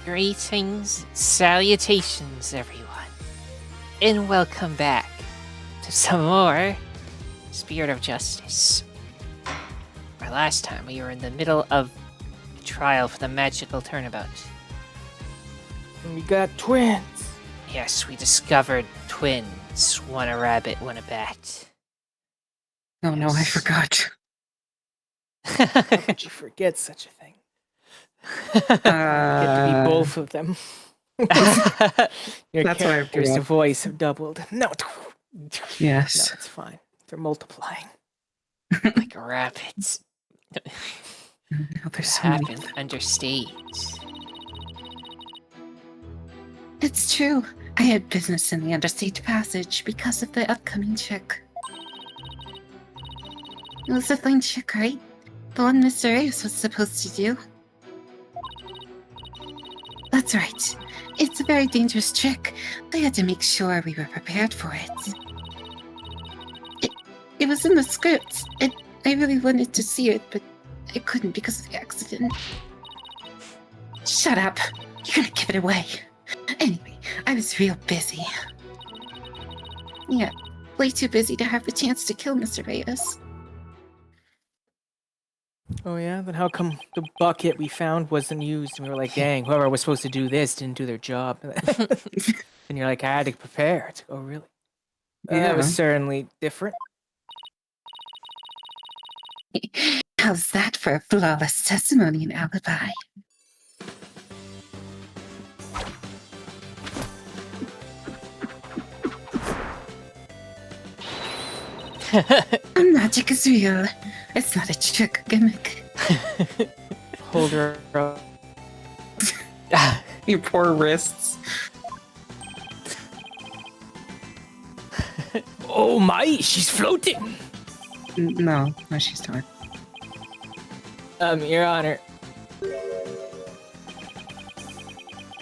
Greetings, salutations, everyone, and welcome back to some more Spirit of Justice. Our last time we were in the middle of the trial for the magical turnabout. And we got twins. Yes, we discovered twins. One a rabbit, one a bat. Oh no, I forgot. How could you forget such a thing? Get to be both of them. Your That's why I characters' forgot. voice have doubled. No, Yes. no, it's fine. They're multiplying. Like rabbits. Now there's so many. Happened understage. It's true. I had business in the Understate Passage because of the upcoming chick. It was a fine chick, right? The one Mr. Reyes was supposed to do. That's right. It's a very dangerous trick. They had to make sure we were prepared for it. It was in the script. I really wanted to see it, but I couldn't because of the accident. Shut up. You're gonna give it away. Anyway, I was real busy. Yeah, way too busy to have the chance to kill Mr. Reyes. Oh yeah? Then how come the bucket we found wasn't used? And we were like, dang, whoever was supposed to do this didn't do their job. And you're like, I had to prepare. It's like, oh really? Yeah. That was certainly different. How's that for a flawless testimony and alibi? Magic is real. It's not a trick gimmick. Hold her up. Your poor wrists. Oh my, she's floating! No, she's not. Your Honor.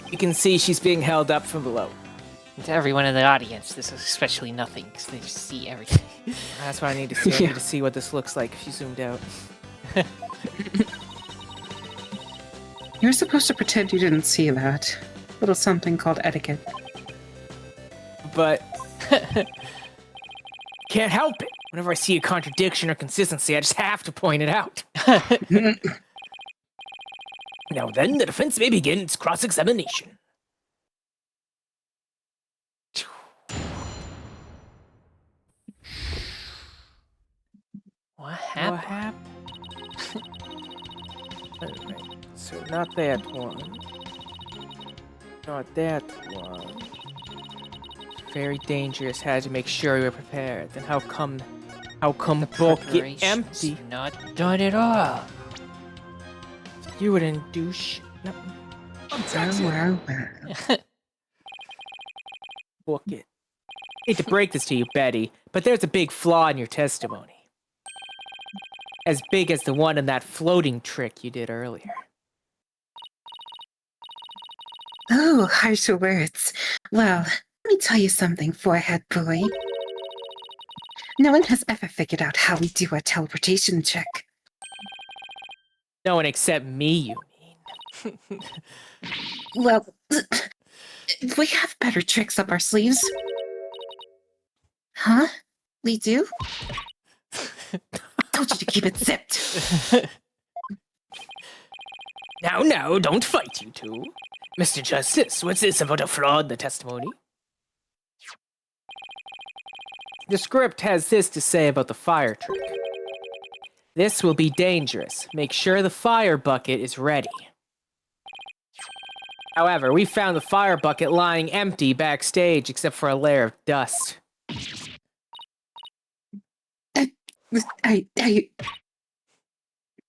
You can see she's being held up from below. And to everyone in the audience, this is especially nothing because they just see everything. That's what I need to see. I need to see what this looks like if you zoomed out. You're supposed to pretend you didn't see that. Little something called etiquette. But can't help it. Whenever I see a contradiction or consistency, I just have to point it out. Now then, the defense may begin its cross-examination. What happened? What happened? Alright, so not that one. Not that one. Very dangerous. Had to make sure we were prepared. Then how come the book get Preparation's empty? Not done at all. You wouldn't do shit. No. Well. Book it. Hate to break this to you, Betty, but there's a big flaw in your testimony. As big as the one in that floating trick you did earlier. Oh, harsher words. Well, let me tell you something, forehead boy. No one has ever figured out how we do our teleportation trick. No one except me, you mean. Well, we have better tricks up our sleeves. Huh? We do? Told you to keep it zipped. Now, don't fight, you two. Mr. Justice, what's this about a flaw in the testimony? The script has this to say about the fire trick. This will be dangerous. Make sure the fire bucket is ready. However, we found the fire bucket lying empty backstage except for a layer of dust.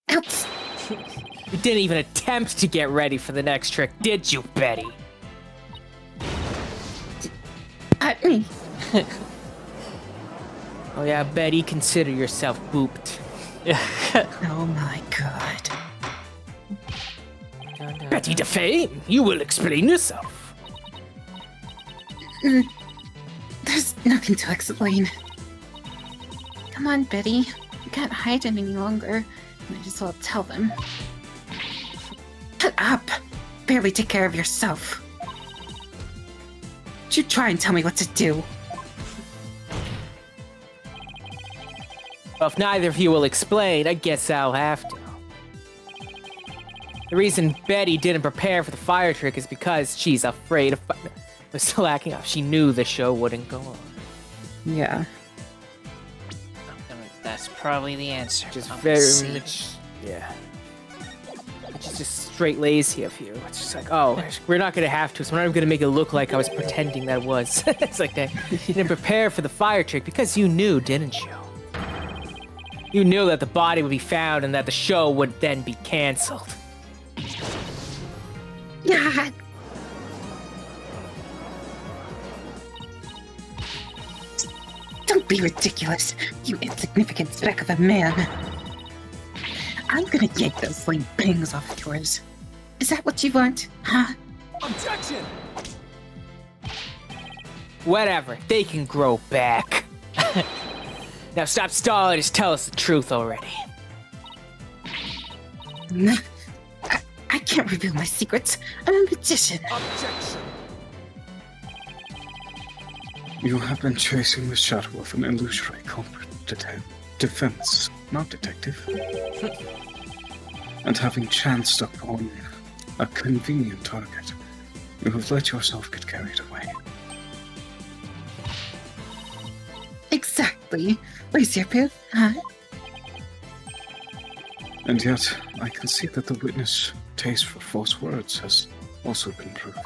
Ouch. You didn't even attempt to get ready for the next trick, did you, Betty? Me. Oh yeah, Betty, consider yourself booped. Oh my god. Betty DeFame, you will explain yourself. There's nothing to explain. Come on, Betty. You can't hide it any longer. Might as well tell them. Shut up! barely take care of yourself. You try and tell me what to do. Well, if neither of you will explain, I guess I'll have to. The reason Betty didn't prepare for the fire trick is because she's afraid of was still acting up. She knew the show wouldn't go on. Yeah. That's probably the answer. Just Let's very see. much, yeah. Which is just straight lazy of you. It's just like, oh, we're not gonna have to, so we're not even gonna make it look like I was pretending that was. It's like that. You didn't prepare for the fire trick because you knew, didn't you? You knew that the body would be found and that the show would then be canceled. Yeah. Don't be ridiculous, you insignificant speck of a man. I'm gonna yank those sling bangs off yours. Is that what you want, huh? Objection! Whatever, they can grow back. Now stop stalling, just tell us the truth already. I can't reveal my secrets. I'm a magician. Objection! You have been chasing the shadow of an illusory culprit, defense, not detective. And having chanced upon a convenient target, you have let yourself get carried away. Exactly. Where's your proof, huh? And yet, I can see that the witness' taste for false words has also been proven.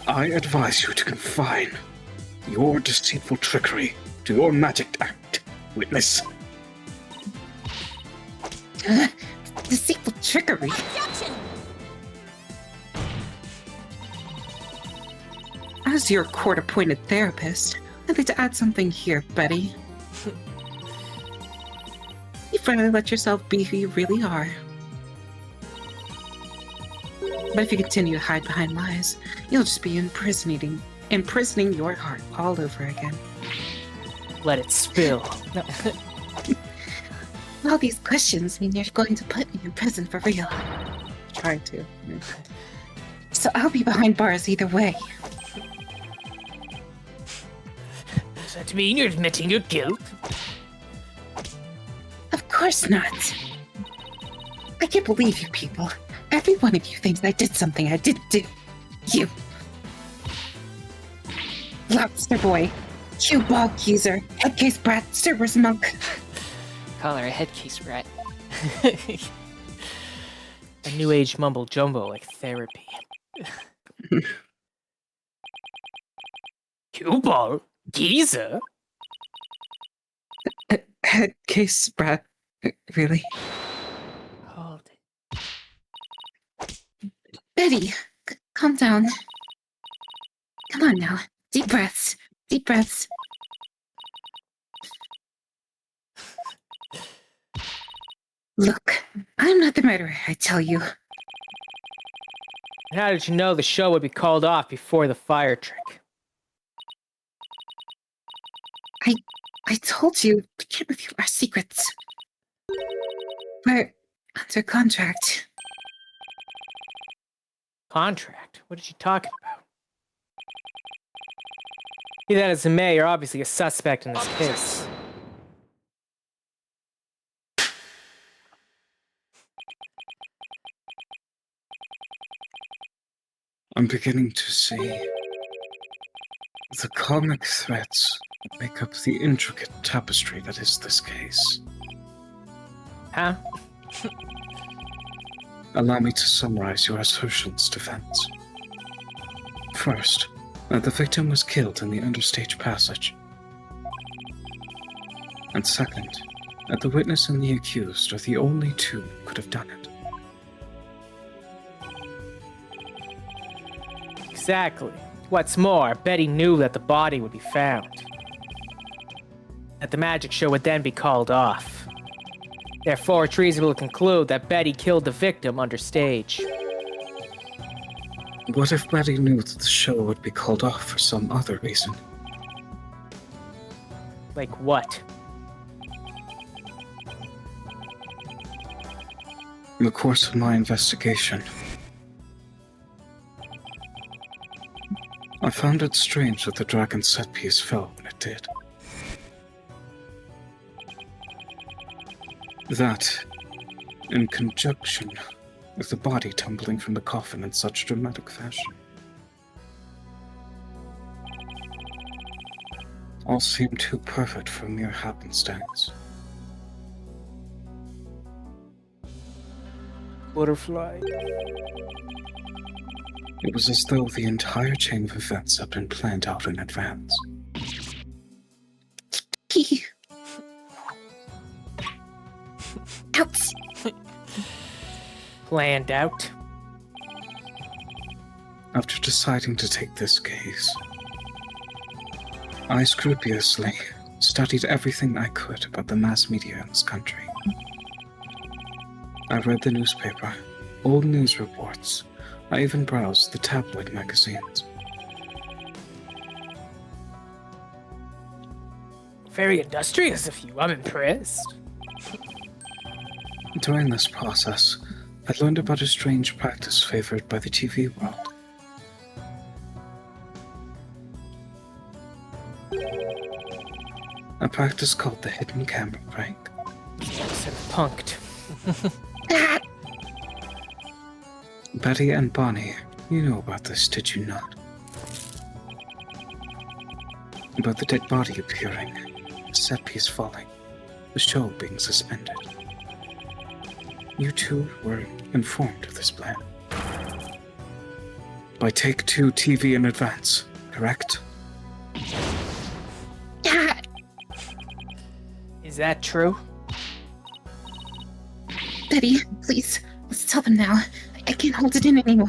I advise you to confine your deceitful trickery to your magic act, witness. Deceitful trickery. As your court-appointed therapist, I'd like to add something here, Betty. You finally let yourself be who you really are. But if you continue to hide behind lies, you'll just be imprisoning your heart all over again. Let it spill. No. All these questions mean you're going to put me in prison for real. Try to. So I'll be behind bars either way. Does that mean you're admitting your guilt? Of course not. I can't believe you people. Every one of you thinks I did something I didn't do. You. Lobster boy. Cue bog user. Headcase brat. Cerberus monk. Call her a headcase rat. A new age mumble jumbo like therapy. Cue ball? Geezer? Headcase brat. Really? Hold it. Betty, calm down. Come on now. Deep breaths. Deep breaths. Look, I'm not the murderer, I tell you. How did you know the show would be called off before the fire trick? I told you we can't reveal our secrets. We're under contract. Contract? What is she talking about? Be that as it may, you're obviously a suspect in this case. I'm beginning to see the comic threads that make up the intricate tapestry that is this case. Huh? Allow me to summarize your assertions, defense. First, that the victim was killed in the understage passage. And second, that the witness and the accused are the only two who could have done it. Exactly. What's more, Betty knew that the body would be found. That the magic show would then be called off. Therefore, it's reasonable to conclude that Betty killed the victim understage. What if Betty knew that the show would be called off for some other reason? Like what? In the course of my investigation, I found it strange that the dragon set piece fell when it did. That, in conjunction with the body tumbling from the coffin in such dramatic fashion, all seemed too perfect for mere happenstance. Butterfly. It was as though the entire chain of events had been planned out in advance. Ouch! Planned out. After deciding to take this case, I scrupulously studied everything I could about the mass media in this country. I read the newspaper, old news reports. I even browsed the tabloid magazines. Very industrious of you. I'm impressed. During this process, I learned about a strange practice favored by the TV world. A practice called the hidden camera prank. Said punked. Betty and Bonnie, you know about this, did you not? About the dead body appearing, the set piece falling, the show being suspended. You two were informed of this plan. By Take Two TV in advance, correct? Is that true? Betty, please, let's tell them now. I can't hold it in anymore.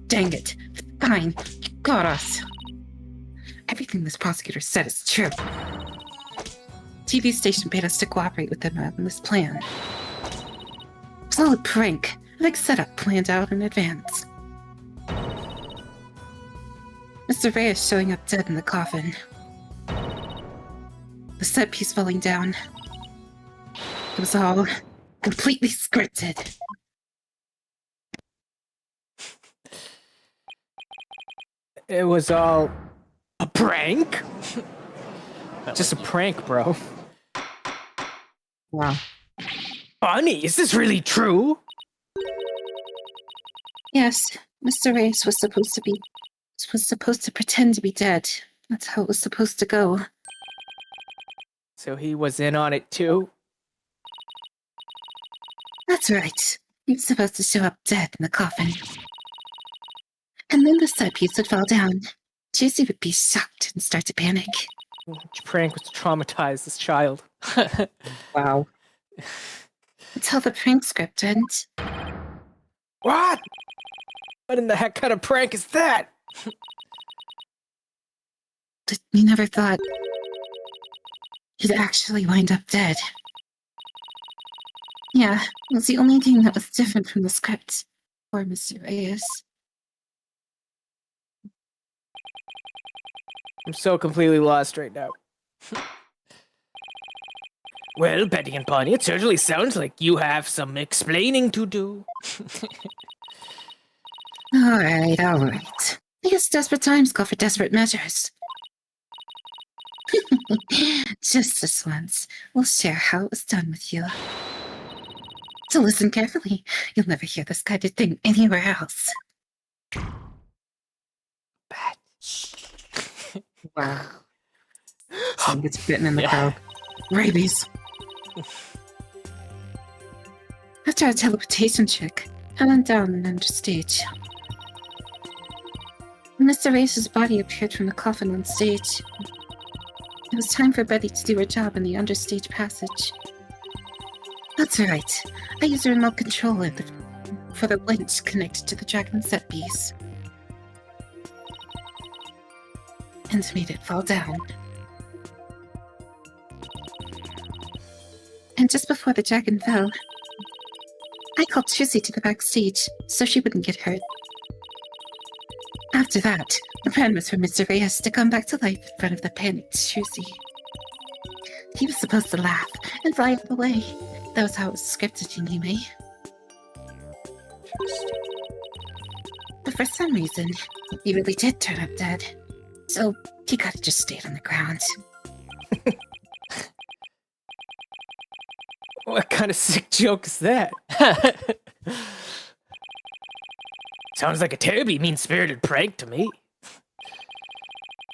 Dang it. Fine. You got us. Everything this prosecutor said is true. TV station paid us to cooperate with them on this plan. Solid prank. A big setup planned out in advance. Mr. Reyes showing up dead in the coffin. The set piece falling down. It was all completely scripted. It was all a prank? Just a prank, bro. Wow. Bonnie, is this really true? Yes, Mr. Reyes was supposed to pretend to be dead. That's how it was supposed to go. So he was in on it too? That's right. He was supposed to show up dead in the coffin. And then the set piece would fall down. Juicy would be shocked and start to panic. Which prank was to traumatize this child? Wow. Until the prank script ends. What? What in the heck kind of prank is that? But we never thought he'd actually wind up dead. Yeah, it was the only thing that was different from the script. Poor Mr. Reyes. I'm so completely lost right now. Well, Betty and Bonnie, it certainly sounds like you have some explaining to do. Alright. I guess desperate times call for desperate measures. Just this once, we'll share how it was done with you. So listen carefully. You'll never hear this kind of thing anywhere else. Bad. Wow. Someone gets bitten in the Yeah. crowd. Rabies. After our teleportation trick, I went down and under stage. When Mr. Reyes' body appeared from the coffin on stage, it was time for Betty to do her job in the understage passage. That's right. I used a remote controller for the link connected to the dragon set piece. And made it fall down. And just before the dragon fell, I called Trissy to the backstage so she wouldn't get hurt. After that, the plan was for Mr. Reyes to come back to life in front of the panicked Trissy. He was supposed to laugh and fly up away. That was how it was scripted anyway. But for some reason, he really did turn up dead. So he could have just stayed on the ground. What kind of sick joke is that? Sounds like a terribly mean-spirited prank to me.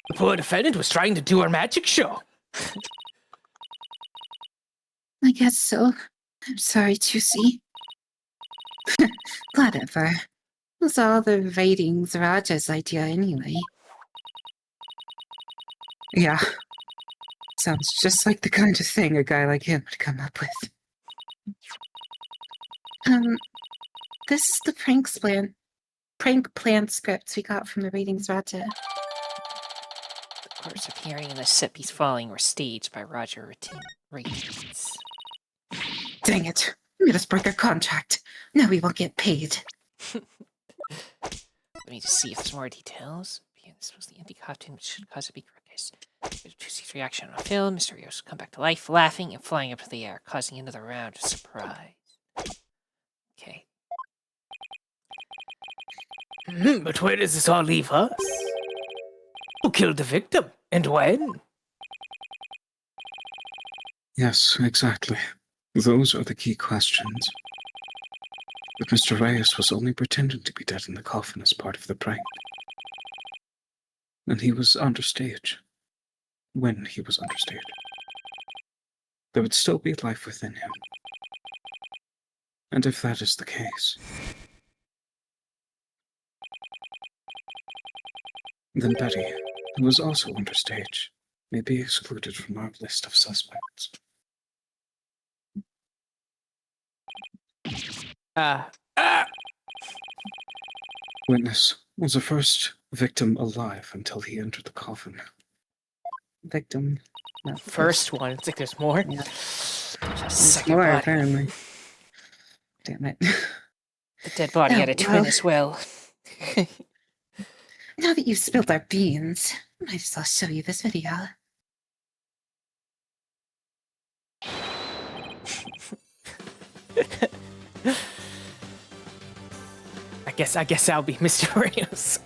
The poor defendant was trying to do our magic show. I guess so. I'm sorry, Tusi. Whatever. It was all the ratings Raja's idea anyway. Yeah. Sounds just like the kind of thing a guy like him would come up with. This is the prank plan script we got from the ratings Raja. The parts appearing in the set piece falling were staged by Roger Ratings. Dang it. We made us break our contract. Now we won't get paid. Let me just see if there's more details. Yeah, this was the empty costume which should cause a big ruckus. Tusi's reaction on film, Mr. Rios come back to life, laughing and flying up to the air, causing another round of surprise. Okay. But where does this all leave us? Who killed the victim, and when? Yes, exactly. Those are the key questions. But Mr. Reyes was only pretending to be dead in the coffin as part of the prank. And he was understage. When he was understage. There would still be life within him. And if that is the case, then Betty, who was also understage, may be excluded from our list of suspects. Witness was the first victim alive until he entered the coffin. Victim. Not First one. It's like there's more. Yeah. Just second More, body. apparently. Damn it. The dead body had a twin well. as well. Now that you've spilled our beans, I might as well show you this video. I guess I'll be Mr. Rios.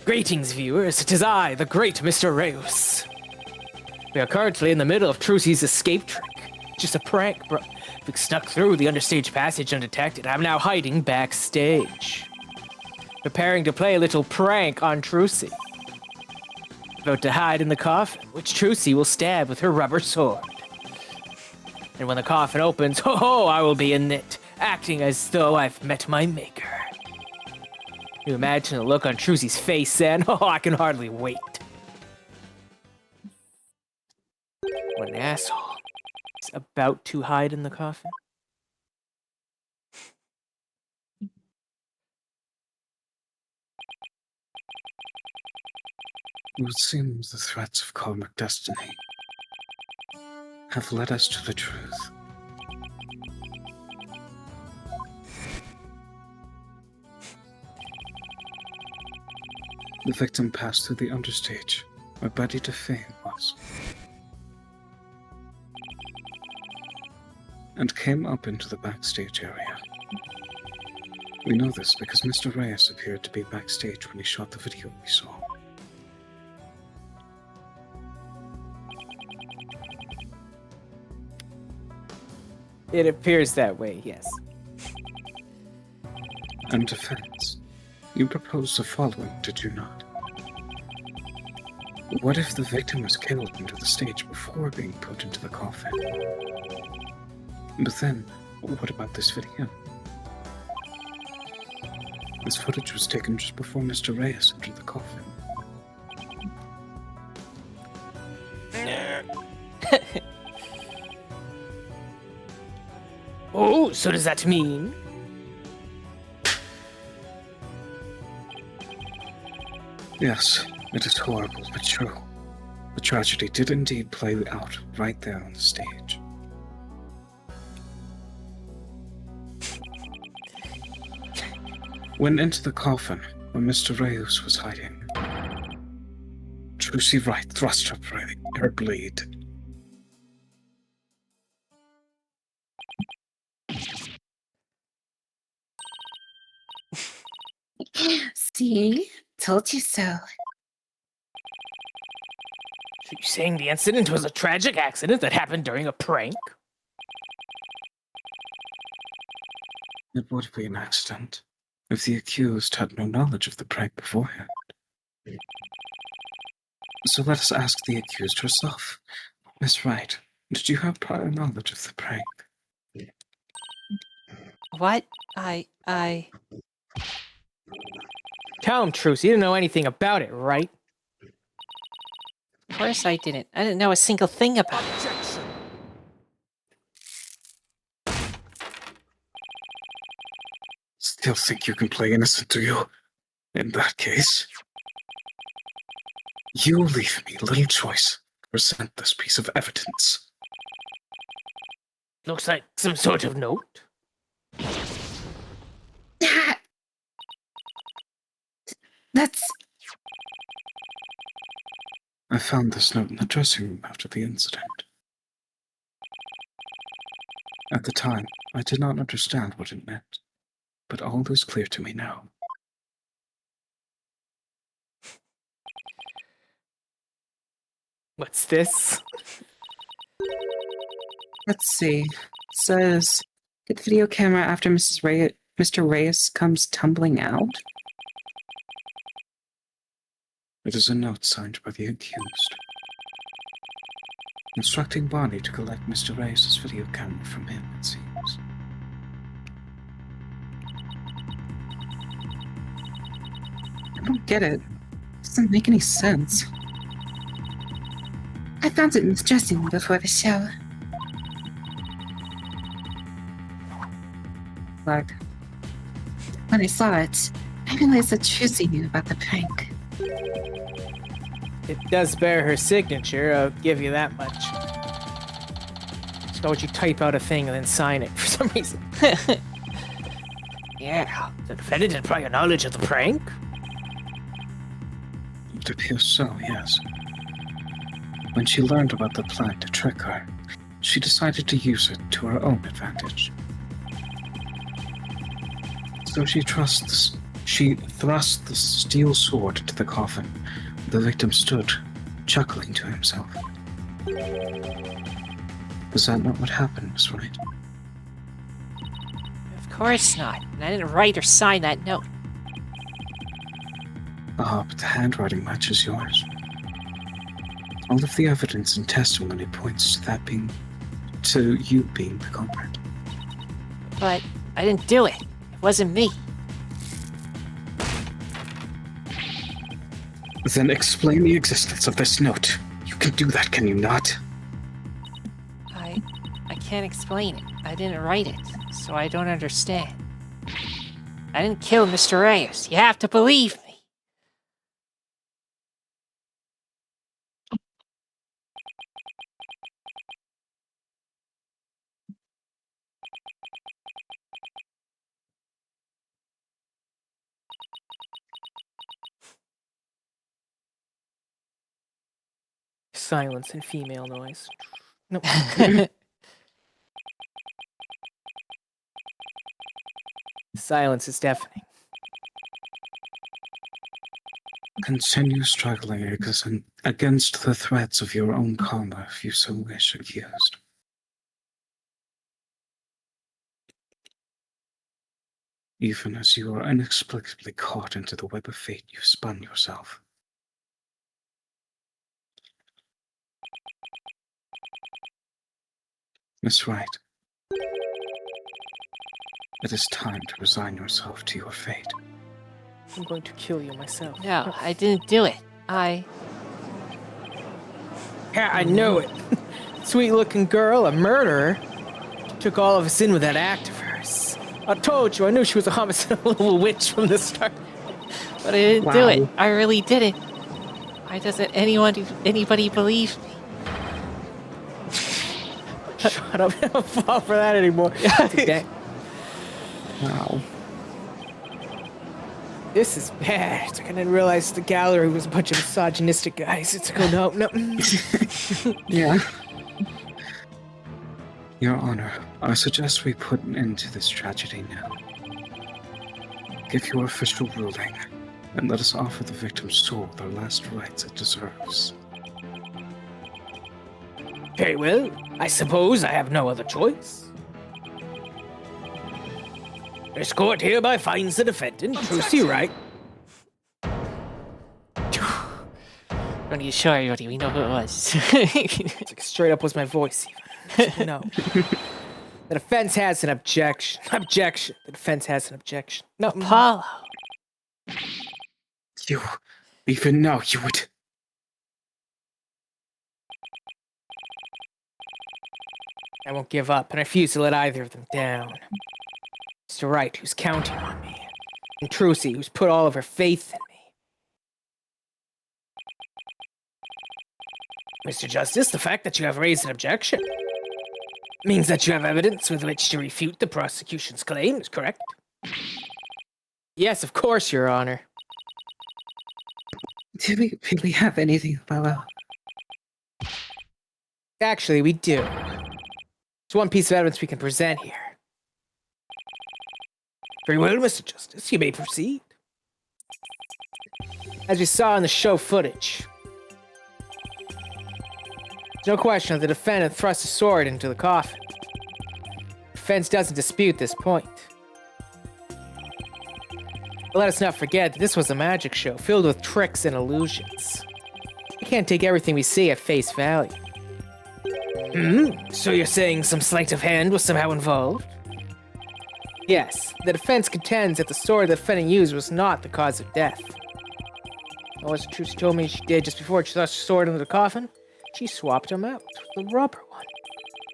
Greetings, viewers. It is I, the great Mr. Rios. We are currently in the middle of Trucy's escape trick. Just a prank, bro. We snuck through the understage passage undetected. I'm now hiding backstage. Preparing to play a little prank on Trucy. About to hide in the coffin, which Trucy will stab with her rubber sword. And when the coffin opens, ho, I will be in it, acting as though I've met my maker. You imagine the look on Trucy's face then? Oh, I can hardly wait. What an asshole. He's about to hide in the coffin. It would seem the threats of karmic destiny have led us to the truth. The victim passed through the understage, where Betty DeFame was, and came up into the backstage area. We know this because Mr. Reyes appeared to be backstage when he shot the video we saw. It appears that way, yes. And defense, you proposed the following, did you not? What if the victim was killed under the stage before being put into the coffin? But then, what about this video? This footage was taken just before Mr. Reyes entered the coffin. Oh, so does that mean? Yes, it is horrible but true. The tragedy did indeed play out right there on the stage. Went into the coffin where Mr. Reyes was hiding. Trucy Wright thrust her prey her bleed. See? Told you so. So you're saying the incident was a tragic accident that happened during a prank? It would be an accident if the accused had no knowledge of the prank beforehand. So let us ask the accused herself. Miss Wright, did you have prior knowledge of the prank? What? Tell him, Truce, you didn't know anything about it, right? Of course I didn't. I didn't know a single thing about it. Still think you can play innocent, do you? In that case, you leave me little choice to present this piece of evidence. Looks like some sort of note. That's... I found this note in the dressing room after the incident. At the time, I did not understand what it meant, but all is clear to me now. What's this? Let's see. It says, get the video camera after Mr. Reyes comes tumbling out. It is a note signed by the accused, instructing Bonnie to collect Mr. Reyes' video camera from him, it seems. I don't get it. It doesn't make any sense. I found it in the dressing room before the show. Like, when I saw it, I realized that Trucy knew about the prank. It does bear her signature, I'll give you that much. So would you type out a thing and then sign it for some reason? Yeah, the defendant had prior knowledge of the prank? It appears so, yes. When she learned about the plan to trick her, she decided to use it to her own advantage. So she thrust the steel sword into the coffin. The victim stood, chuckling to himself. Was that not what happened, Miss Wright? Of course not. And I didn't write or sign that note. Ah, but the handwriting matches yours. All of the evidence and testimony points to you being the culprit. But I didn't do it. It wasn't me. Then explain the existence of this note. You can do that, can you not? I can't explain it. I didn't write it, so I don't understand. I didn't kill Mr. Reyes. You have to believe me. Silence and female noise. No. Silence is deafening. Continue struggling against the threats of your own karma if you so wish, accused. Even as you are inexplicably caught into the web of fate you've spun yourself. Miss Wright, it is time to resign yourself to your fate. I'm going to kill you myself. No, I didn't do it. Yeah, I know it. Sweet-looking girl, a murderer. Took all of us in with that act of hers. I told you, I knew she was a homicidal little witch from the start. But I didn't do it. I really didn't. Why doesn't anybody believe me? Shut up, I don't fall for that anymore. Wow. This is bad. It's like I didn't realize the gallery was a bunch of misogynistic guys. It's like, oh no. Yeah. Your Honor, I suggest we put an end to this tragedy now. Give your official ruling, and let us offer the victim's soul their last rites it deserves. Very well. I suppose I have no other choice. This court hereby finds the defendant, Trilogy, Wright. Don't need to show everybody, we know who it was. It's like straight up was my voice, even. No. The defense has an objection. Objection. The defense has an objection. No. Apollo. You, even now, you would... I won't give up, and I refuse to let either of them down. Mr. Wright, who's counting on me, and Trilogy, who's put all of her faith in me. Mr. Justice, the fact that you have raised an objection means that you have evidence with which to refute the prosecution's claims, correct? Yes, of course, Your Honor. Do we really have anything, Apollo? Actually, we do. There's one piece of evidence we can present here. Very well, Mr. Justice, you may proceed. As we saw in the show footage, there's no question that the defendant thrust a sword into the coffin. The defense doesn't dispute this point. But let us not forget that this was a magic show filled with tricks and illusions. We can't take everything we see at face value. So you're saying some sleight of hand was somehow involved? Yes, the defense contends that the sword the defendant used was not the cause of death. Well, as Trilogy told me she did just before she thrust her sword into the coffin, she swapped him out with the rubber one.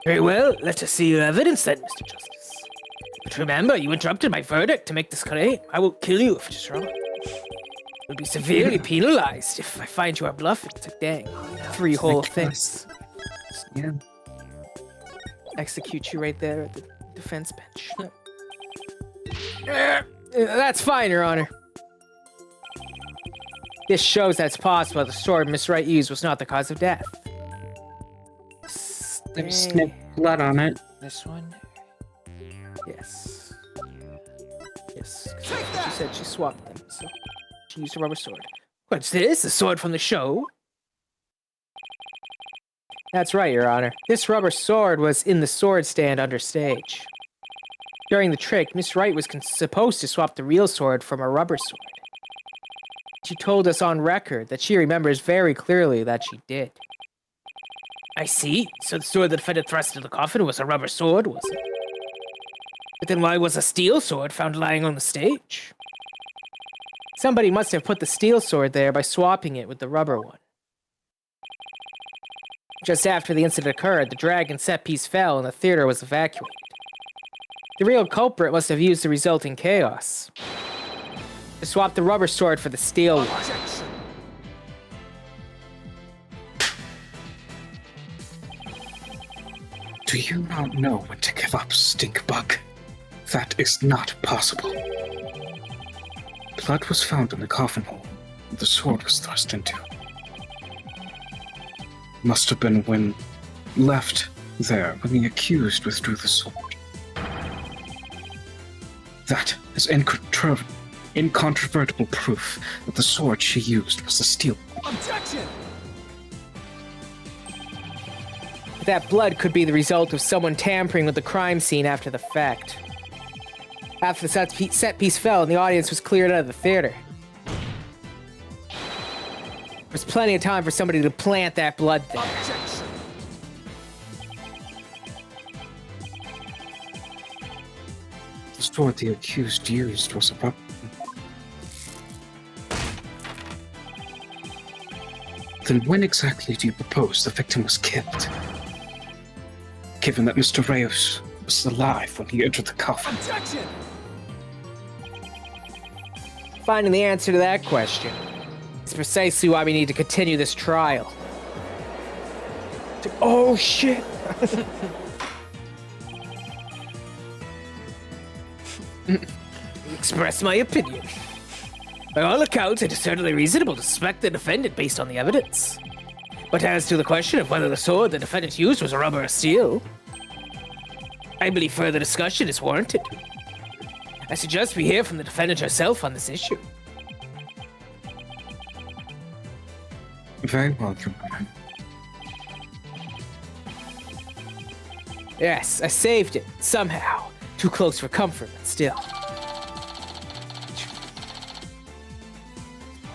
Very well, let us see your evidence then, Mr. Justice. But remember, you interrupted my verdict to make this claim. I will kill you if it is wrong. You'll be severely penalized if I find you are bluffing. It's like, dang, 3 whole things. Yeah. Execute you right there at the defense bench. That's fine, Your Honor. This shows that it's possible the sword Miss Wright used was not the cause of death. There's no blood on it. This one. Yes. Yes. She said she swapped them, so she used a rubber sword. What's this? A sword from the show? That's right, Your Honor. This rubber sword was in the sword stand under stage. During the trick, Miss Wright was supposed to swap the real sword from a rubber sword. She told us on record that she remembers very clearly that she did. I see. So the sword the defendant thrust into the coffin was a rubber sword, was it? But then why was a steel sword found lying on the stage? Somebody must have put the steel sword there by swapping it with the rubber one. Just after the incident occurred, the dragon set piece fell and the theater was evacuated. The real culprit must have used the resulting chaos to swap the rubber sword for the steel one. Do you not know when to give up, Stinkbug? That is not possible. Blood was found in the coffin hole the sword was thrust into. Must have been when left there when the accused withdrew the sword. That is incontrovertible proof that the sword she used was a steel one. Objection! That blood could be the result of someone tampering with the crime scene after the fact. After the set piece fell and the audience was cleared out of the theater. There was plenty of time for somebody to plant that blood there. Objection. The sword the accused used was a weapon. Then when exactly do you propose the victim was killed? Given that Mr. Reyes was alive when he entered the coffin. Objection! Finding the answer to that question is precisely why we need to continue this trial. Oh shit! Express my opinion. By all accounts, it is certainly reasonable to suspect the defendant based on the evidence. But as to the question of whether the sword the defendant used was rubber or steel, I believe further discussion is warranted. I suggest we hear from the defendant herself on this issue. Very well, Your Honor. Yes, I saved it, somehow. Too close for comfort, but still.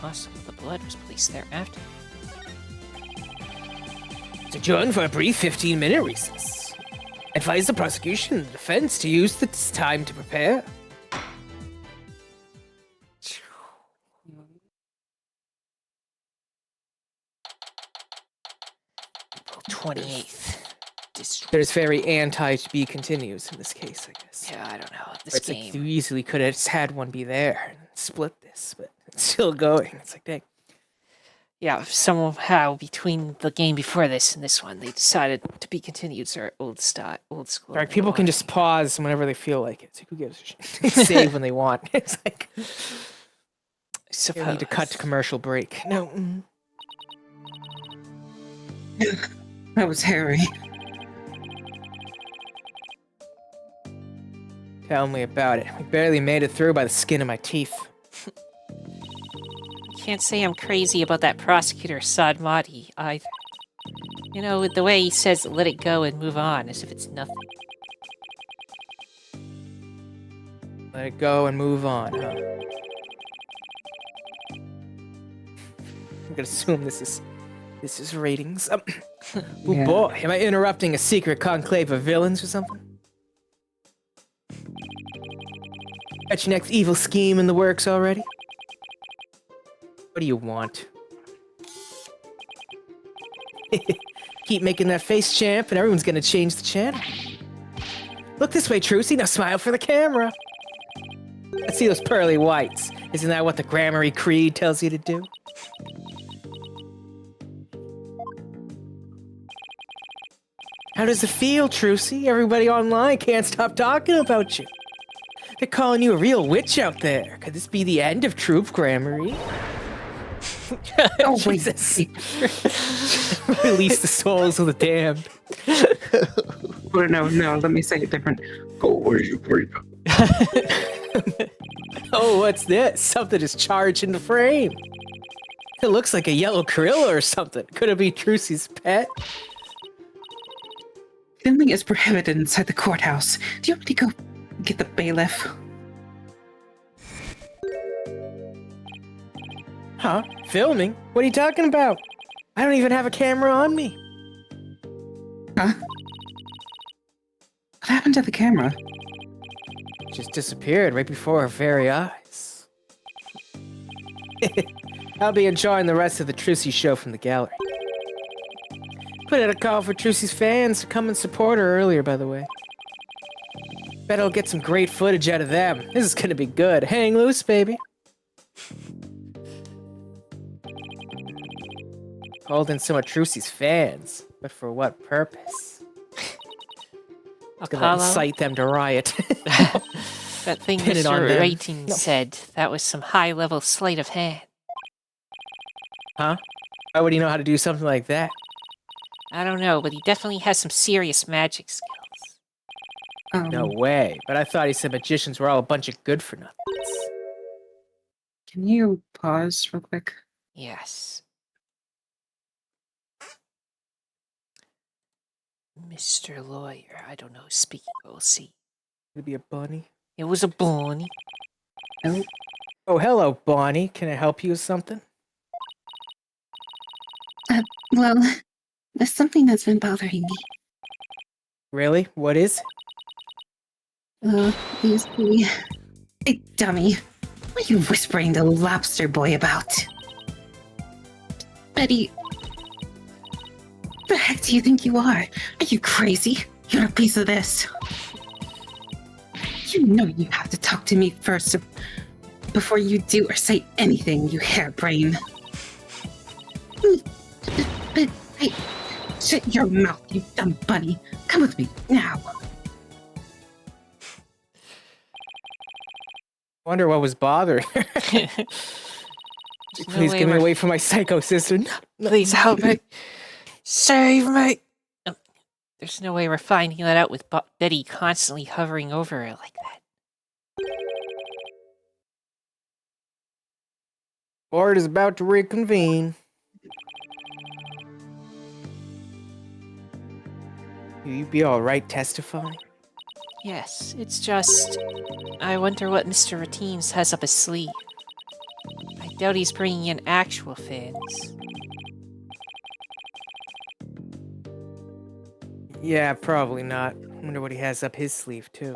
Possible the blood was placed there after. To adjourn for a brief 15-minute recess. Advise the prosecution and the defense to use this time to prepare. April 28th. Destroy. There's very anti-to-be continues in this case, I guess. Yeah, I don't know. This It's game. like you easily could have just had one be there and split this, but it's still going. It's like, dang. Yeah, somehow between the game before this and this one, they decided to be continued are old school. Like, people can just pause whenever they feel like it. It's like, who gives a shit? They save when they want. It's like, you need to cut to commercial break. No. That was hairy. Tell me about it. We barely made it through by the skin of my teeth. Can't say I'm crazy about that prosecutor Sadmati either. You know, with the way he says let it go and move on, as if it's nothing. Let it go and move on, huh? I'm gonna assume this is ratings. Oh Yeah. boy, am I interrupting a secret conclave of villains or something? Got your next evil scheme in the works already? What do you want? Keep making that face, champ, and everyone's gonna change the channel. Look this way, Trucy. Now smile for the camera. Let's see those pearly whites. Isn't that what the Grammary Creed tells you to do? How does it feel, Trucy? Everybody online can't stop talking about you. They're calling you a real witch out there. Could this be the end of Troop Grammary? Oh, wait. Jesus. Release the souls of the damned. Oh, no, let me say it different. Go away, you freak. Oh, what's this? Something is charged in the frame. It looks like a yellow gorilla or something. Could it be Trucy's pet? Filming is prohibited inside the courthouse. Do you want me to go get the bailiff? Huh? Filming? What are you talking about? I don't even have a camera on me. Huh? What happened to the camera? Just disappeared right before our very eyes. I'll be enjoying the rest of the Trucy show from the gallery. Put out a call for Trucy's fans to come and support her earlier, by the way. Bet I'll get some great footage out of them. This is gonna be good. Hang loose, baby. Called in some of Trucy's fans, but for what purpose? It's gonna incite them to riot. That thing Pin it on Mr. them. Rating No. said, that was some high-level sleight of hand. Huh? Why would he know how to do something like that? I don't know, but he definitely has some serious magic skills. No way. But I thought he said magicians were all a bunch of good-for-nothings. Can you pause real quick? Yes. Mr. Lawyer, I don't know, speaking, we'll see. Could it be a bunny? It was a bunny. No. Oh, hello, Bonnie. Can I help you with something? Well, there's something that's been bothering me. Really? What is it? You see... Hey, dummy. What are you whispering to Lobster Boy about? Betty... What the heck do you think you are? Are you crazy? You're a piece of this. You know you have to talk to me first before you do or say anything, you hairbrain. But, hey, shut your mouth, you dumb bunny. Come with me, now. Wonder what was bothering her. There's no Please way get me we're- away from my psycho sister. No. Please help me. Save me. There's no way we're finding that out with Betty constantly hovering over her like that. Board is about to reconvene. Will you be alright testifying? Yes, it's just... I wonder what Mr. Routines has up his sleeve. I doubt he's bringing in actual fans. Yeah, probably not. I wonder what he has up his sleeve, too.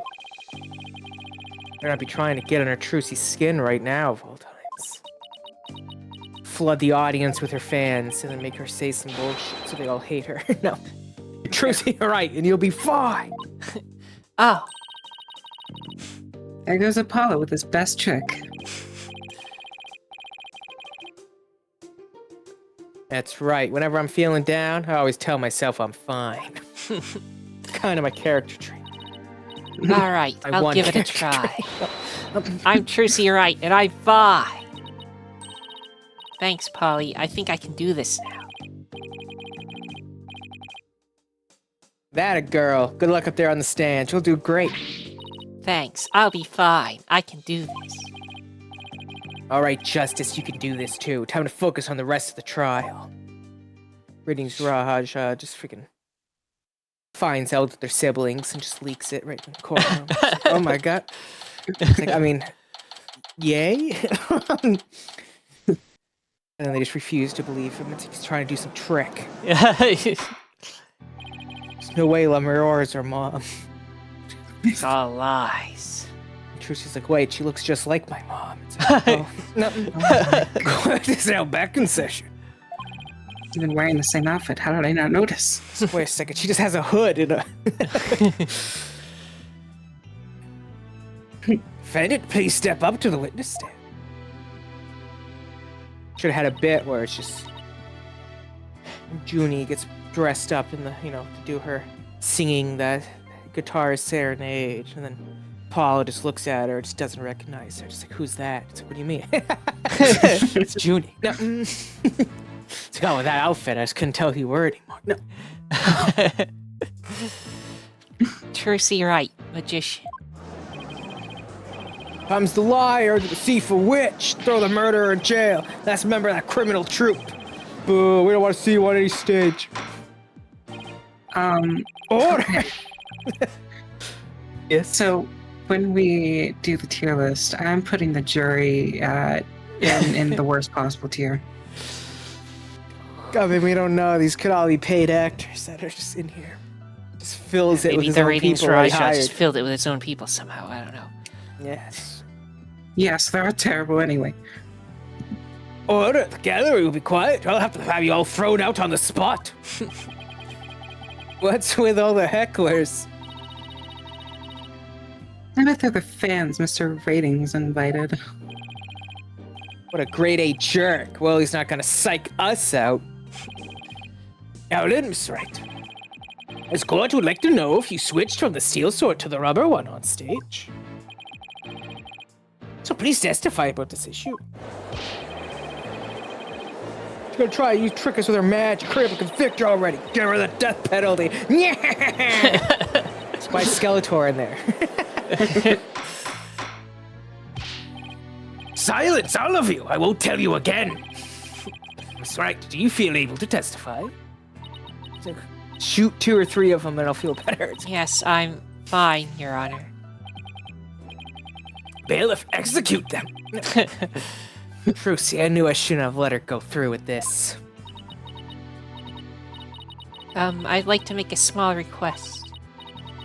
Better not be trying to get under Trucy's skin right now, of all times. Flood the audience with her fans and then make her say some bullshit so they all hate her. No. Trucy, alright, and you'll be fine. Oh, There goes Apollo with his best trick. That's right. Whenever I'm feeling down, I always tell myself I'm fine. It's kind of my character trait. alright, I I'll want give it a character try. I'm Trucy Wright, and I'm fine. Thanks, Polly. I think I can do this now. That a girl. Good luck up there on the stand. She'll do great. Thanks, I'll be fine. I can do this. Alright, Justice, you can do this too. Time to focus on the rest of the trial. Greetings, Raj. Just freaking finds out that they're siblings and just leaks it right in the courtroom. Oh my god. It's like, I mean, yay? And then they just refuse to believe him. It's like he's trying to do some trick. There's no way Lemurior is her mom. It's all lies. Trucy's like, wait, she looks just like my mom. It's like, oh, no. This is an Outback session. Even wearing the same outfit. How did I not notice? Wait a second, she just has a hood and a... Defendant, please step up to the witness stand. Should have had a bit where it's just... Junie gets dressed up in the, to do her singing that guitar serenade, and then Paula just looks at her, just doesn't recognize her. Just like, who's that? It's like, what do you mean? It's Junie. No. It's like, oh, with that outfit, I just couldn't tell who you were anymore. No. Trucy Wright, magician. Comes the liar, the deceitful witch. Throw the murderer in jail. That's a member of that criminal troupe. Boo, we don't want to see you on any stage. Order! Yes. So when we do the tier list, I'm putting the jury in the worst possible tier. I mean, we don't know. These could all be paid actors that are just in here. Just fills it with Maybe his the own ratings people for he iShot hired. just filled it with its own people somehow. I don't know. Yes. Yes, they're terrible anyway. Order! The gallery will be quiet. I'll have to have you all thrown out on the spot. What's with all the hecklers? I bet they're the fans Mr. Ratings invited. What a grade A jerk. Well, he's not gonna psych us out. Now then, Miss Wright. As court would like to know if you switched from the steel sword to the rubber one on stage. So please testify about this issue. She's gonna try to trick us with her magic. Hurry up and convict her already. Give her the death penalty. It's my Skeletor in there. Silence, all of you! I won't tell you again. Miss Wright, do you feel able to testify? It's like, shoot 2 or 3 of them and I'll feel better. Yes, I'm fine, Your Honor. Bailiff, execute them! Trucy, I knew I shouldn't have let her go through with this. I'd like to make a small request.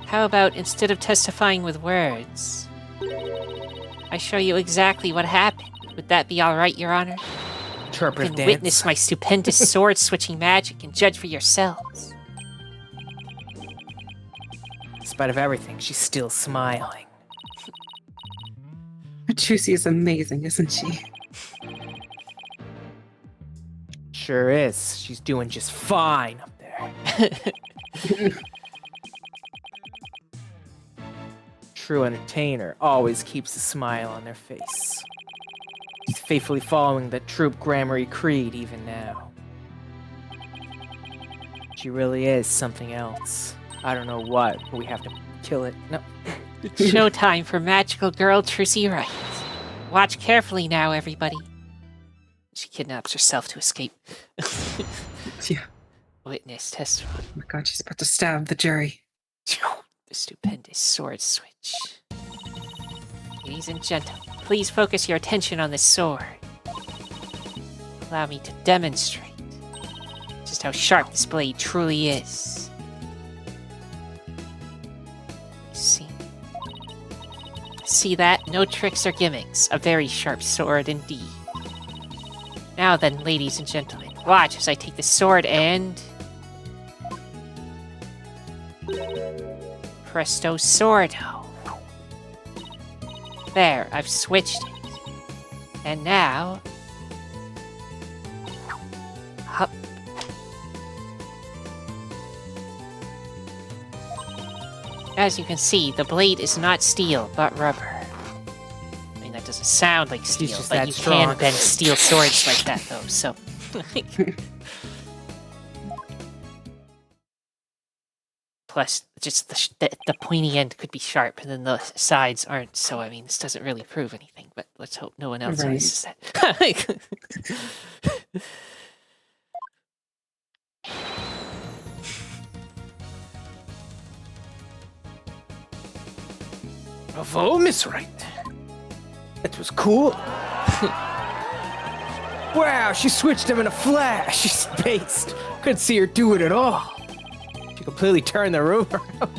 How about instead of testifying with words, I show you exactly what happened? Would that be alright, Your Honor? You Interpretive can dance. witness my stupendous sword-switching magic and judge for yourselves. In spite of everything, she's still smiling. Trucy is amazing, isn't she? Sure is. She's doing just fine up there. True entertainer always keeps a smile on their face. She's faithfully following the troop Grammary Creed even now. She really is something else. I don't know what, but we have to kill it. No. It's showtime for magical girl Trilogy Wright. Watch carefully now, everybody. She kidnaps herself to escape. Yeah. Witness testimony. Oh my god, she's about to stab the jury. The stupendous sword switch. Ladies and gentlemen, please focus your attention on this sword. Allow me to demonstrate just how sharp this blade truly is. See that? No tricks or gimmicks. A very sharp sword indeed. Now then, ladies and gentlemen, watch as I take the sword and... Presto Swordo. There, I've switched it. And now... Hup. As you can see, the blade is not steel, but rubber. I mean, that doesn't sound like steel, just but that you strong. can bend steel swords like that, though, so... Plus, just the pointy end could be sharp, and then the sides aren't, so, I mean, this doesn't really prove anything, but let's hope no one else Right. notices that. Bravo, Miss Wright. That was cool. Wow, she switched him in a flash. She's spaced. Couldn't see her do it at all. She completely turned the room around.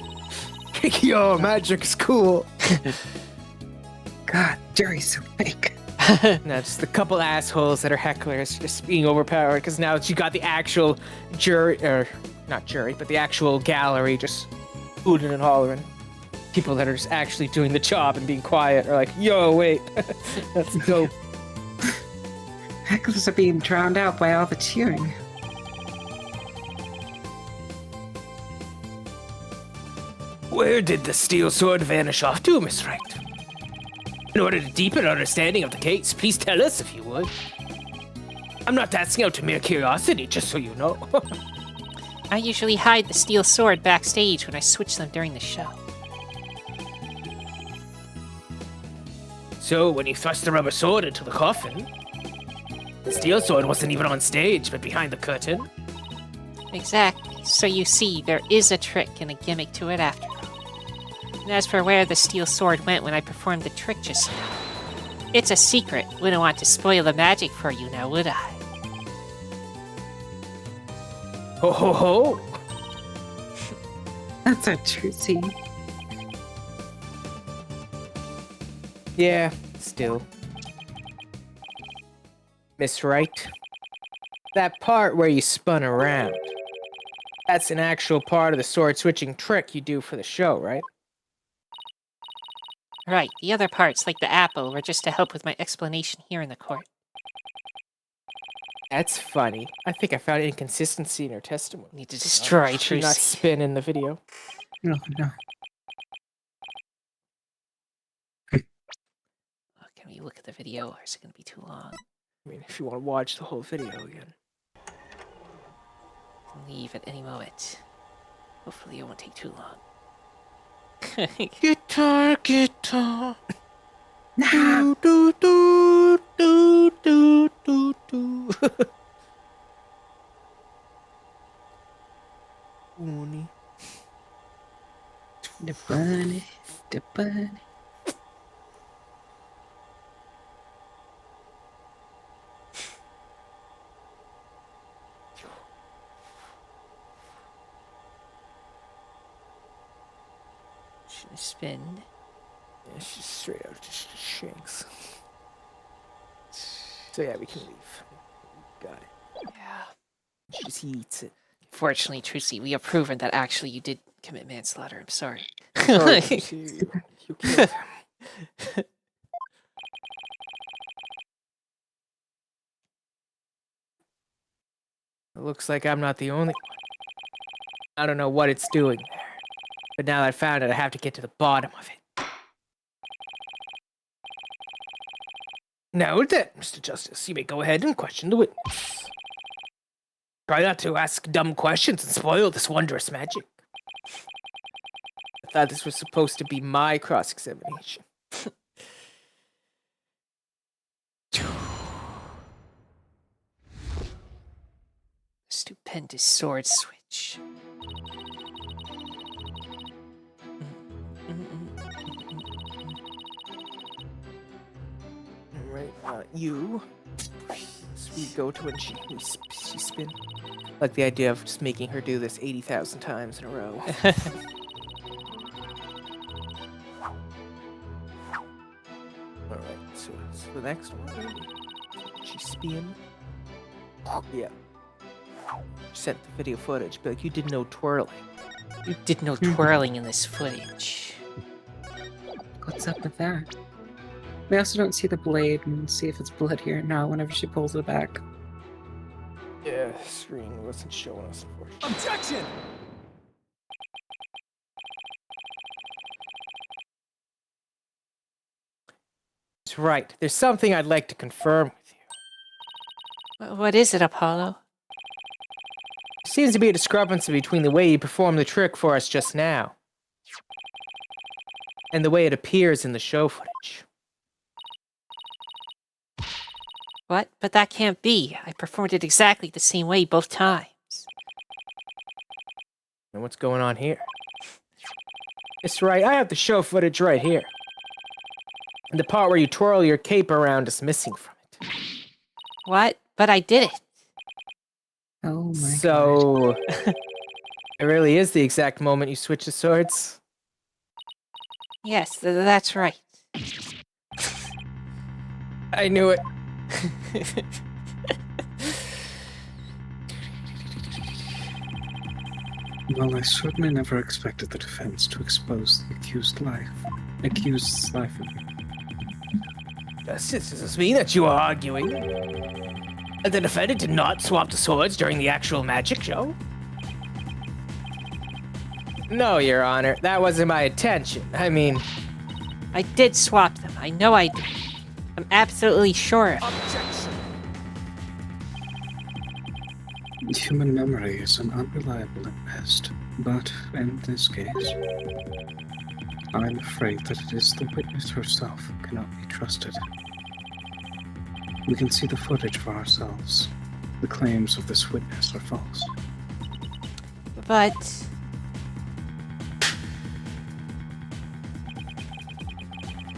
Yo, magic's cool. God, jury's so fake. Now, just a couple assholes that are hecklers just being overpowered because now she got the actual jury, or not jury, but the actual gallery just hooting and hollering. People that are just actually doing the job and being quiet are like, yo, wait, that's dope. Hecklers are being drowned out by all the cheering. Where did the steel sword vanish off to, Miss Wright? In order to deepen our understanding of the case, please tell us if you would. I'm not asking out of mere curiosity, just so you know. I usually hide the steel sword backstage when I switch them during the show. So, when you thrust the rubber sword into the coffin, the steel sword wasn't even on stage, but behind the curtain. Exactly. So you see, there is a trick and a gimmick to it after all. And as for where the steel sword went when I performed the trick just now, it's a secret. Wouldn't want to spoil the magic for you now, would I? Ho ho ho! That's a true scene. Yeah, still. Miss Wright, that part where you spun around, that's an actual part of the sword switching trick you do for the show, right? Right, the other parts, like the apple, were just to help with my explanation here in the court. That's funny. I think I found an inconsistency in her testimony. Need to destroy She not Trucy. spin in the video. No, no. Can we look at the video, or is it going to be too long? I mean, if you want to watch the whole video again. Leave at any moment. Hopefully it won't take too long. Guitar, guitar. Nah. Do, do, do, do, do, do. Mooney. The bunny, the bunny. Should spin. Yeah, she's straight out just shanks. So yeah, we can leave. Got it. Yeah. She just eats it. Fortunately, Trucy, we have proven that actually you did commit manslaughter. I'm sorry. Sorry, Lucy, you killed him. It looks like I'm not the only one. I don't know what it's doing there. But now that I found it, I have to get to the bottom of it. Now then, Mr. Justice, you may go ahead and question the witness. Try not to ask dumb questions and spoil this wondrous magic. I thought this was supposed to be my cross-examination. Stupendous sword switch. Alright, you. So we go to when she spin. Like the idea of just making her do this 80,000 times in a row. Alright, so the next one. She spin. Yeah. Sent the video footage, but like you did no twirling. You did no twirling in this footage. What's up with that? We also don't see the blade and see if it's bloody or not whenever she pulls it back. Yeah, screen wasn't showing us, unfortunately. Objection! That's right. There's something I'd like to confirm with you. What is it, Apollo? There seems to be a discrepancy between the way you performed the trick for us just now and the way it appears in the show footage. What? But that can't be. I performed it exactly the same way both times. And what's going on here? It's right. I have the show footage right here. And the part where you twirl your cape around is missing from it. What? But I did it. Oh my god. So, it really is the exact moment you switch the swords? Yes, that's right. I knew it. Well, I certainly never expected the defense to expose the accused's life of me. Justice, does this mean that you are arguing that the defendant did not swap the swords during the actual magic show? No, Your Honor, that wasn't my intention. I mean... I did swap them. I know I did. I'm absolutely sure of it. Objection! Human memory is an unreliable at best, but in this case, I'm afraid that it is the witness herself who cannot be trusted. We can see the footage for ourselves. The claims of this witness are false. But...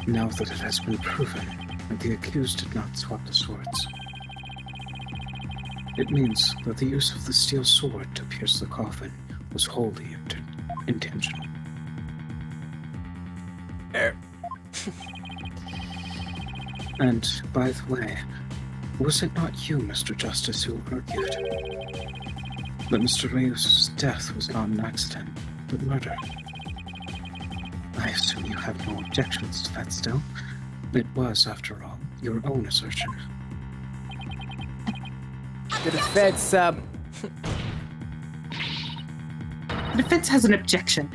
Now that it has been proven that the accused did not swap the swords, it means that the use of the steel sword to pierce the coffin was wholly intentional. And, by the way, was it not you, Mr. Justice, who argued that Mr. Rios' death was not an accident, but murder? I assume you have no objections to that still. It was, after all, your own assertion. The defense, The defense has an objection.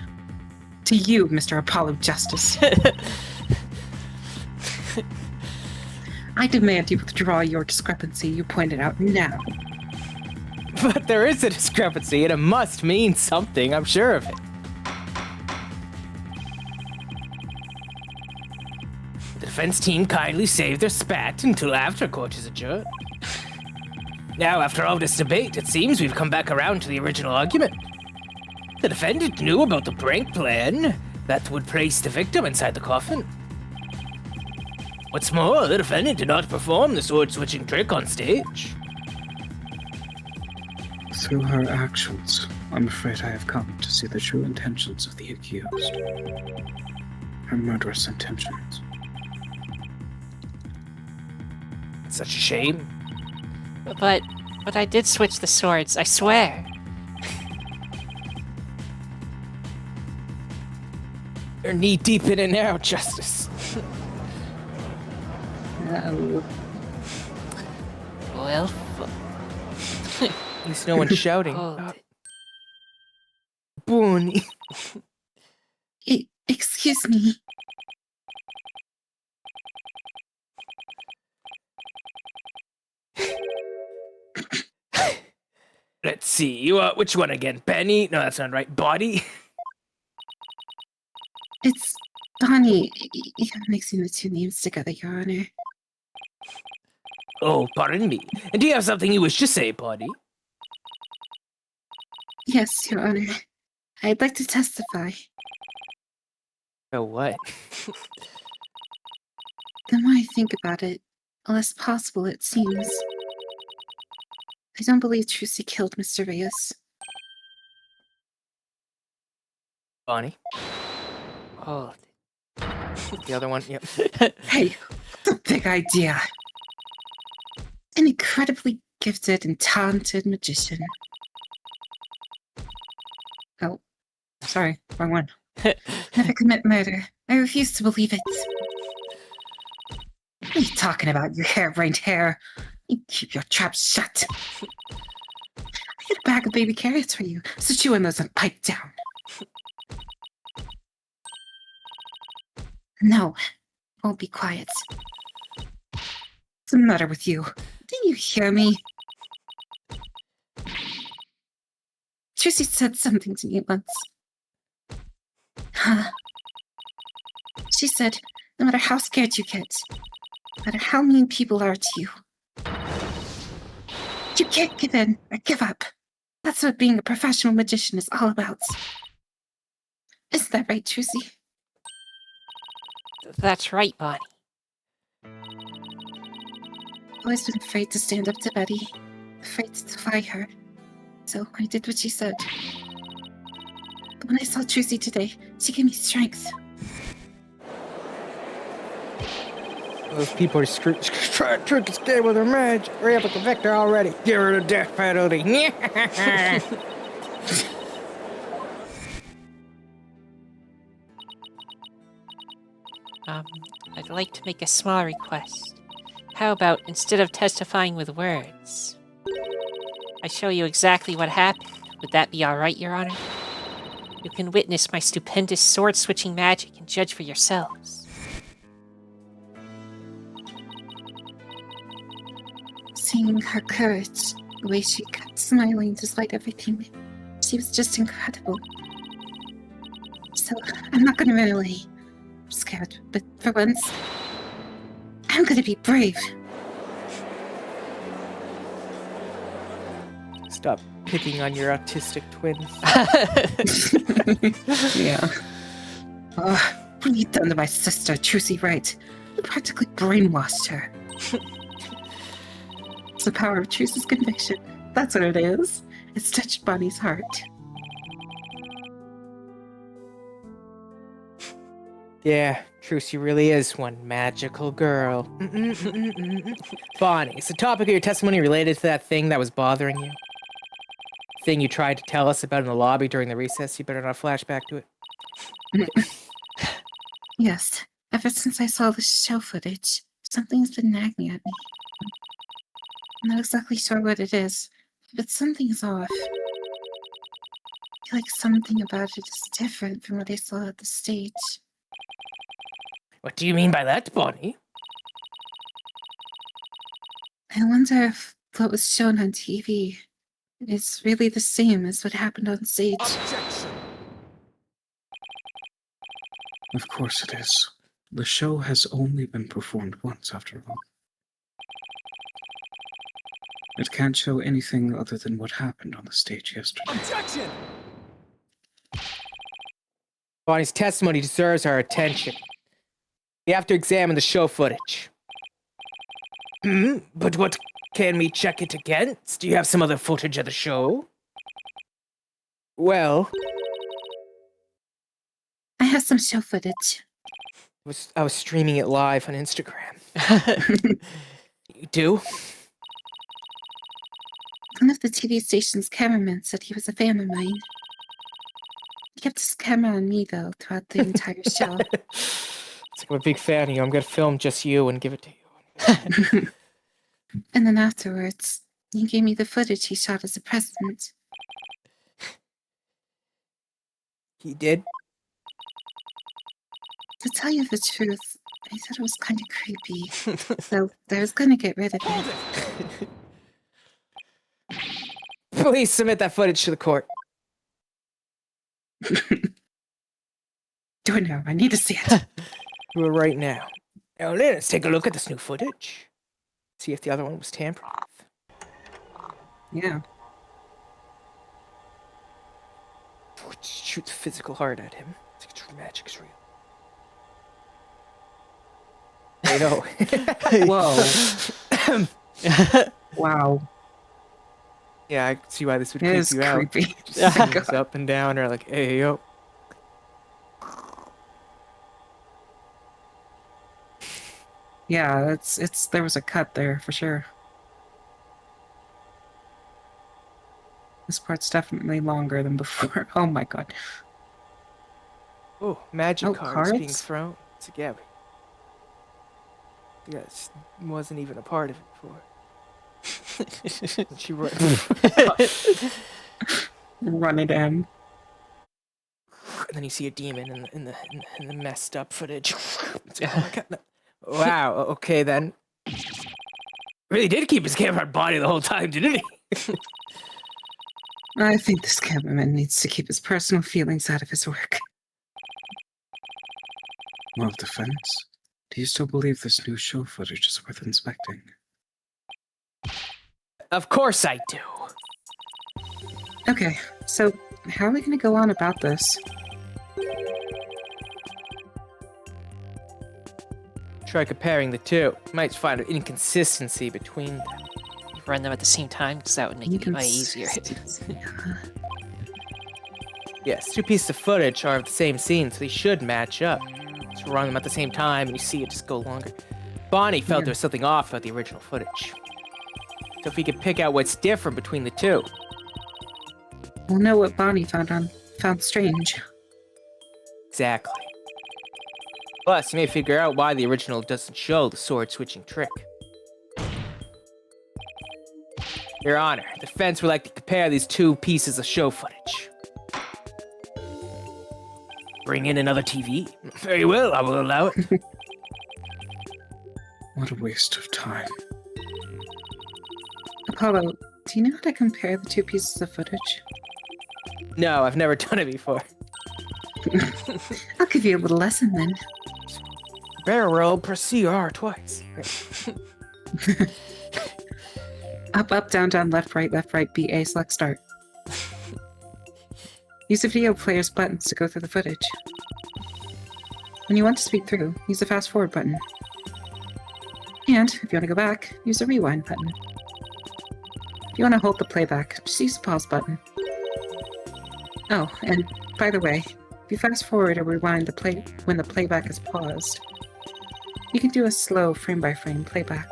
To you, Mr. Apollo Justice. I demand you withdraw your discrepancy you pointed out now. But there is a discrepancy, and it must mean something, I'm sure of it. The defense team kindly saved their spat until after court is adjourned. Now, after all this debate, it seems we've come back around to the original argument. The defendant knew about the prank plan that would place the victim inside the coffin. What's more, the defendant did not perform the sword-switching trick on stage. Through her actions, I'm afraid I have come to see the true intentions of the accused. Her murderous intentions. It's such a shame. But I did switch the swords, I swear. You're knee-deep in it now, Justice. Well, At least no one's shouting. hold it. Boony. Excuse me. Let's see. Which one again? Benny? No, that's not right. Bonnie? It's Bonnie. You're mixing the two names together, Your Honor. Oh, pardon me. And do you have something you wish to say, Bonnie? Yes, Your Honor. I'd like to testify. Oh, what? The more I think about it, the less possible it seems. I don't believe Trucy killed Mr. Reyes. Bonnie? Oh, The other one? Yep. Hey, the big idea. An incredibly gifted and talented magician. Oh, sorry, wrong one. Never commit murder. I refuse to believe it. What are you talking about, you harebrained hair? You keep your trap shut. I had a bag of baby carrots for you, so chew on those and pipe down. No, won't be quiet. What's the matter with you? Didn't you hear me? Trucy said something to me once. She said, no matter how scared you get, no matter how mean people are to you, you can't give in or give up. That's what being a professional magician is all about. Isn't that right, Trucy? that's right, Bonnie. I've always been afraid to stand up to Betty, afraid to defy her. So I did what she said. But when I saw Trucy today, she gave me strength. Those people are trying to trick us dead with their magic. Hurry up with the victor already. Get rid of death penalty. I'd like to make a small request. How about, instead of testifying with words, I show you exactly what happened? Would that be alright, Your Honor? You can witness my stupendous sword-switching magic and judge for yourselves. Seeing her courage, the way she kept smiling despite everything, she was just incredible. So I'm not gonna run away. I'm scared, but for once, I'm gonna be brave. Stop picking on your autistic twin. Yeah. What have you done to my sister, Trucy Wright? You practically brainwashed her. It's the power of Trucy's conviction. That's what it is. It's touched Bonnie's heart. Yeah, Trucy really is one magical girl. Bonnie, is the topic of your testimony related to that thing that was bothering you? Thing you tried to tell us about in the lobby during the recess? You better not flashback to it. Yes, ever since I saw the show footage, something's been nagging at me. I'm not exactly sure what it is, but something's off. I feel like something about it is different from what I saw at the stage. What do you mean by that, Bonnie? I wonder if what was shown on TV is really the same as what happened on stage. Objection! Of course it is. The show has only been performed once, after all. It can't show anything other than what happened on the stage yesterday. Objection! Bonnie's testimony deserves our attention. We have to examine the show footage. But what can we check it against? Do you have some other footage of the show? Well, I have some show footage. I was streaming it live on Instagram. You do? One of the TV station's cameramen said he was a fan of mine. He kept his camera on me, though, throughout the entire show. I'm a big fan of you. I'm gonna film just you and give it to you. And then afterwards, he gave me the footage he shot as a present. He did? To tell you the truth, I thought it was kind of creepy. So I was gonna get rid of Hold it. it! Please submit that footage to the court. Do it now. I need to see it. Do it right now. Now let's take a look at this new footage. See if the other one was tampered with. Yeah. Shoot the physical heart at him. True magic's real. I know. Whoa. Wow. Yeah, I can see why this would It creep is you out. creepy. Just moves up and down, or like, hey, yo. Yeah, it's there was a cut there for sure. This part's definitely longer than before. Oh my god. Oh, magic Oh, cards being cards? thrown together. Yes, wasn't even a part of it before. She wrote. Run it in. And then you see a demon in the messed up footage. It's like, oh my god, no. Wow. Okay then. Really did keep his camera on body the whole time, didn't he? I think this cameraman needs to keep his personal feelings out of his work. Well, defense, do you still believe this new show footage is worth inspecting? Of course I do. Okay, so how are we going to go on about this? Try comparing the two. Might find an inconsistency between them. Run them at the same time, because that would make it way easier. Yeah. Yes, two pieces of footage are of the same scene, so they should match up. Just run them at the same time, and you see it just go longer. Bonnie felt there was something off about the original footage. So if we could pick out what's different between the two. We'll know what Bonnie found strange. Exactly. Plus, you may figure out why the original doesn't show the sword-switching trick. Your Honor, the defense would like to compare these two pieces of show footage. Bring in another TV? Very well, I will allow it. What a waste of time. Apollo, do you know how to compare the two pieces of footage? No, I've never done it before. I'll give you a little lesson then. Barrel roll, press CR twice. Up, up, down, down, left, right, BA, select start. Use the video player's buttons to go through the footage. When you want to speed through, use the fast forward button. And if you want to go back, use the rewind button. If you want to hold the playback, just use the pause button. Oh, and by the way, if you fast forward or rewind when the playback is paused, you can do a slow frame-by-frame playback.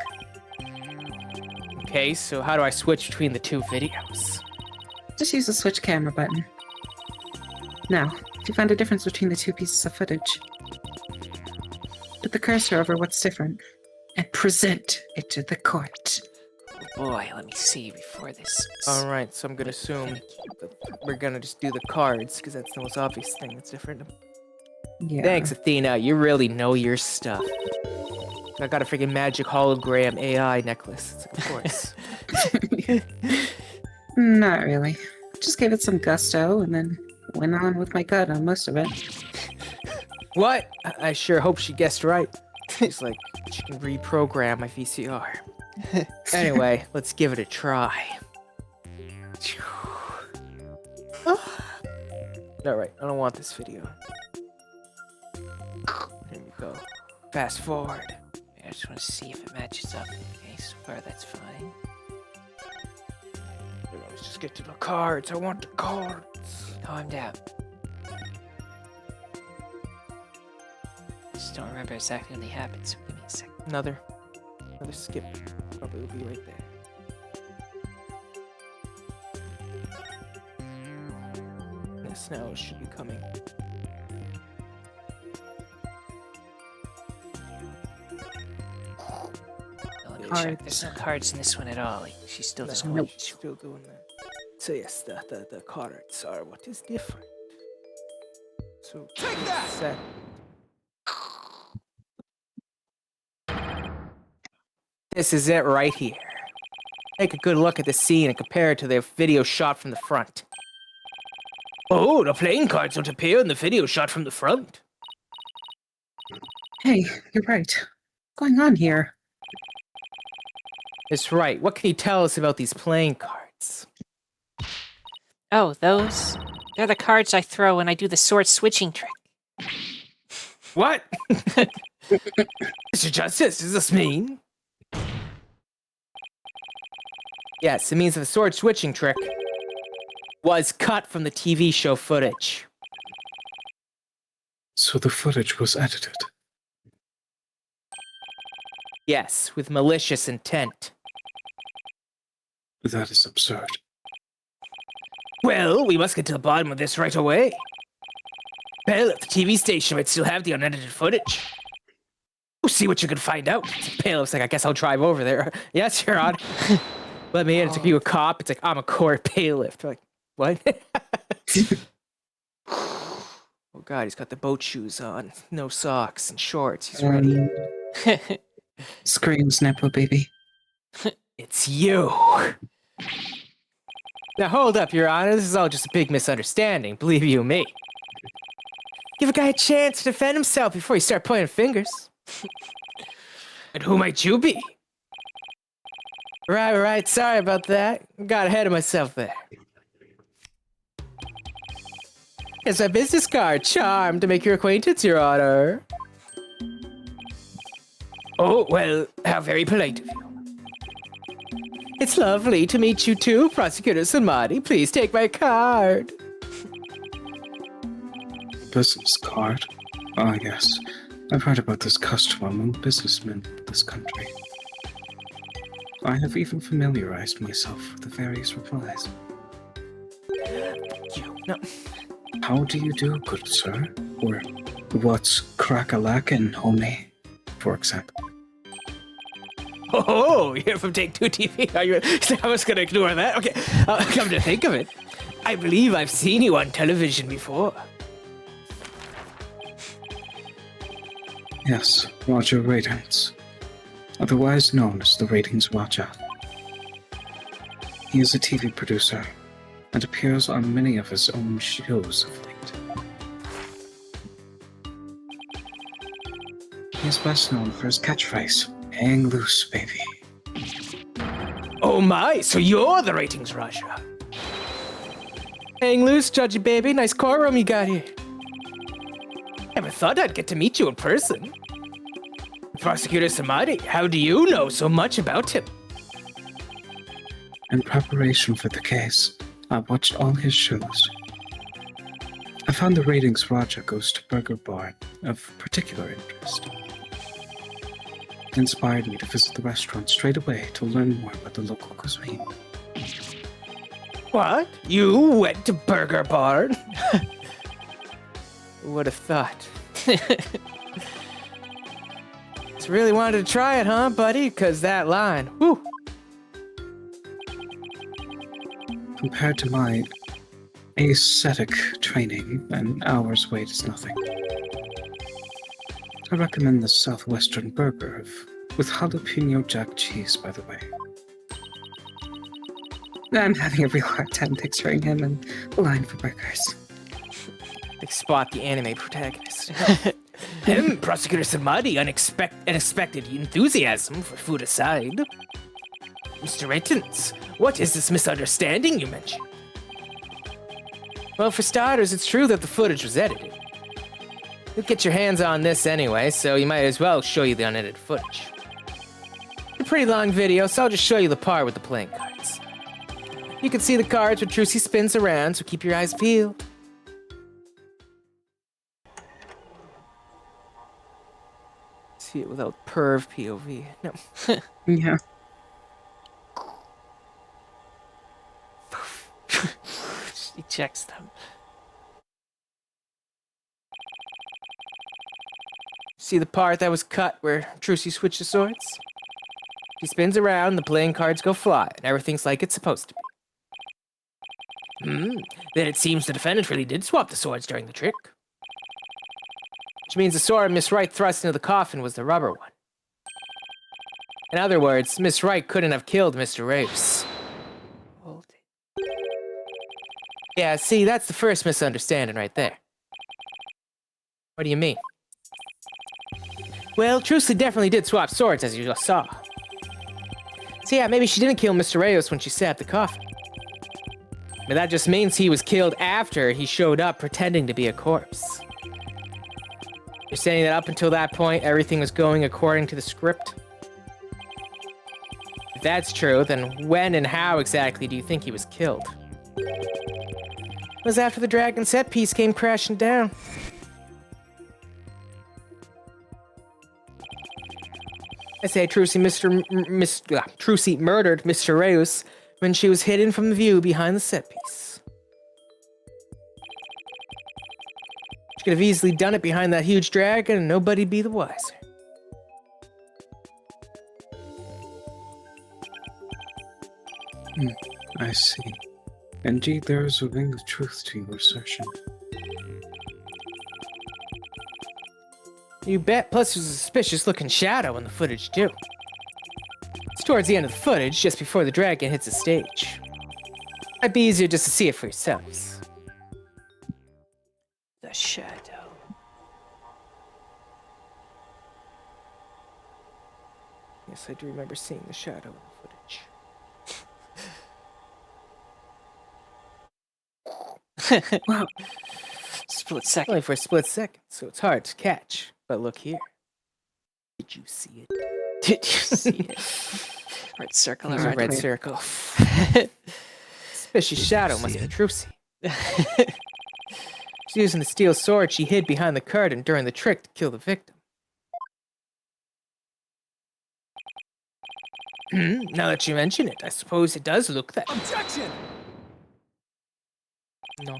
Okay, so how do I switch between the two videos? Just use the switch camera button. Now, if you find a difference between the two pieces of footage, put the cursor over what's different and present it to the court. Boy, let me see before this. Alright, so I'm gonna assume that we're gonna just do the cards, because that's the most obvious thing that's different. Yeah. Thanks, Athena, you really know your stuff. I got a freaking magic hologram AI necklace, of course. Not really. Just gave it some gusto and then went on with my gut on most of it. What? I sure hope she guessed right. It's like, she can reprogram my VCR. Anyway, let's give it a try. Alright, I don't want this video. Here we go. Fast forward. I just want to see if it matches up. Okay, so far that's fine. Let's just get to the cards. I want the cards. Calm down. Just don't remember exactly when they happened, so give me a second. Another skip. Probably will be right there. Yes, now it should be coming. Let me check. There's no cards in this one at all. Like, she still doesn't know. Still doing that. So yes, the cards are what is different. So take that. Set. This is it right here. Take a good look at the scene and compare it to the video shot from the front. Oh, the playing cards don't appear in the video shot from the front. Hey, you're right. What's going on here? It's right. What can you tell us about these playing cards? Oh, those? They're the cards I throw when I do the sword switching trick. What? Mr. Justice, does this mean? Yes, it means that the sword switching trick was cut from the TV show footage. So the footage was edited. Yes, with malicious intent. That is absurd. Well, we must get to the bottom of this right away. Bailiff, the TV station might still have the unedited footage. We'll see what you can find out. Bailiff's like, I guess I'll drive over there. Yes, Your Honor. Let me in. It's like you a cop. It's like, I'm a court bailiff. They're like, what? Oh, God, he's got the boat shoes on. No socks and shorts. He's ready. Screams, Nepo baby. It's you. Now, hold up, Your Honor. This is all just a big misunderstanding. Believe you me. Give a guy a chance to defend himself before you start pointing fingers. And who might you be? Right. Sorry about that. Got ahead of myself there. Here's my business card. Charmed to make your acquaintance, Your Honor. Oh, well, how very polite of you. It's lovely to meet you too, Prosecutor Samadi. Please take my card. Business card? Ah, yes. I've heard about this custom among businessmen of this country. I have even familiarized myself with the various replies. No. How do you do, good sir? Or what's crack-a-lack-in, homie, for example. Oh, you're from Take-Two TV. I was gonna ignore that. Okay, come to think of it, I believe I've seen you on television before. Yes, Roger Ratings, otherwise known as the Ratings Watcher. He is a TV producer and appears on many of his own shows of late. He is best known for his catchphrase, "Hang loose, baby." Oh my, so you're the Ratings Raja. Hang loose, Judgy baby. Nice courtroom you got here. Never thought I'd get to meet you in person. Prosecutor Samadi, how do you know so much about him? In preparation for the case, I watched all his shows. I found the Ratings Raja Goes to Burger Bar of particular interest. It inspired me to visit the restaurant straight away to learn more about the local cuisine. What? You went to Burger Barn? Who would have thought? Just really wanted to try it, huh, buddy? Because that line, whew. Compared to my ascetic training, an hour's wait is nothing. I recommend the Southwestern Burger with jalapeno jack cheese, by the way. I'm having a real hard time picturing him in line for burgers. Like Spot, the anime protagonist. Prosecutor Samadi, unexpected enthusiasm for food aside. Mr. Ratons, what is this misunderstanding you mentioned? Well, for starters, it's true that the footage was edited. You'll get your hands on this anyway, so you might as well show you the unedited footage. It's a pretty long video, so I'll just show you the part with the playing cards. You can see the cards where Trucy spins around, so keep your eyes peeled. See it without perv POV. No. Yeah. He checks them. See the part that was cut where Trucy switched the swords? She spins around, the playing cards go fly, and everything's like it's supposed to be. Then it seems the defendant really did swap the swords during the trick. Which means the sword Miss Wright thrust into the coffin was the rubber one. In other words, Miss Wright couldn't have killed Mr. Roos. Hold it. Yeah, see, that's the first misunderstanding right there. What do you mean? Well, Trucy definitely did swap swords, as you just saw. So yeah, maybe she didn't kill Mr. Reyes when she sat the coffin. But that just means he was killed after he showed up pretending to be a corpse. You're saying that up until that point, everything was going according to the script? If that's true, then when and how exactly do you think he was killed? It was after the dragon set piece came crashing down. I say Trucy Trucy murdered Mr. Reyes when she was hidden from the view behind the set piece. She could have easily done it behind that huge dragon and nobody'd be the wiser. I see. Indeed, there is a ring of truth to your assertion. You bet, plus there's a suspicious-looking shadow in the footage, too. It's towards the end of the footage, just before the dragon hits the stage. Might be easier just to see it for yourselves. The shadow. Yes, I do remember seeing the shadow in the footage. Wow. Split second. Only for a split second, so it's hard to catch. But look here. Did you see it? Did you see it? Red circle There's a around red it. circle. Suspicious shadow must be Trucy. She's using the steel sword she hid behind the curtain during the trick to kill the victim. Now that you mention it, I suppose it does look that. Objection! No.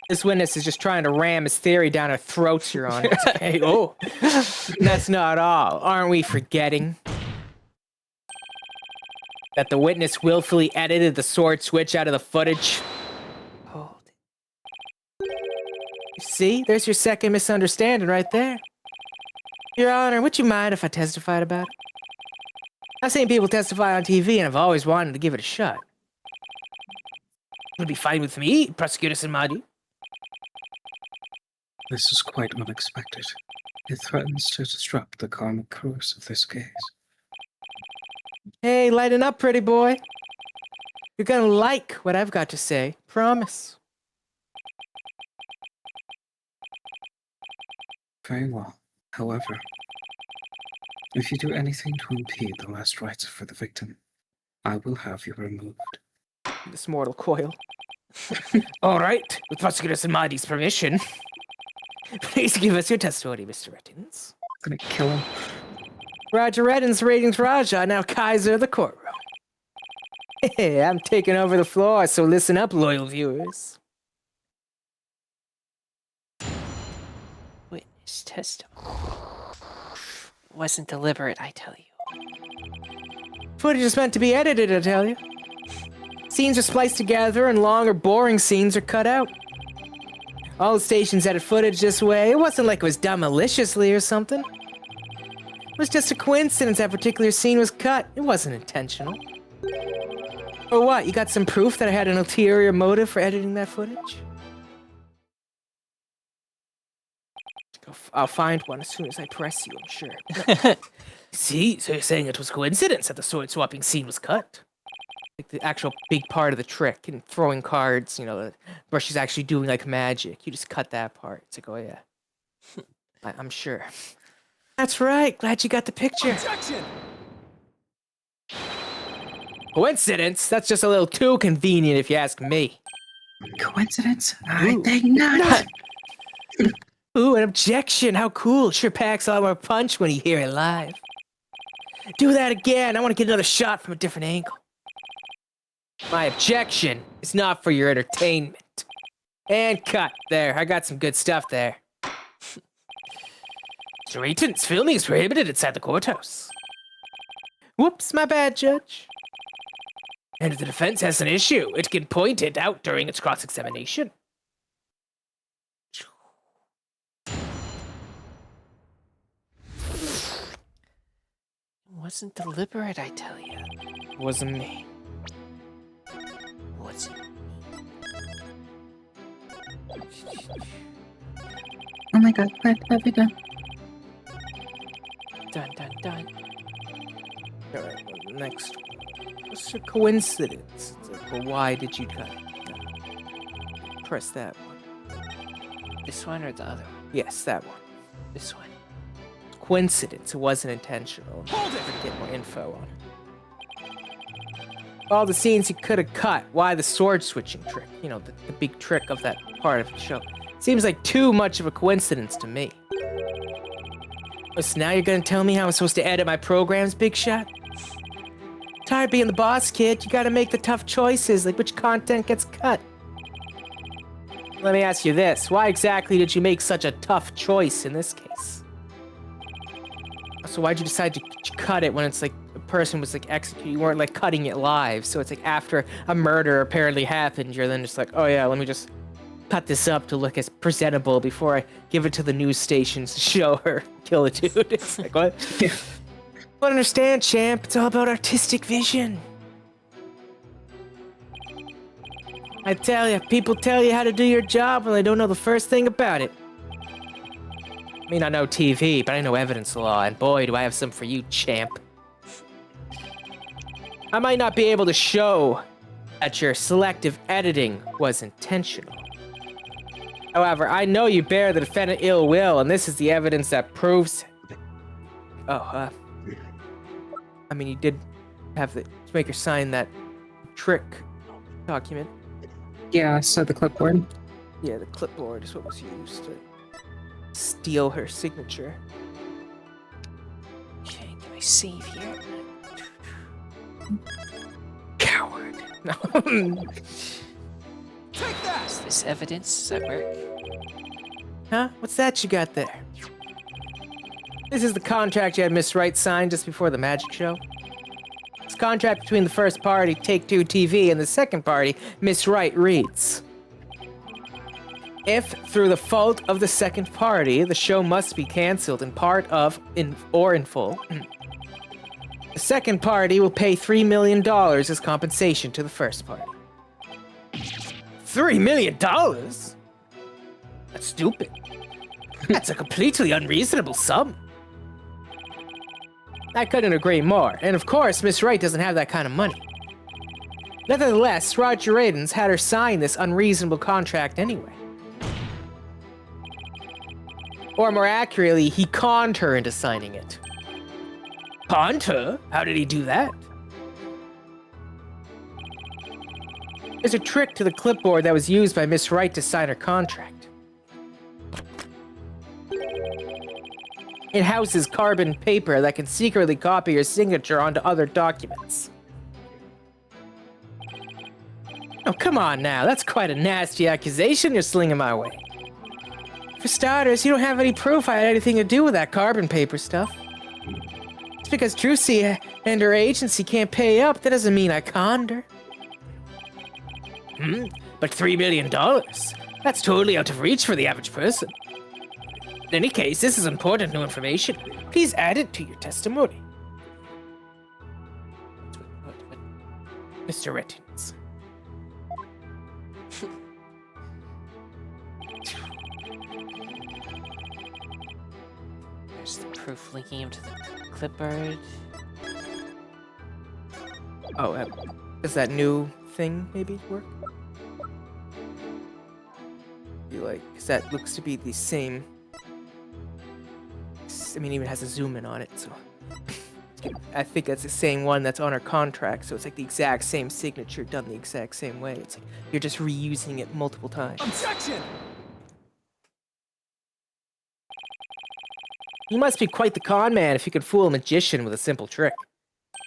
This witness is just trying to ram his theory down our throats, Your Honor. Hey, oh. That's not all. Aren't we forgetting that the witness willfully edited the sword switch out of the footage? Hold it. You see? There's your second misunderstanding right there. Your Honor, would you mind if I testified about it? I've seen people testify on TV and I've always wanted to give it a shot. It'll be fine with me, Prosecutor Samadi. This is quite unexpected. It threatens to disrupt the karmic course of this case. Hey, lighten up, pretty boy. You're gonna like what I've got to say. Promise. Very well. However, if you do anything to impede the last rites for the victim, I will have you removed. This mortal coil. All right, with Prosecutor Samadi's permission. Please give us your testimony, Mr. Rettins. I'm gonna kill him. Roger Rettins, ratings Raja, now Kaiser of the courtroom. Hey, I'm taking over the floor, so listen up, loyal viewers. Witness testimony. Wasn't deliberate, I tell you. Footage is meant to be edited, I tell you. Scenes are spliced together and long or boring scenes are cut out. All the stations edit footage this way. It wasn't like it was done maliciously or something. It was just a coincidence that particular scene was cut. It wasn't intentional. Or what, you got some proof that I had an ulterior motive for editing that footage? I'll find one as soon as I press you, I'm sure. See, so you're saying it was coincidence that the sword swapping scene was cut? Like the actual big part of the trick and throwing cards, you know, where she's actually doing like magic. You just cut that part. It's like, oh yeah. I'm sure. That's right. Glad you got the picture. Objection! Coincidence? That's just a little too convenient if you ask me. Coincidence? I Ooh. think not. Ooh, an objection. How cool. Sure packs a lot more punch when you hear it live. Do that again. I want to get another shot from a different angle. My objection is not for your entertainment. And cut. There, I got some good stuff there. Mr. Rayton's filming is prohibited inside the courthouse. Whoops, my bad, Judge. And if the defense has an issue, it can point it out during its cross-examination. wasn't deliberate, I tell you. Wasn't me. Wasn't. Oh my god, what have we done? Dun dun dun. Alright, well, the next one. What's a coincidence? It's like, well, why did you cut it? Press that one. This one or the other one? Yes, that one. This one. Coincidence. It wasn't intentional. Hold it! To get more info on it. All the scenes you could have cut. Why the sword switching trick? You know, the big trick of that part of the show. Seems like too much of a coincidence to me. So now you're gonna tell me how I'm supposed to edit my programs, Big Shot? Tired being the boss, kid. You gotta make the tough choices, like which content gets cut. Let me ask you this. Why exactly did you make such a tough choice in this case? So why'd you decide to cut it when it's like a person was like executed? You weren't like cutting it live, so it's like after a murder apparently happened, you're then just like, oh yeah, let me just cut this up to look as presentable before I give it to the news stations to show her kill the dude. It's like, what? Yeah. I don't understand, champ. It's all about artistic vision. I tell you, people tell you how to do your job when they don't know the first thing about it. I mean, I know TV, but I know evidence law, and boy, do I have some for you, champ. I might not be able to show that your selective editing was intentional. However, I know you bear the defendant ill will, and this is the evidence that proves it. Oh, I mean, you did have the maker sign that trick document. Yeah, so the clipboard. Yeah, the clipboard is what was used to steal her signature. Okay, can I save here? Coward. No. Take that! Is this evidence? Does that work? Huh? What's that you got there? This is the contract you had Miss Wright sign just before the magic show. It's a contract between the first party, Take-Two TV, and the second party, Miss Wright reads. If, through the fault of the second party, the show must be cancelled in part of, or in full, the second party will pay $3 million as compensation to the first party. $3 million? That's stupid. That's a completely unreasonable sum. I couldn't agree more, and of course, Miss Wright doesn't have that kind of money. Nevertheless, Roger Radens had her sign this unreasonable contract anyway. Or more accurately, he conned her into signing it. Conned her? How did he do that? There's a trick to the clipboard that was used by Miss Wright to sign her contract. It houses carbon paper that can secretly copy your signature onto other documents. Oh, come on now. That's quite a nasty accusation you're slinging my way. For starters, you don't have any proof I had anything to do with that carbon paper stuff. Just because Trucy and her agency can't pay up, that doesn't mean I conned her. But $3 million? That's totally out of reach for the average person. In any case, this is important new information. Please add it to your testimony. What? Mr. Rettins. There's the proof linking him to the clipboard. Oh, does that new thing maybe work? Because that looks to be the same. I mean, even has a zoom in on it, so. I think that's the same one that's on our contract, so it's like the exact same signature done the exact same way. It's like you're just reusing it multiple times. Objection! You must be quite the con man if you could fool a magician with a simple trick.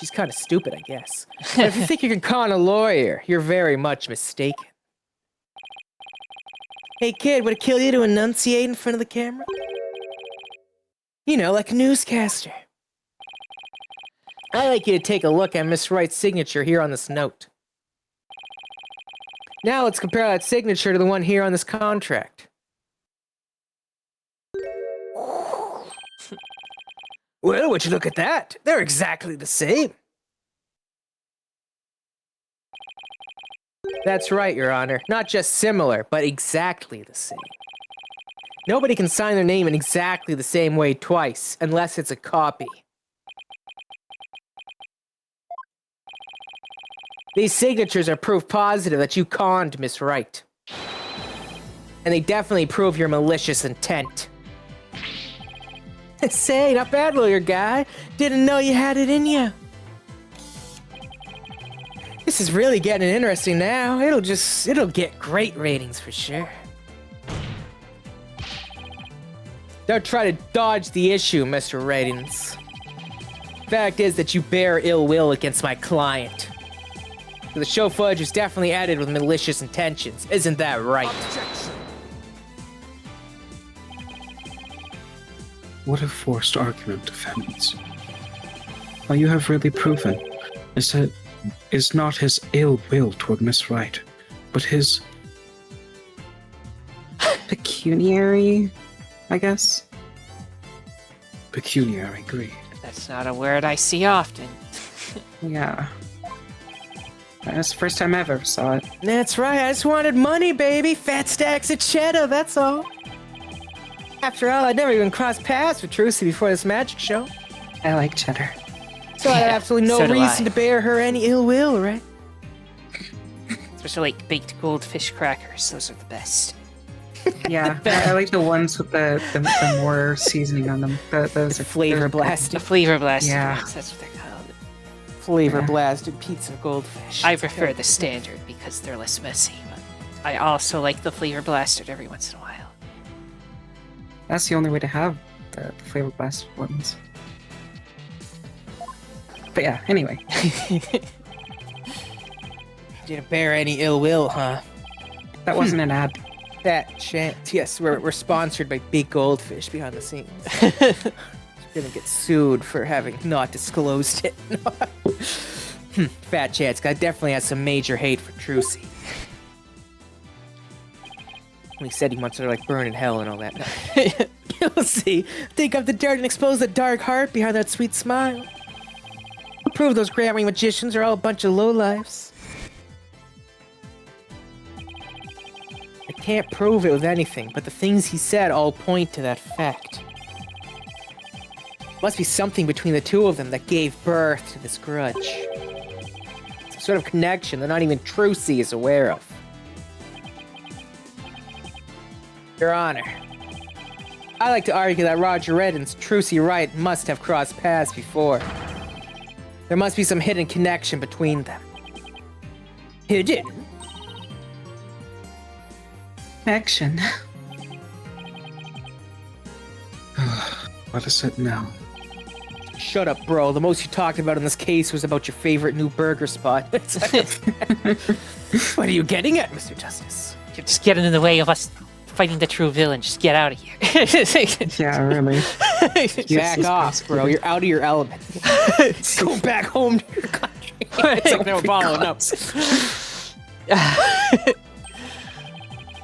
She's kind of stupid, I guess. But if you think you can con a lawyer, you're very much mistaken. Hey kid, would it kill you to enunciate in front of the camera? You know, like a newscaster. I'd like you to take a look at Miss Wright's signature here on this note. Now let's compare that signature to the one here on this contract. Well, would you look at that? They're exactly the same. That's right, Your Honor. Not just similar, but exactly the same. Nobody can sign their name in exactly the same way twice, unless it's a copy. These signatures are proof positive that you conned Miss Wright. And they definitely prove your malicious intent. Say, not bad, lawyer guy. Didn't know you had it in you. This is really getting interesting now. It'll get great ratings for sure. Don't try to dodge the issue, Mr. Ratings. Fact is that you bear ill will against my client. The show footage was definitely edited with malicious intentions. Isn't that right? Objection. What a forced argument, defendants. All you have really proven is not his ill will toward Miss Wright, but his Pecuniary, I guess. pecuniary greed. That's not a word I see often. Yeah. That's the first time I ever saw it. That's right, I just wanted money, baby. Fat stacks of cheddar, that's all. After all, I'd never even crossed paths with Trucy before this magic show. I like cheddar. So I had absolutely no so do reason I. to bear her any ill will, right? Especially like baked goldfish crackers. Those are the best. Yeah, I like the ones with the more seasoning on them. Those are Flavor The blasted, flavor blasted Yeah. ones, that's what they're called. flavor Yeah. blasted pizza goldfish. I prefer the standard because they're less messy, but I also like the flavor blasted every once in a while. That's the only way to have the flavor blasted ones. But yeah, anyway. Didn't bear any ill will, huh? That wasn't an ad. That chance. Yes, we're sponsored by Big Goldfish behind the scenes. We're gonna get sued for having not disclosed it. Fat chance. Guy definitely has some major hate for Trucy. When he said he wants her to like burn in hell and all that. You'll see. Dig up the dirt and expose the dark heart behind that sweet smile. Prove those Grammy magicians are all a bunch of lowlifes. I can't prove it with anything, but the things he said all point to that fact. Must be something between the two of them that gave birth to this grudge. Some sort of connection that not even Trucy is aware of. Your Honor, I like to argue that Roger Red and Trucy Wright must have crossed paths before. There must be some hidden connection between them. Hidden? Action. What is it now? Shut up, bro. The most you talked about in this case was about your favorite new burger spot. What are you getting at, Mr. Justice? You're just getting in the way of us fighting the true villain. Just get out of here. Yeah, really. Back off, bro. You're out of your element. Go back home to your country. It's no problem, no.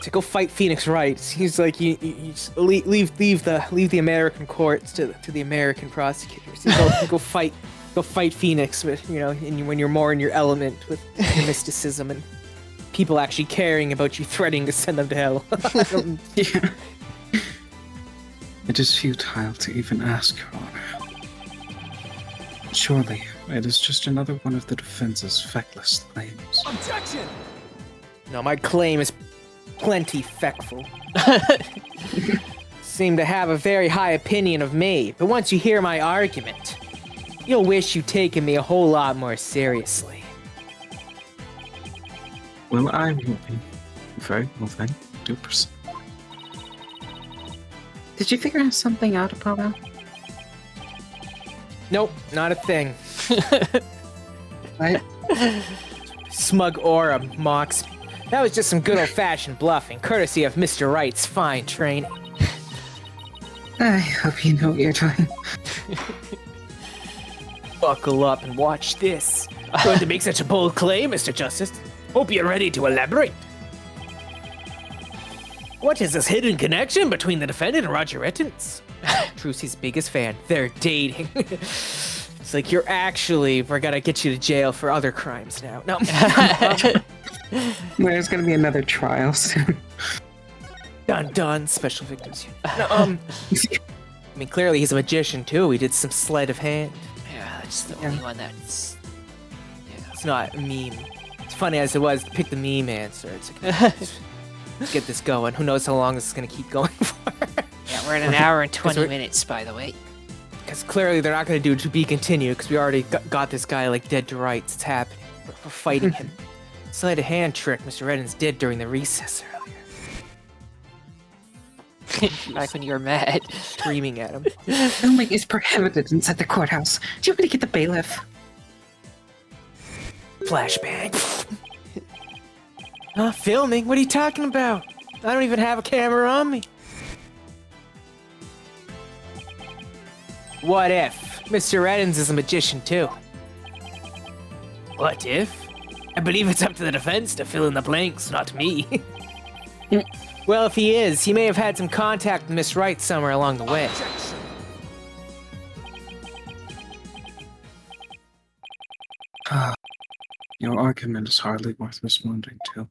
To go fight Phoenix Wright. He's like, you just leave the American courts to the American prosecutors. You go fight Phoenix with, when you're more in your element with your mysticism and people actually caring about you, threatening to send them to hell. Yeah. It is futile to even ask, Your Honor. Surely, it is just another one of the defense's feckless claims. Objection! No, my claim is plenty feckful. Seem to have a very high opinion of me, but once you hear my argument, you'll wish you'd taken me a whole lot more seriously. Well, I will be. Very well then. Do proceed. Did you figure something out, Apollo? Nope, not a thing. What? Smug aura mocks me. That was just some good old-fashioned bluffing, courtesy of Mr. Wright's fine training. I hope you know what you're doing. Buckle up and watch this. Going to make such a bold claim, Mr. Justice. Hope you're ready to elaborate. What is this hidden connection between the defendant and Roger Rittens? Trucy's biggest fan. They're dating. It's like, we're gonna get you to jail for other crimes now. No. There's gonna be another trial soon. Dun, special victims. No, I mean, clearly he's a magician too. He did some sleight of hand. Yeah, that's the only one that's. It's not a meme. It's funny as it was, pick the meme answer. It's like, let's get this going. Who knows how long this is gonna keep going for? Yeah, we're at an hour and 20 minutes, by the way. Because clearly they're not gonna do to be continued, because we already got this guy like dead to rights. It's happening. We're fighting him. Sleight of hand trick Mr. Reddens did during the recess earlier. Back when you were mad. Screaming at him. Filming is prohibited inside the courthouse. Do you want me to get the bailiff? Flashbang. Filming? What are you talking about? I don't even have a camera on me. What if Mr. Reddens is a magician too? What if? I believe it's up to the defense to fill in the blanks, not me. Well, if he is, he may have had some contact with Miss Wright somewhere along the way. Your argument is hardly worth responding to.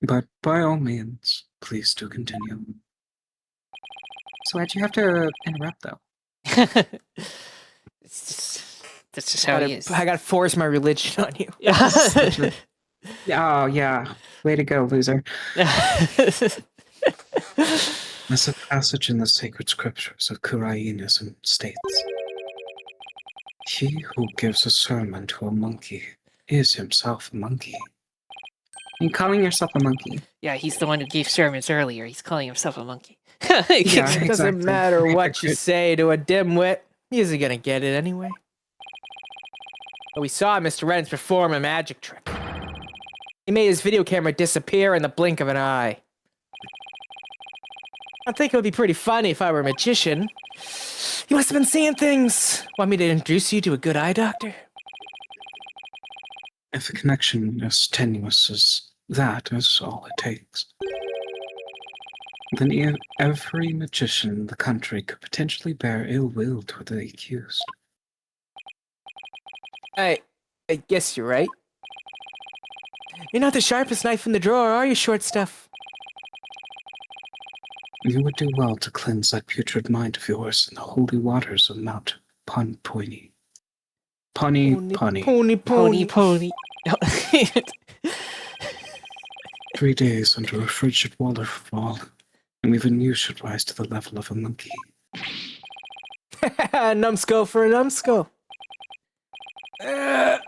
But by all means, please do continue. So why'd you have to interrupt, though? That's just how he is. I gotta force my religion on you. Oh, yeah. Way to go, loser. As a passage in the sacred scriptures of Kurainism states, he who gives a sermon to a monkey is himself a monkey. You calling yourself a monkey? Yeah, he's the one who gave sermons earlier. He's calling himself a monkey. Yeah, It doesn't exactly. matter what you say to a dimwit. He isn't gonna get it anyway. But we saw Mr. Reddens perform a magic trick. He made his video camera disappear in the blink of an eye. I think it would be pretty funny if I were a magician. You must have been seeing things. Want me to introduce you to a good eye doctor? If the connection is tenuous as that is all it takes, then every magician in the country could potentially bear ill will toward the accused. I guess you're right. You're not the sharpest knife in the drawer, are you, short stuff? You would do well to cleanse that putrid mind of yours in the holy waters of Mount Ponpoini. Pony. Pony. 3 days under a frigid waterfall, and even you should rise to the level of a monkey. Numbskull for a numbskull.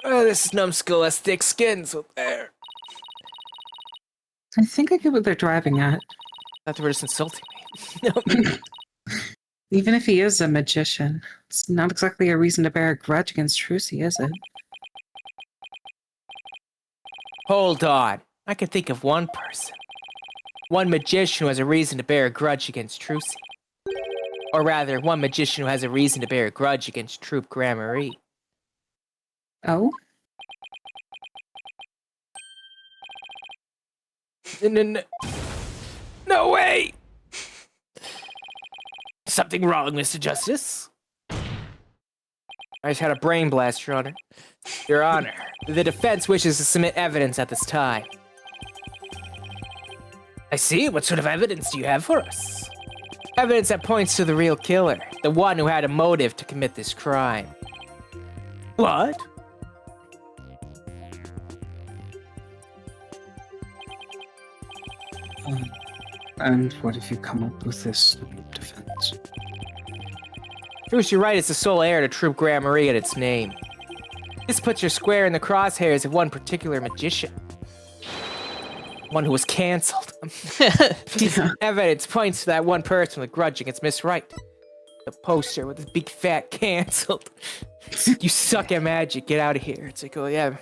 This numbskull has thick skin, so there. I think I get what they're driving at. I thought they were just insulting me. Even if he is a magician, it's not exactly a reason to bear a grudge against Trucy, is it? Hold on. I can think of one person. One magician who has a reason to bear a grudge against Trucy. Or rather, one magician who has a reason to bear a grudge against Troop Gramarye. Oh? No way! Something wrong, Mr. Justice? I just had a brain blast, Your Honor. Your Honor, the defense wishes to submit evidence at this time. I see. What sort of evidence do you have for us? Evidence that points to the real killer, the one who had a motive to commit this crime. What? And what if you come up with this defense? Bruce, you're right, it's the sole heir to Troop Gramarye at its name. This puts you square in the crosshairs of one particular magician. One who was cancelled. Evidence points to that one person with a grudge against Miss Wright. The poster with the big fat cancelled. You suck at magic, get out of here. It's like, oh yeah.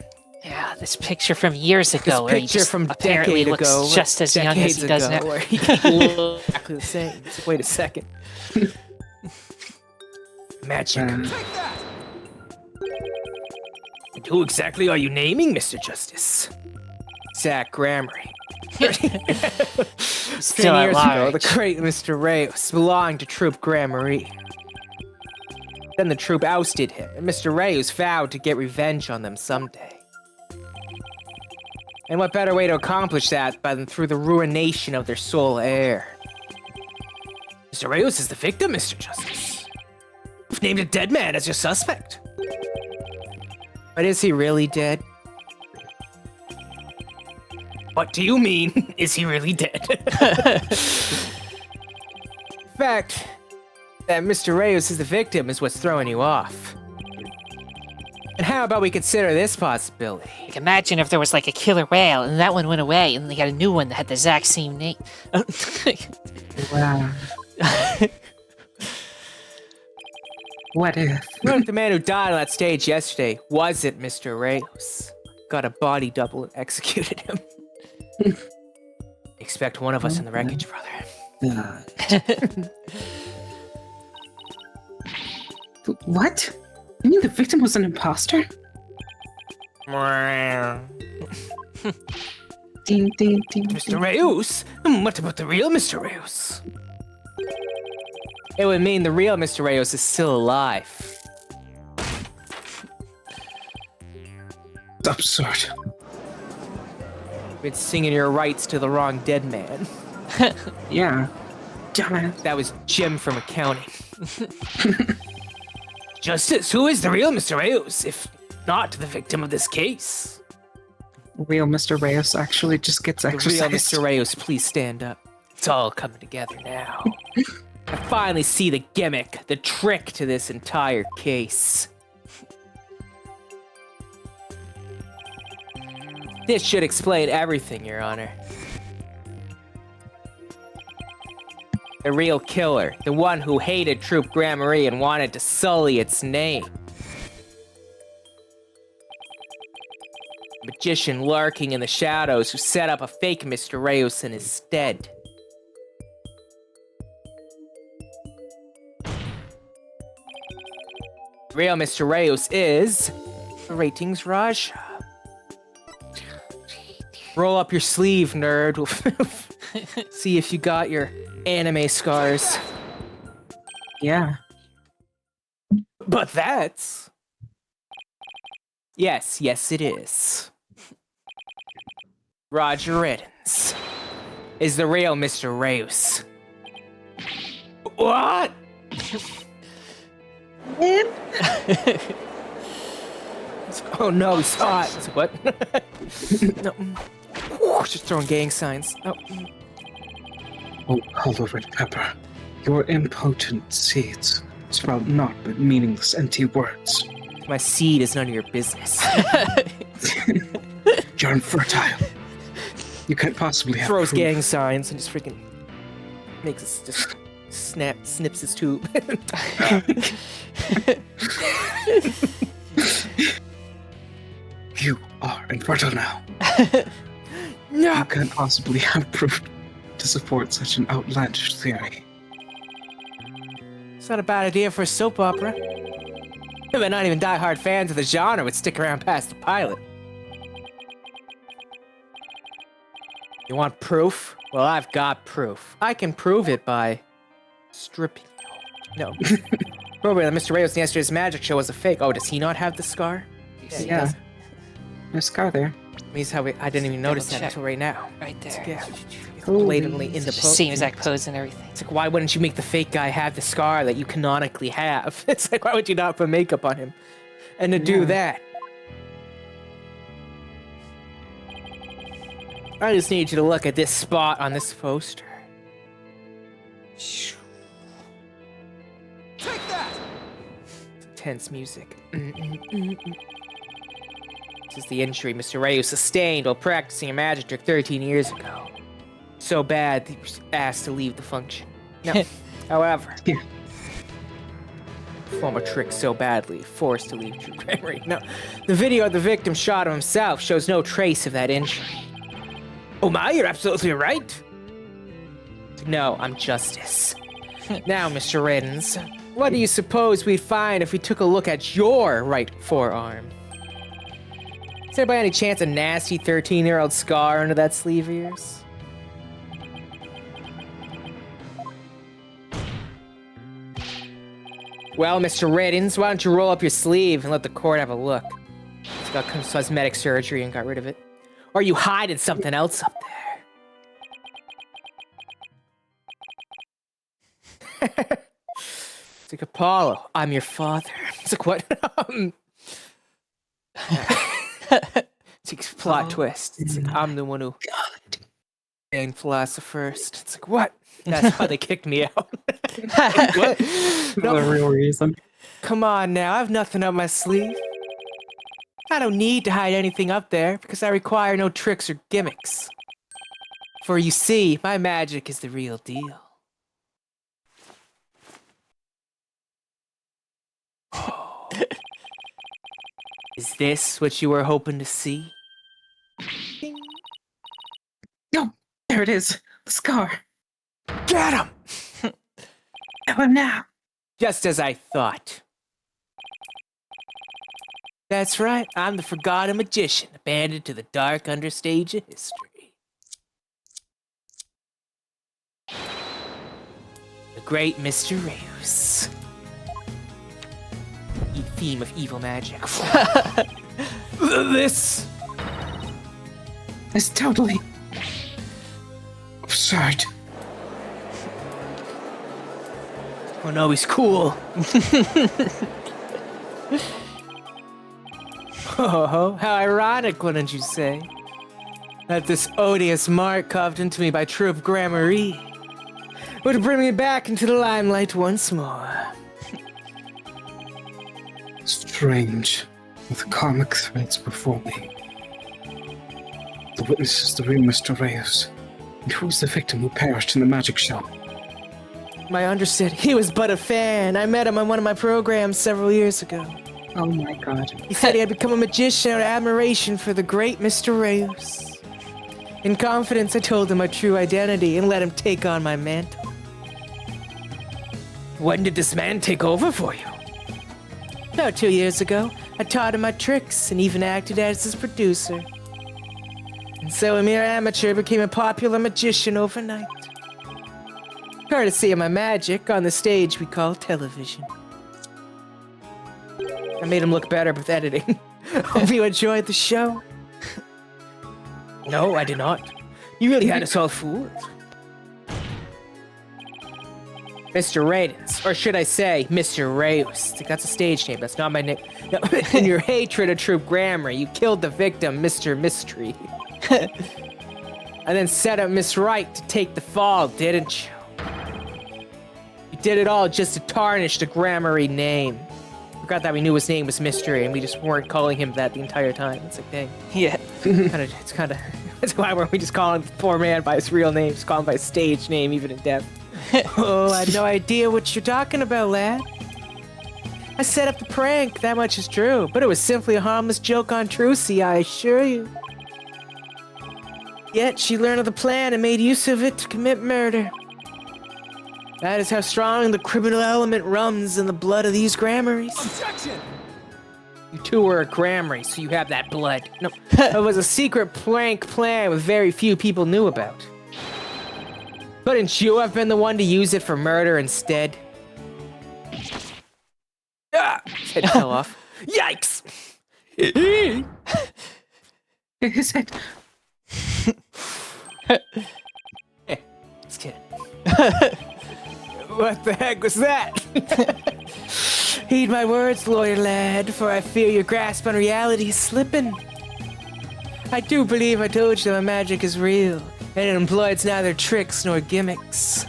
Yeah, this picture from years ago This where he picture just from apparently decade looks ago, just as young as decades he does ago, now. where he looks exactly the same. It's like, wait a second. Magic. And who exactly are you naming, Mr. Justice? Zach Grammary. Still 10 at years ago, large. the great Mr. Reyes belonged to Troop Grammary. Then the troop ousted him, and Mr. Reyes vowed to get revenge on them someday. And what better way to accomplish that than through the ruination of their sole heir? Mr. Reyes is the victim, Mr. Justice. You've named a dead man as your suspect. But is he really dead? What do you mean, is he really dead? In fact, that Mr. Reyes is the victim is what's throwing you off. And how about we consider this possibility? Like, imagine if there was like a killer whale and that one went away and they got a new one that had the exact same name. Wow. What if? What if the man who died on that stage yesterday wasn't Mr. Reyes? Got a body double and executed him. Expect one of us in the wreckage, brother. What? You mean the victim was an imposter? Ding, ding, ding. Mr. Reyes? What about the real Mr. Reyes? It would mean the real Mr. Reyes is still alive. It's absurd. Been singing your rights to the wrong dead man. Yeah. Damn That was Jim from accounting. Justice, who is the real Mr. Reyes, if not the victim of this case? Real Mr. Reyes actually just gets The real exercised. Mr. Reyes, please stand up. It's all coming together now. I finally see the gimmick, the trick to this entire case. This should explain everything, Your Honor. The real killer, the one who hated Troop Grammary and wanted to sully its name. A magician lurking in the shadows who set up a fake Mr. Reyes in his stead. Real Mr. Reyes is... Ratings Raja. Roll up your sleeve, nerd. See if you got your anime scars. Yeah. But that's... Yes, it is. Roger Riddens is the real Mr. Reyes. What? Oh no, he saw it. What? No. Just throwing gang signs. Oh. Oh, hollow red pepper, your impotent seeds sprout naught but meaningless empty words. My seed is none of your business. You're infertile. You can't possibly have Throws proof. gang signs and just freaking makes us just snips his tube. You are infertile now. No. You can't possibly have proof to support such an outlandish theory. It's not a bad idea for a soap opera. But not even die-hard fans of the genre would stick around past the pilot. You want proof? Well, I've got proof. I can prove it by stripping you. No. Probably that Mr. Reyes in yesterday's magic show was a fake. Oh, does he not have the scar? He Yeah. does. No scar there. Means how I didn't even notice that Double check. until right now. Right there. Yeah. It's blatantly in the pose. Same exact pose and everything. It's like, why wouldn't you make the fake guy have the scar that you canonically have? It's like, why would you not put makeup on him? And to do Yeah. that, I just need you to look at this spot on this poster. Take that! Tense music. This is the injury Mr. Reyes sustained while practicing a magic trick 13 years ago. So bad that he was asked to leave the function. No. However, Yeah. perform a trick so badly, forced to leave True Memory. No. The video of the victim shot of himself shows no trace of that injury. Oh my, you're absolutely right. No, I'm Justice. Now, Mr. Riddens, what do you suppose we'd find if we took a look at your right forearm? Is there by any chance a nasty 13-year-old scar under that sleeve of yours? Well, Mr. Riddens, why don't you roll up your sleeve and let the court have a look? It's got cosmetic surgery and got rid of it. Or you hiding something else up there. It's like, Apollo, I'm your father. It's like, what? It's like plot twist. It's like, I'm the one who banged philosopher first. It's like, what? That's how they kicked me out. What? No. The real reason. Come on now, I have nothing up my sleeve. I don't need to hide anything up there because I require no tricks or gimmicks. For you see, my magic is the real deal. Oh. Is this what you were hoping to see? Ding. No, there it is. The scar. Get him! Kill him now. Just as I thought. That's right, I'm the forgotten magician, abandoned to the dark understage of history. The great Mr. Reus. Theme of evil magic. This It's totally absurd. Oh no, he's cool. Oh, how ironic, wouldn't you say? That this odious mark carved into me by true Gramarye would bring me back into the limelight once more. Strange, with karmic threads before me. The witness is the real Mr. Reus. And who was the victim who perished in the magic show? I understood. He was but a fan. I met him on one of my programs several years ago. Oh my god. He said he had become a magician out of admiration for the great Mr. Reus. In confidence, I told him my true identity and let him take on my mantle. When did this man take over for you? About 2 years ago. I taught him my tricks and even acted as his producer. And so a mere amateur became a popular magician overnight. Courtesy of my magic on the stage we call television. I made him look better with editing. Hope you enjoyed the show. No, I did not. You really had us all fooled. Mr. Radens, or should I say, Mr. Reus. That's a stage name, that's not my name. No, in your hatred of true grammar, you killed the victim, Mr. Mystery. And then set up Miss Wright to take the fall, didn't you? You did it all just to tarnish the Gramarye name. Forgot that we knew his name was Mystery, and we just weren't calling him that the entire time. It's like, dang. Yeah. That's why weren't we just calling the poor man by his real name, just calling him by his stage name, even in death. Oh, I had no idea what you're talking about, lad. I set up the prank, that much is true, but it was simply a harmless joke on Trucy, I assure you. Yet she learned of the plan and made use of it to commit murder. That is how strong the criminal element runs in the blood of these Gramarys. Objection! You two were a Gramarye, so you have that blood. No, it was a secret prank plan with very few people knew about. Couldn't you have been the one to use it for murder instead? Ah! His head fell off. Yikes! His head. Just kidding. What the heck was that? Heed my words, lawyer lad, for I fear your grasp on reality is slipping. I do believe I told you that my magic is real, and it employs neither tricks nor gimmicks.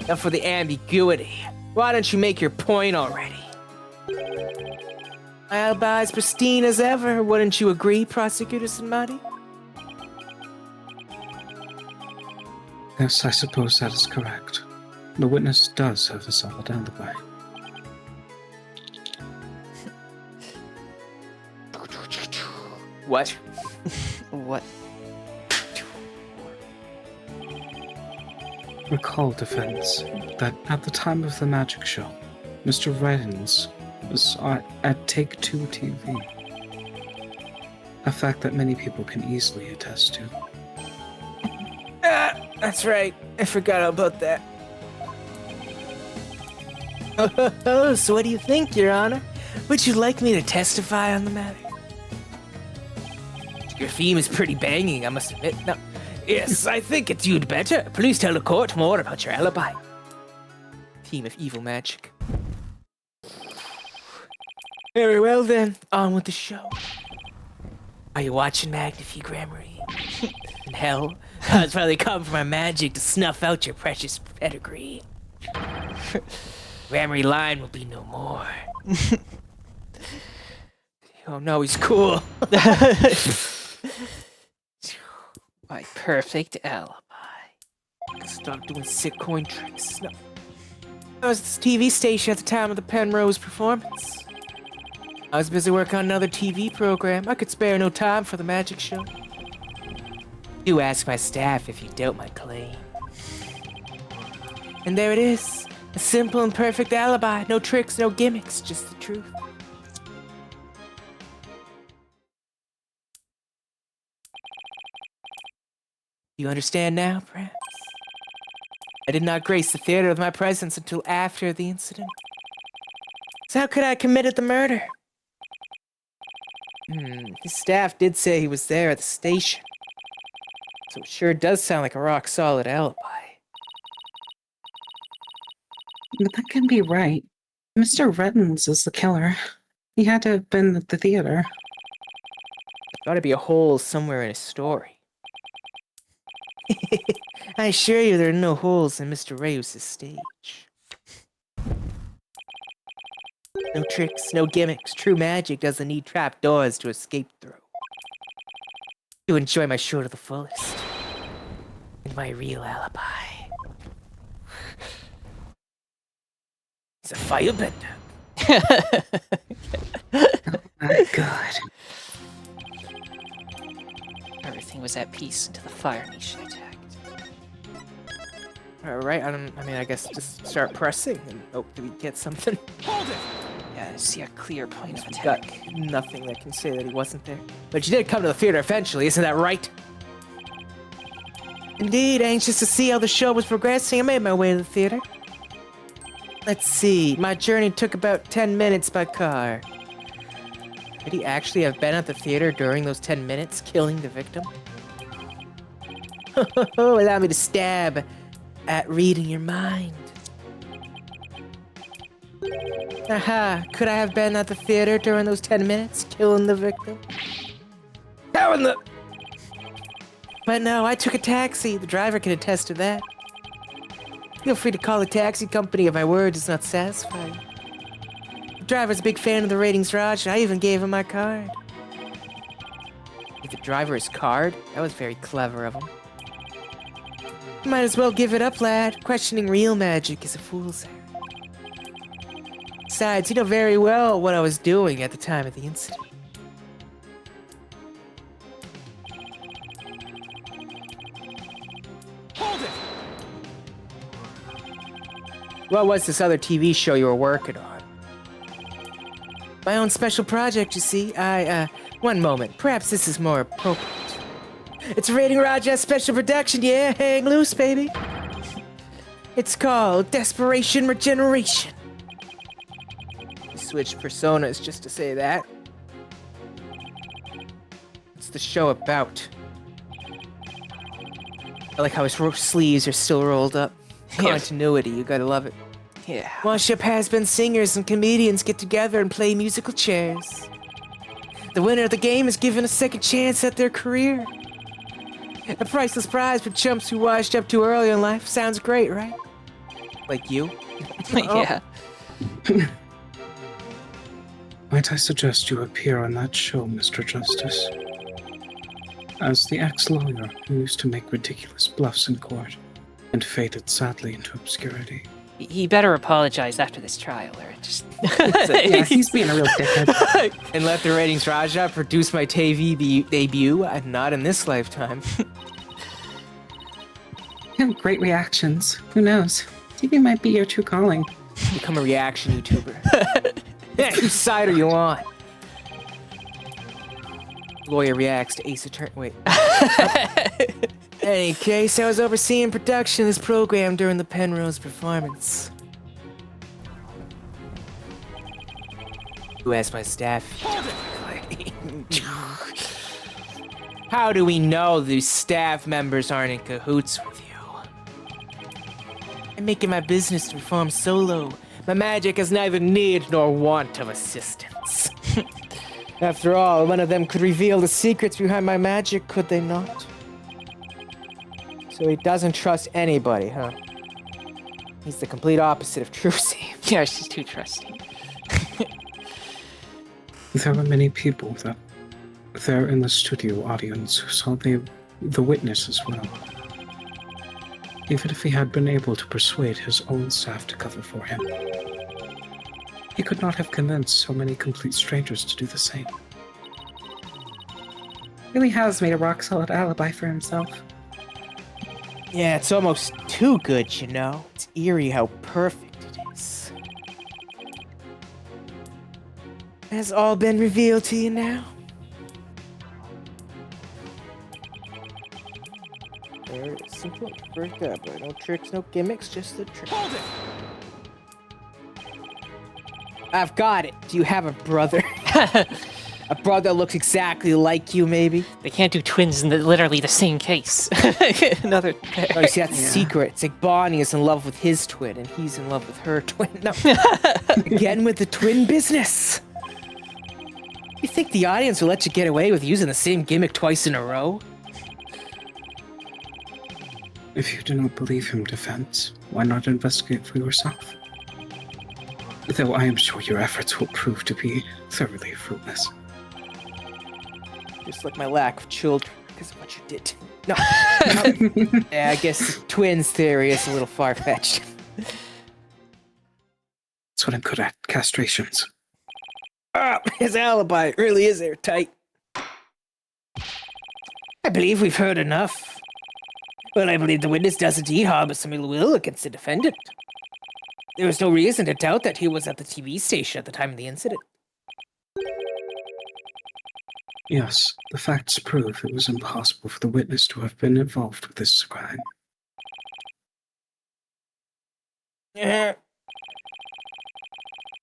Now for the ambiguity, why don't you make your point already? My alibi is pristine as ever, wouldn't you agree, Prosecutor Sanmati? Yes, I suppose that is correct. The witness does have a solid alibi. What? What? Recall, defense, that at the time of the magic show, Mr. Reddens was at Take-Two TV. A fact that many people can easily attest to. That's right. I forgot about that. Oh, so what do you think, Your Honor? Would you like me to testify on the matter? Your theme is pretty banging, I must admit. No. Yes, I think it's you'd better. Please tell the court more about your alibi. Theme of evil magic. Very well then, on with the show. Are you watching Magnifique Gramarye? In hell, I'd probably come for my magic to snuff out your precious pedigree. Gramarye line will be no more. Oh no, he's cool. My perfect alibi. Stop doing sick coin tricks. No. I was at the TV station at the time of the Penrose performance. I was busy working on another TV program. I could spare no time for the magic show. Do ask my staff if you doubt my claim. And there it is. A simple and perfect alibi. No tricks, no gimmicks, just the truth. You understand now, perhaps? I did not grace the theater with my presence until after the incident. So how could I have committed the murder? His staff did say he was there at the station. So it sure does sound like a rock-solid alibi. But that can be right. Mr. Reddens is the killer. He had to have been at the theater. Gotta be a hole somewhere in his story. I assure you there are no holes in Mr. Reyes' stage. No tricks, no gimmicks. True magic doesn't need trapdoors to escape through. To enjoy my show to the fullest. And my real alibi. He's a firebender. Oh my god. Everything was at peace until the Fire Nation attacked. Alright, I guess just start pressing. And, oh, did we get something? Hold it! Yeah, I see a clear point of We've attack. got nothing that can say that he wasn't there. But you did come to the theater eventually, isn't that right? Indeed, anxious to see how the show was progressing, I made my way to the theater. Let's see, my journey took about 10 minutes by car. Could he actually have been at the theater during those 10 minutes, killing the victim? Allow me to stab at reading your mind. Aha, could I have been at the theater during those 10 minutes, killing the victim? How in the... But no, I took a taxi. The driver can attest to that. Feel free to call the taxi company if my word is not satisfied. The driver's a big fan of the ratings, Raj. I even gave him my card. Give the driver his card? That was very clever of him. Might as well give it up, lad. Questioning real magic is a fool's errand. Besides, you know very well what I was doing at the time of the incident. Hold it! What was this other TV show you were working on? My own special project, you see. One moment. Perhaps this is more appropriate. It's a Rating Raja special production, yeah? Hang loose, baby. It's called Desperation Regeneration. We switched personas just to say that. What's the show about? I like how his sleeves are still rolled up. Continuity, you gotta love it. Yeah. Wash-up has-been singers and comedians get together and play musical chairs. The winner of the game is given a second chance at their career. A priceless prize for chumps who washed up too early in life. Sounds great, right? Like you? Yeah. Might I suggest you appear on that show, Mr. Justice? As the ex-lawyer who used to make ridiculous bluffs in court and faded sadly into obscurity. He better apologize after this trial, or just... Yeah, he's being a real dickhead. And let the Ratings Raja produce my TV debut? Not in this lifetime. You have great reactions. Who knows? TV might be your true calling. Become a reaction YouTuber. Yeah, whose side are you on? Lawyer reacts to aceattorney. Wait. Any case, I was overseeing production of this program during the Penrose performance. Who asked my staff? How do we know these staff members aren't in cahoots with you? I'm making my business to perform solo. My magic has neither need nor want of assistance. After all, one of them could reveal the secrets behind my magic, could they not? So he doesn't trust anybody, huh? He's the complete opposite of Trucy. Yeah, she's too trusting. There were many people that there in the studio audience who saw the witness as well. Even if he had been able to persuade his own staff to cover for him, he could not have convinced so many complete strangers to do the same. Really has made a rock-solid alibi for himself. Yeah, it's almost too good, you know? It's eerie how perfect it is. Has all been revealed to you now? There is simple break that, but no tricks, no gimmicks, just the trick. Hold it! I've got it. Do you have a brother? A brother that looks exactly like you, maybe? They can't do twins in literally the same case. Another pair. Oh, you see, that's the secret. It's like Bonnie is in love with his twin, and he's in love with her twin. No. Again with the twin business. You think the audience will let you get away with using the same gimmick twice in a row? If you do not believe him, defense, why not investigate for yourself? Though I am sure your efforts will prove to be thoroughly fruitless. Just like my lack of children, because of what you did. No. No. Yeah, I guess the twins theory is a little far-fetched. That's what I'm good at, castrations. Ah, his alibi really is airtight. I believe we've heard enough. Well, I believe the witness does indeed harbor some ill will against the defendant. There was no reason to doubt that he was at the TV station at the time of the incident. Yes, the facts prove it was impossible for the witness to have been involved with this crime.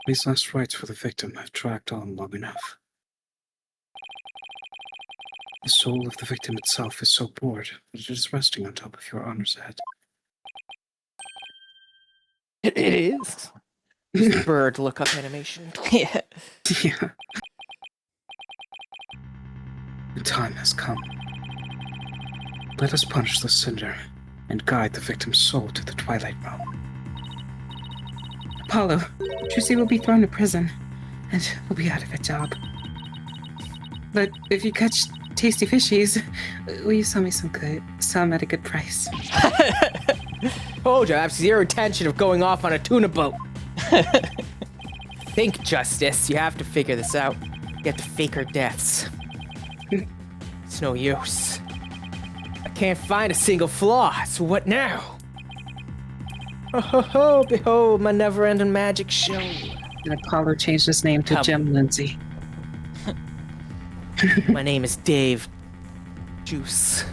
These last rites for the victim have dragged on long enough. The soul of the victim itself is so bored that it is resting on top of your honor's head. It is. Bird look-up animation. Yeah. Yeah. The time has come. Let us punish the sinner and guide the victim's soul to the Twilight Realm. Apollo, Trucy will be thrown to prison, and we'll be out of a job. But if you catch tasty fishies, will you sell me some at a good price? Told you, I have zero intention of going off on a tuna boat. Think, Justice. You have to figure this out. You have to fake our deaths. It's no use. I can't find a single flaw, so what now? Oh, ho, ho, behold my never-ending magic show. And Apollo changed his name to Come. Jim Lindsay. My name is Dave Juice.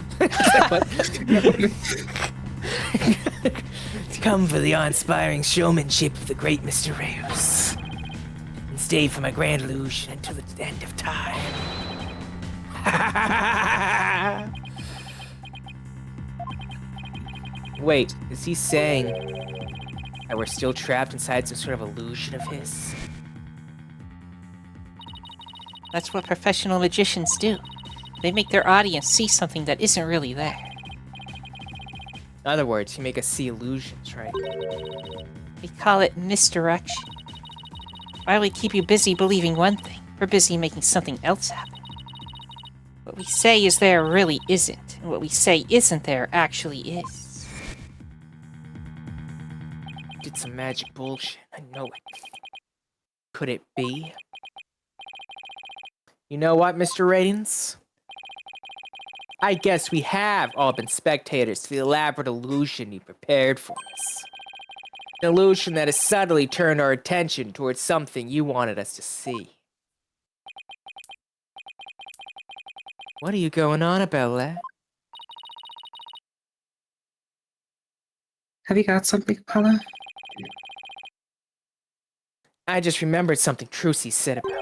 Come for the awe-inspiring showmanship of the great Mr. Reyes. And stay for my grand illusion until the end of time. Wait, is he saying that we're still trapped inside some sort of illusion of his? That's what professional magicians do. They make their audience see something that isn't really there. In other words, you make us see illusions, right? We call it misdirection. Why we keep you busy believing one thing, we're busy making something else happen. What we say is there really isn't, and what we say isn't there actually is. Did some magic bullshit, I know it. Could it be? You know what, Mr. Ratings? I guess we have all been spectators to the elaborate illusion you prepared for us. An illusion that has subtly turned our attention towards something you wanted us to see. What are you going on about, lad? Have you got something, Apollo? I just remembered something Trucy said about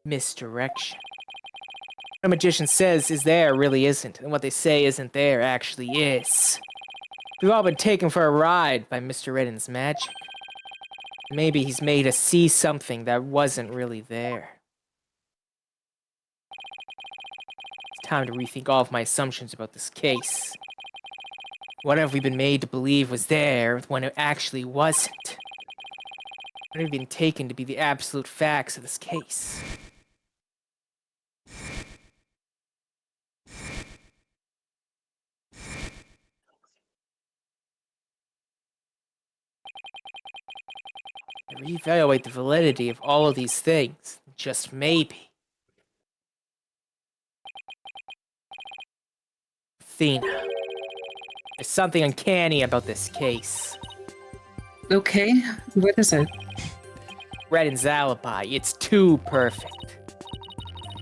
misdirection. What a magician says is there really isn't, and what they say isn't there actually is. We've all been taken for a ride by Mr. Redden's magic. Maybe he's made us see something that wasn't really there. It's time to rethink all of my assumptions about this case. What have we been made to believe was there when it actually wasn't? What have been taken to be the absolute facts of this case? I reevaluate the validity of all of these things, just maybe. Athena. There's something uncanny about this case. Okay, what is it? Redden's alibi, it's too perfect.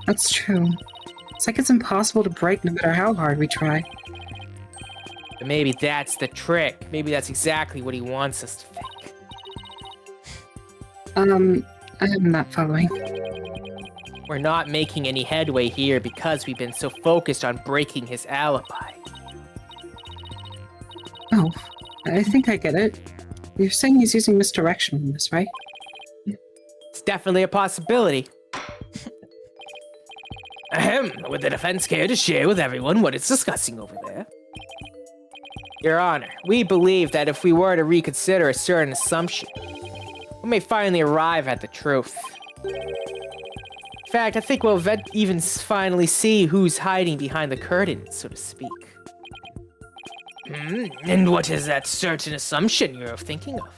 That's true. It's like it's impossible to break no matter how hard we try. But maybe that's the trick. Maybe that's exactly what he wants us to think. I am not following. We're not making any headway here because we've been so focused on breaking his alibi. Oh, I think I get it. You're saying he's using misdirection in this, right? It's definitely a possibility. Ahem, would the defense care to share with everyone what it's discussing over there? Your Honor, we believe that if we were to reconsider a certain assumption, we may finally arrive at the truth. In fact, I think we'll even finally see who's hiding behind the curtain, so to speak. And what is that certain assumption you're thinking of?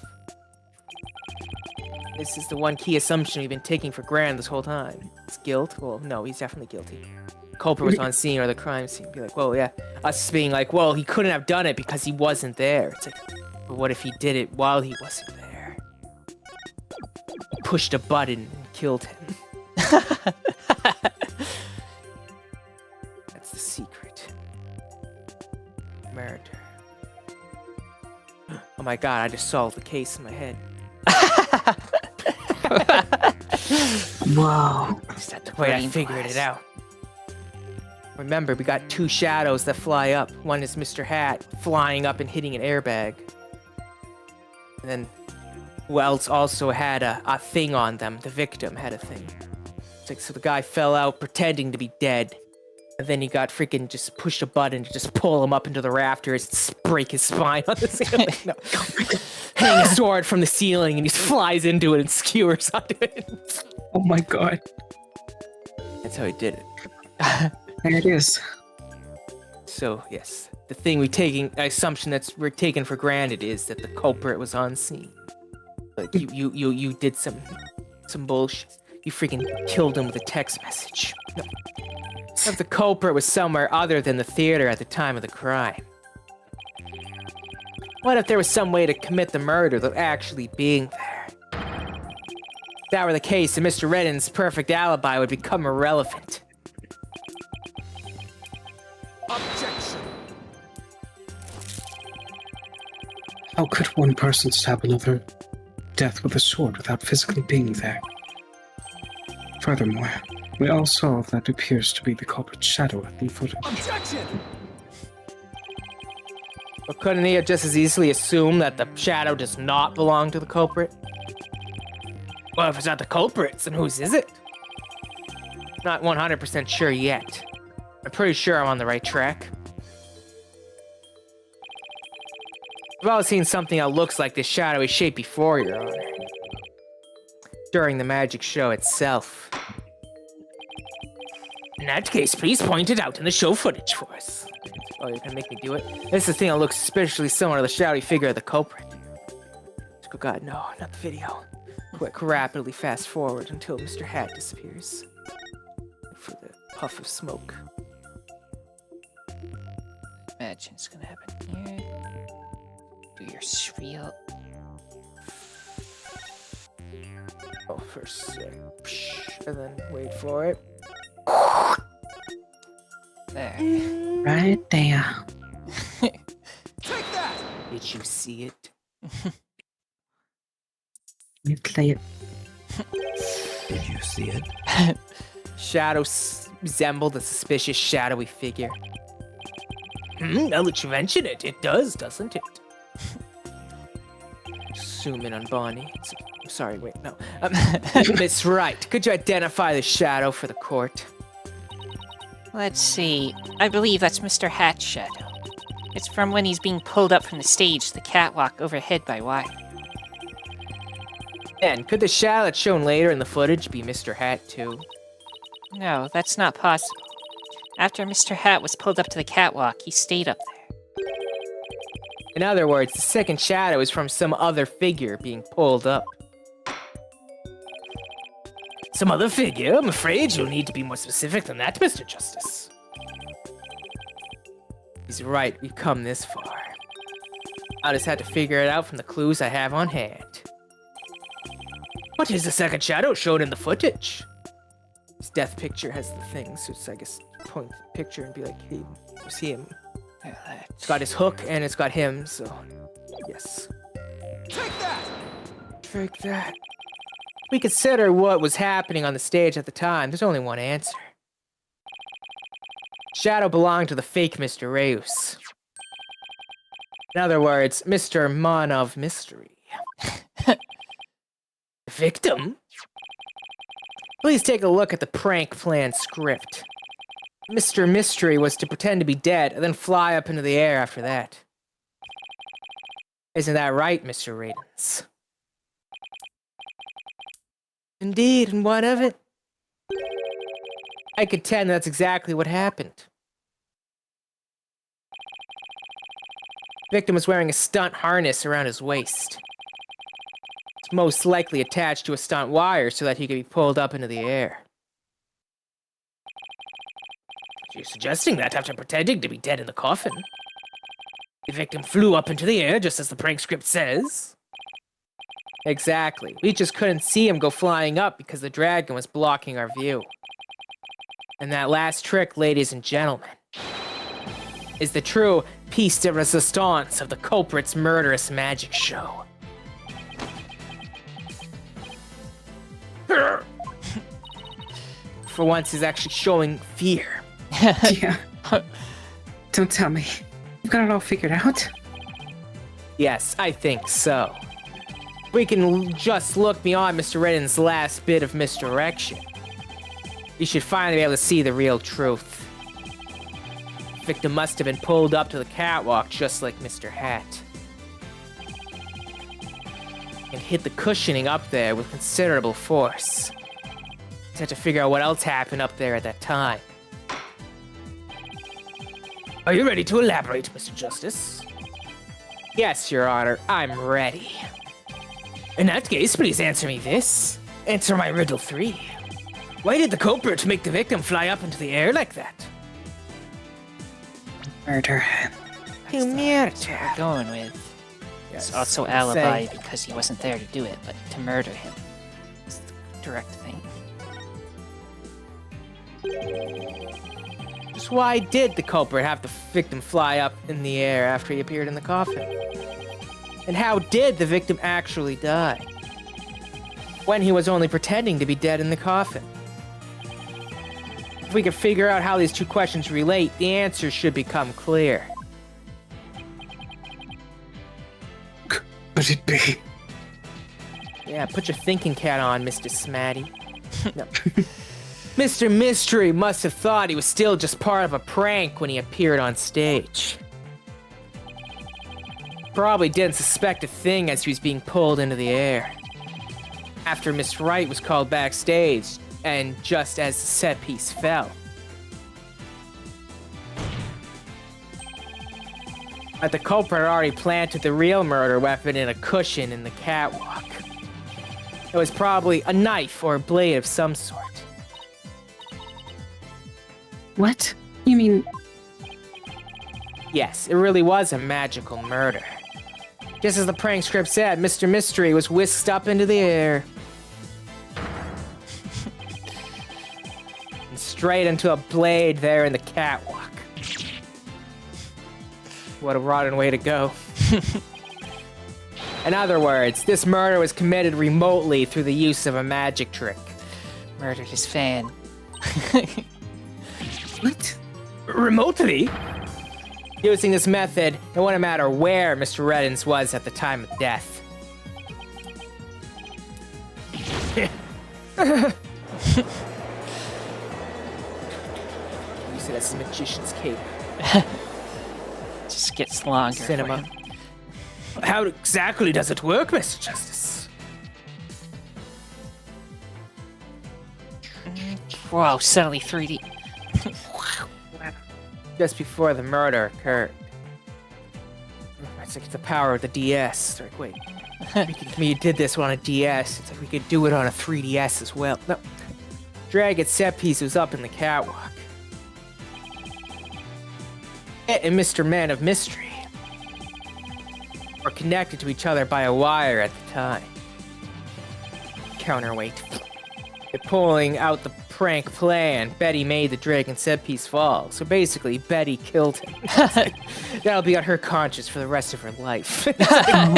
This is the one key assumption we've been taking for granted this whole time. It's guilt? Well, no, he's definitely guilty. The culprit was on scene or the crime scene. Be like, well, yeah. Us being like, well, he couldn't have done it because he wasn't there. It's like, but what if he did it while he wasn't there? He pushed a button and killed him. That's the secret. Murder. Oh my god, I just solved the case in my head. Whoa. Just had to wait, I figured it out. Remember, we got two shadows that fly up. One is Mr. Hat flying up and hitting an airbag. And then who else also had a thing on them? The victim had a thing. It's like, so the guy fell out pretending to be dead. And then he got freaking just pushed a button to just pull him up into the rafters and break his spine on the ceiling. No. Hang a sword from the ceiling and he flies into it and skewers onto it. Oh my god. That's how he did it. There it is. So, yes. The thing assumption we're taking for granted is that the culprit was on scene. Like, you did some bullshit. You freaking killed him with a text message. No. If the culprit was somewhere other than the theater at the time of the crime? What if there was some way to commit the murder without actually being there? If that were the case, then Mr. Redden's perfect alibi would become irrelevant. Objection! How could one person stab another death with a sword without physically being there? Furthermore, we all saw that appears to be the culprit's shadow in the footage. Objection! But couldn't he have just as easily assumed that the shadow does not belong to the culprit? Well, if it's not the culprit, then whose is it? Not 100% sure yet. I'm pretty sure I'm on the right track. I've all seen something that looks like this shadowy shape before, Your Honor. During the magic show itself. In that case, please point it out in the show footage for us. Oh, you're gonna make me do it? This is the thing that looks especially similar to the shadowy figure of the culprit. Oh god, no, not the video. Quick, rapidly fast forward until Mr. Hat disappears. For the puff of smoke. Imagine it's gonna happen here. Do your spiel. Oh, first, and then wait for it. there. Right there. Take that! Did you see it? You play it. Did you see it? Shadow resembled a suspicious shadowy figure. Now that you mention it, it does, doesn't it? Zoom in on Bonnie. Sorry, wait, no. Miss Wright, could you identify the shadow for the court? Let's see. I believe that's Mr. Hat's shadow. It's from when he's being pulled up from the stage to the catwalk overhead by wire. And could the shadow that's shown later in the footage be Mr. Hat, too? No, that's not possible. After Mr. Hat was pulled up to the catwalk, he stayed up there. In other words, the second shadow is from some other figure being pulled up. Some other figure? I'm afraid you'll need to be more specific than that, Mr. Justice. He's right, we've come this far. I just had to figure it out from the clues I have on hand. What is the second shadow shown in the footage? His death picture has the thing, so it's, I guess, point the picture and be like, hey, it was him. It's got his hook and it's got him, so yes. Take that! Take that. We consider what was happening on the stage at the time. There's only one answer. Shadow belonged to the fake Mr. Reus. In other words, Mr. Mon of Mystery. The victim? Please take a look at the prank plan script. Mr. Mystery was to pretend to be dead and then fly up into the air after that. Isn't that right, Mr. Radens? Indeed, and what of it? I contend that's exactly what happened. The victim was wearing a stunt harness around his waist. It's most likely attached to a stunt wire so that he could be pulled up into the air. You're suggesting that after pretending to be dead in the coffin, the victim flew up into the air just as the prank script says? Exactly. We just couldn't see him go flying up because the dragon was blocking our view. And that last trick, ladies and gentlemen, is the true piece de resistance of the culprit's murderous magic show. For once, he's actually showing fear. Yeah. Don't tell me. You've got it all figured out? Yes, I think so. We can just look beyond Mr. Redden's last bit of misdirection. You should finally be able to see the real truth. The victim must have been pulled up to the catwalk just like Mr. Hat. And hit the cushioning up there with considerable force. Just had to figure out what else happened up there at that time. Are you ready to elaborate, Mr. Justice? Yes, Your Honor, I'm ready. In that case, please answer me this. Answer my riddle 3. Why did the culprit make the victim fly up into the air like that? Murder. You That's what we're going with. Yes, It's also I'm alibi saying- because he wasn't there to do it, but to murder him. It's the direct thing. Just why did the culprit have the victim fly up in the air after he appeared in the coffin? And how did the victim actually die? When he was only pretending to be dead in the coffin? If we could figure out how these two questions relate, the answers should become clear. Could it be? Yeah, put your thinking cap on, Mr. Smatty. No. Mr. Mystery must have thought he was still just part of a prank when he appeared on stage. Probably didn't suspect a thing as he was being pulled into the air. After Miss Wright was called backstage, and just as the set piece fell. But the culprit had already planted the real murder weapon in a cushion in the catwalk. It was probably a knife or a blade of some sort. What? You mean... Yes, it really was a magical murder. Just as the prank script said, Mr. Mystery was whisked up into the air. And straight into a blade there in the catwalk. What a rotten way to go. In other words, this murder was committed remotely through the use of a magic trick. Murdered his fan. What? Remotely? Using this method, it wouldn't matter where Mr. Reddens was at the time of death. You said that's a magician's cape. Just gets longer. for Cinema. him. How exactly does it work, Mr. Justice? Whoa, suddenly 3D. Just before the murder occurred. It's like the power of the DS. It's like, wait. We did this on a DS. It's like we could do it on a 3DS as well. No. Dragon's set piece was up in the catwalk. It and Mr. Man of Mystery were connected to each other by a wire at the time. Counterweight. Pulling out the prank plan, Betty made the dragon set piece fall. So basically, Betty killed him. That'll be on her conscience for the rest of her life. Oh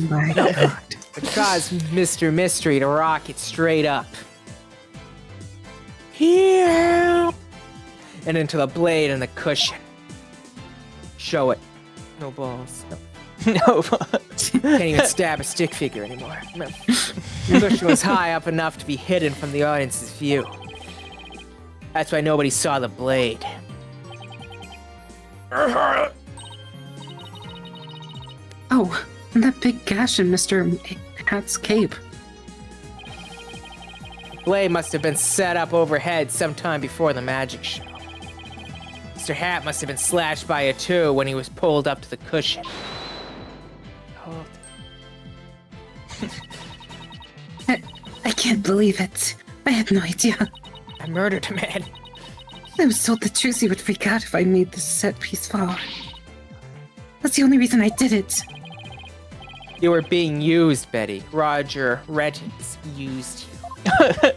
my god. It caused Mr. Mystery to rocket straight up. Here! And into the blade and the cushion. Show it. No balls. No. No. Can't even stab a stick figure anymore. No. The cushion was high up enough to be hidden from the audience's view. That's why nobody saw the blade. Oh, and that big gash in Mr. Hat's cape. The blade must have been set up overhead sometime before the magic show. Mr. Hat must have been slashed by it too when he was pulled up to the cushion. Hold. I can't believe it. I had no idea. I murdered a man. I was told that Juicy would freak out if I made this set piece fall. That's the only reason I did it. You were being used, Betty. Roger Reddens used you.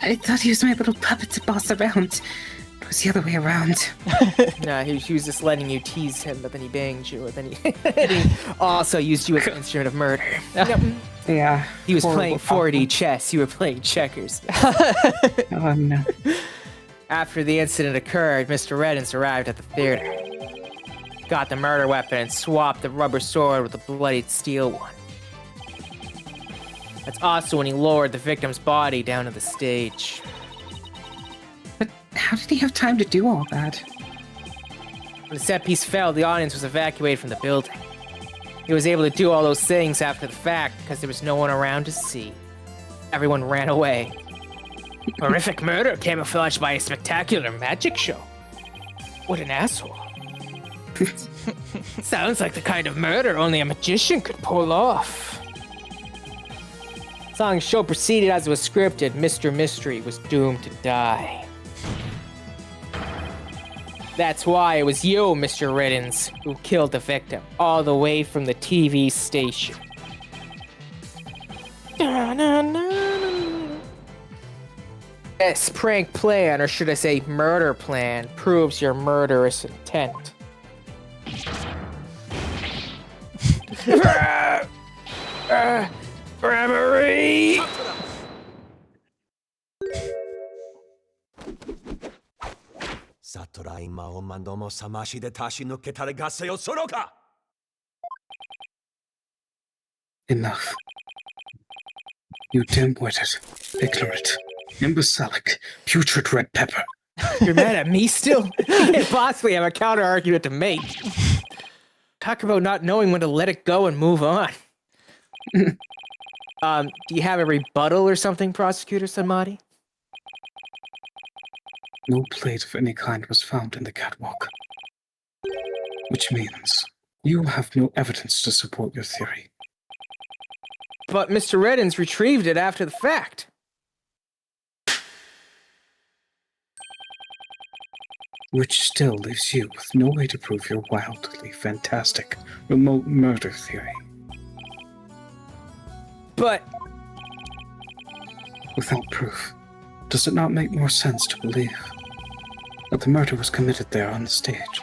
I thought he was my little puppet to boss around. It was the other way around. Nah, he was just letting you tease him, but then he banged you, and then he also used you as an instrument of murder. Yep. Yeah. He was horrible playing 4D problem. chess, you were playing checkers. Oh no. After the incident occurred, Mr. Reddens arrived at the theater. Got the murder weapon and swapped the rubber sword with the bloodied steel one. That's also when he lowered the victim's body down to the stage. But how did he have time to do all that? When the set piece fell, the audience was evacuated from the building. He was able to do all those things after the fact because there was no one around to see. Everyone ran away. Horrific murder camouflaged by a spectacular magic show. What an asshole. Sounds like the kind of murder only a magician could pull off. Song's show proceeded as it was scripted. Mr. Mystery was doomed to die. That's why it was you, Mr. Reddens, who killed the victim, all the way from the TV station. This prank plan, or should I say murder plan, proves your murderous intent. Reverie! Enough. You dim-witted, ignorant, imbecilic, putrid red pepper. You're mad at me still? You can't possibly have a counter-argument to make. Talk about not knowing when to let it go and move on. Do you have a rebuttal or something, Prosecutor Samadi? No blade of any kind was found in the catwalk. Which means you have no evidence to support your theory. But Mr. Reddens retrieved it after the fact. Which still leaves you with no way to prove your wildly fantastic remote murder theory. But Without proof, does it not make more sense to believe that the murder was committed there on the stage?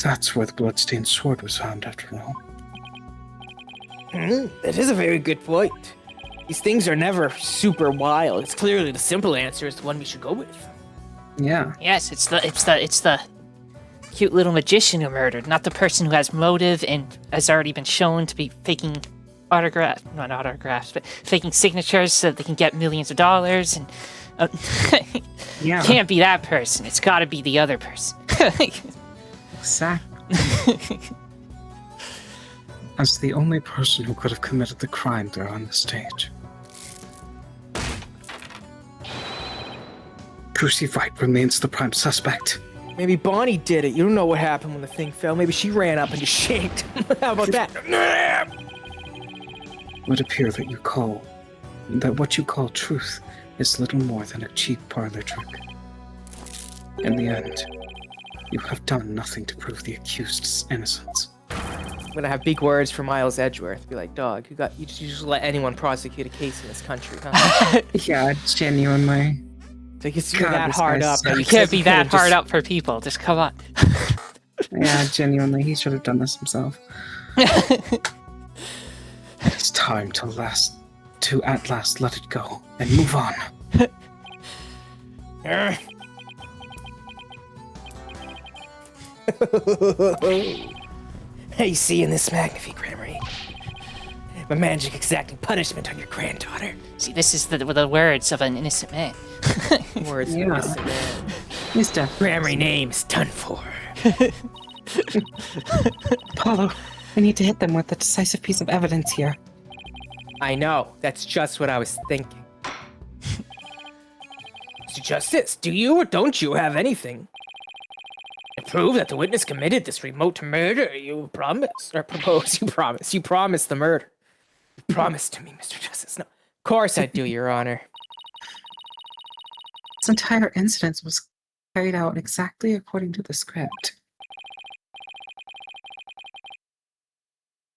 That's where the bloodstained sword was found, after all. That is a very good point. These things are never super wild. It's clearly the simple answer is the one we should go with. Yeah. Yes, it's the cute little magician who murdered, not the person who has motive and has already been shown to be faking not autographs, but faking signatures so that they can get millions of dollars. And Yeah. can't be that person. It's got to be the other person. Exactly. As the only person who could have committed the crime there on the stage. Wright remains the prime suspect. Maybe Bonnie did it. You don't know what happened when the thing fell. Maybe she ran up and just shanked. How about that? It would appear that what you call truth is little more than a cheap parlor trick. In the end, you have done nothing to prove the accused's innocence. I'm gonna have big words for Miles Edgeworth. Be like, dog, you just let anyone prosecute a case in this country, huh? Yeah, genuinely. Like it's God, that this hard guy's up. That You can't be that hard up for people. Just come on. Yeah, genuinely, he should have done this himself. It's time to at last let it go and move on. Hey, see in this magnifique grammary. My magic exacting punishment on your granddaughter. See, this is the words of an innocent man. Words Yeah. of innocent man. He's deaf. Grammary name is done for. Apollo, we need to hit them with a decisive piece of evidence here. I know. That's just what I was thinking. Mr. Justice, do you or don't you have anything to prove that the witness committed this remote murder? You promise or propose? You promise. You promise the murder. You promise to me, Mr. Justice. No, of course I do, Your Honor. This entire incident was carried out exactly according to the script.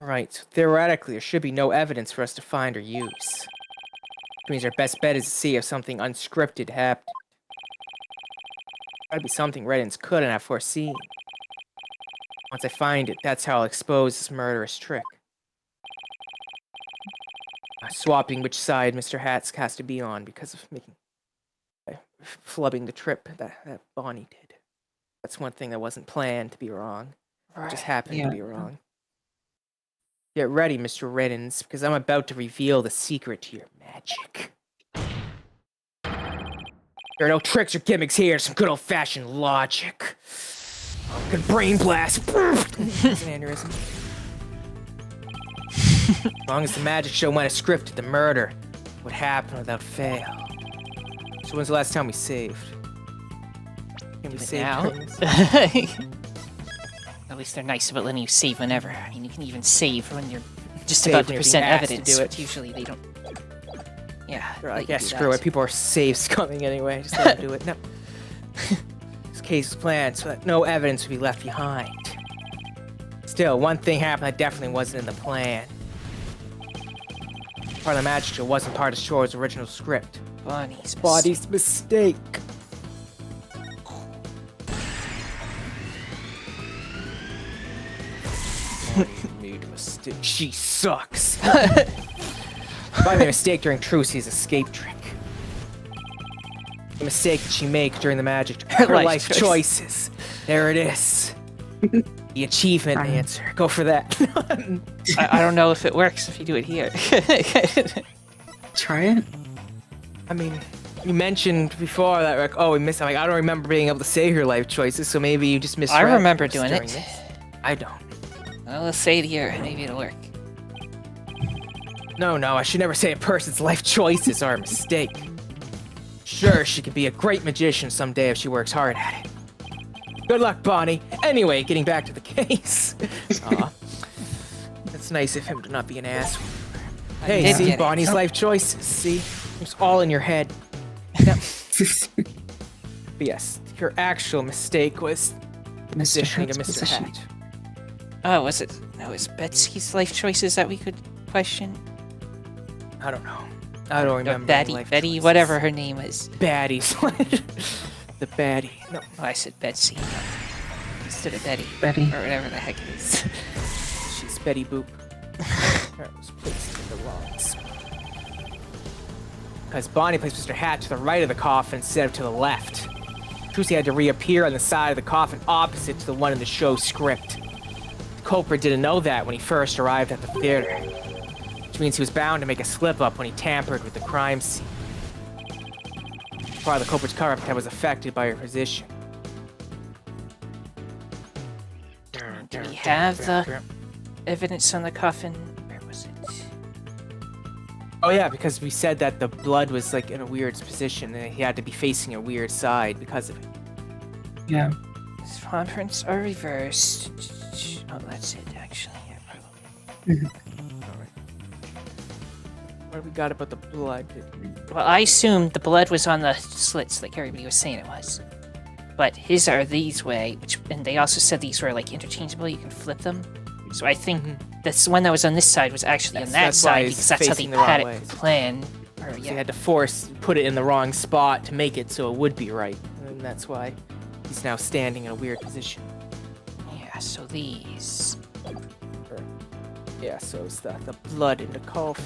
Right. So theoretically, there should be no evidence for us to find or use. Which means our best bet is to see if something unscripted happened. Gotta be something Reddins couldn't have foreseen. Once I find it, that's how I'll expose this murderous trick. Swapping which side Mr. Hats has to be on because of flubbing the trip that Bonnie did. That's one thing that wasn't planned to be wrong. It just happened to be wrong. Get ready, Mr. Reddins, because I'm about to reveal the secret to your magic. There are no tricks or gimmicks here, some good old-fashioned logic. Good brain blast. That's an aneurysm. As long as the magic show might have scripted the murder, it would happen without fail. So when's the last time we saved? Can we save Now? things? At least they're nice about letting you save whenever. I mean, you can even save when you're just Save about when to you're present being asked to evidence. do it. But usually they don't. Yeah. They're let like, you yeah, do screw that. it. People are saves coming anyway. Just let them do it. No. This case was planned so that no evidence would be left behind. Still, one thing happened that definitely wasn't in the plan. Part of the magic show wasn't part of Shore's original script. Body's mistake. Made a mistake. She sucks. Finding a mistake during Trucy's escape trick. The mistake that she made during the magic. Her life choices. There it is. The achievement answer. Go for that. I don't know if it works if you do it here. Try it. I mean, you mentioned before that, like, oh, we missed. I'm like, I don't remember being able to say your life choices, so maybe you just misread. I remember us doing during it. this. I don't. Well, let's say it here. Maybe it'll work. No, I should never say a person's life choices are a mistake. Sure, she could be a great magician someday if she works hard at it. Good luck, Bonnie. Anyway, getting back to the case. Aw. It's nice of him to not be an asshole. Hey, did see, get it. Bonnie's life choices. See? It's all in your head. Now, but yes, your actual mistake was positioning a Hat's Mr. position. Hat. Oh, was it? No, it's Betsy's life choices that we could question. I don't know. I don't No, remember. any life Betty, choices. whatever her name is. Baddies. The baddie. No. Oh, I said Betsy. Instead of Betty. Betty. Or whatever the heck it is. She's Betty Boop. Her was placed in the wrong spot. Because Bonnie placed Mr. Hat to the right of the coffin instead of to the left. Trucy had to reappear on the side of the coffin opposite to the one in the show script. The culprit didn't know that when he first arrived at the theater, which means he was bound to make a slip-up when he tampered with the crime scene. Part of the culprit's cover-up that was affected by her position. Do we have the evidence on the coffin? Where was it? Oh yeah, because we said that the blood was like in a weird position and he had to be facing a weird side because of it. Yeah. His palm prints are reversed. Oh, that's it, actually. Yeah, probably. What have we got about the blood? Well, I assumed the blood was on the slits, like everybody was saying it was. But his are these way, and they also said these were like interchangeable. You can flip them. So I think this one that was on this side was actually on that That's why side he's because that's how they facing the wrong had way. it planned. Or, So yeah. he had to put it in the wrong spot to make it so it would be right. And that's why he's now standing in a weird position. Yeah, so these. Yeah, so it's the blood in the coffin.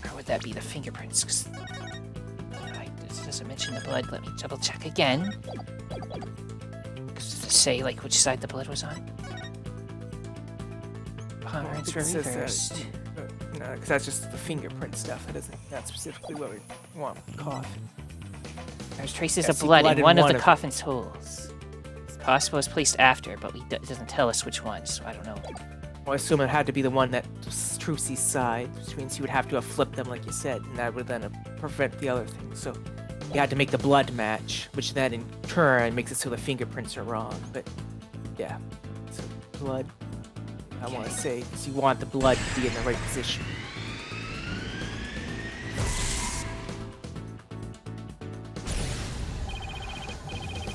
Or would that be the fingerprints? Because this doesn't mention the blood. Let me double check again. Does it say like which side the blood was on? Palm prints were It says, reversed. no, because that's just the fingerprint stuff. That isn't that's specifically what we want with the coffin. There's traces I of see blood blood in in one of one the of coffin's holes. It's possible it's placed after, but it doesn't tell us which one, so I don't know. Well, I assume it had to be the one that was Trucy's side, which means you would have to have flipped them like you said, and that would then prevent the other thing. So you had to make the blood match, which then in turn makes it so the fingerprints are wrong. But yeah, so blood. I want to say because you want the blood to be in the right position.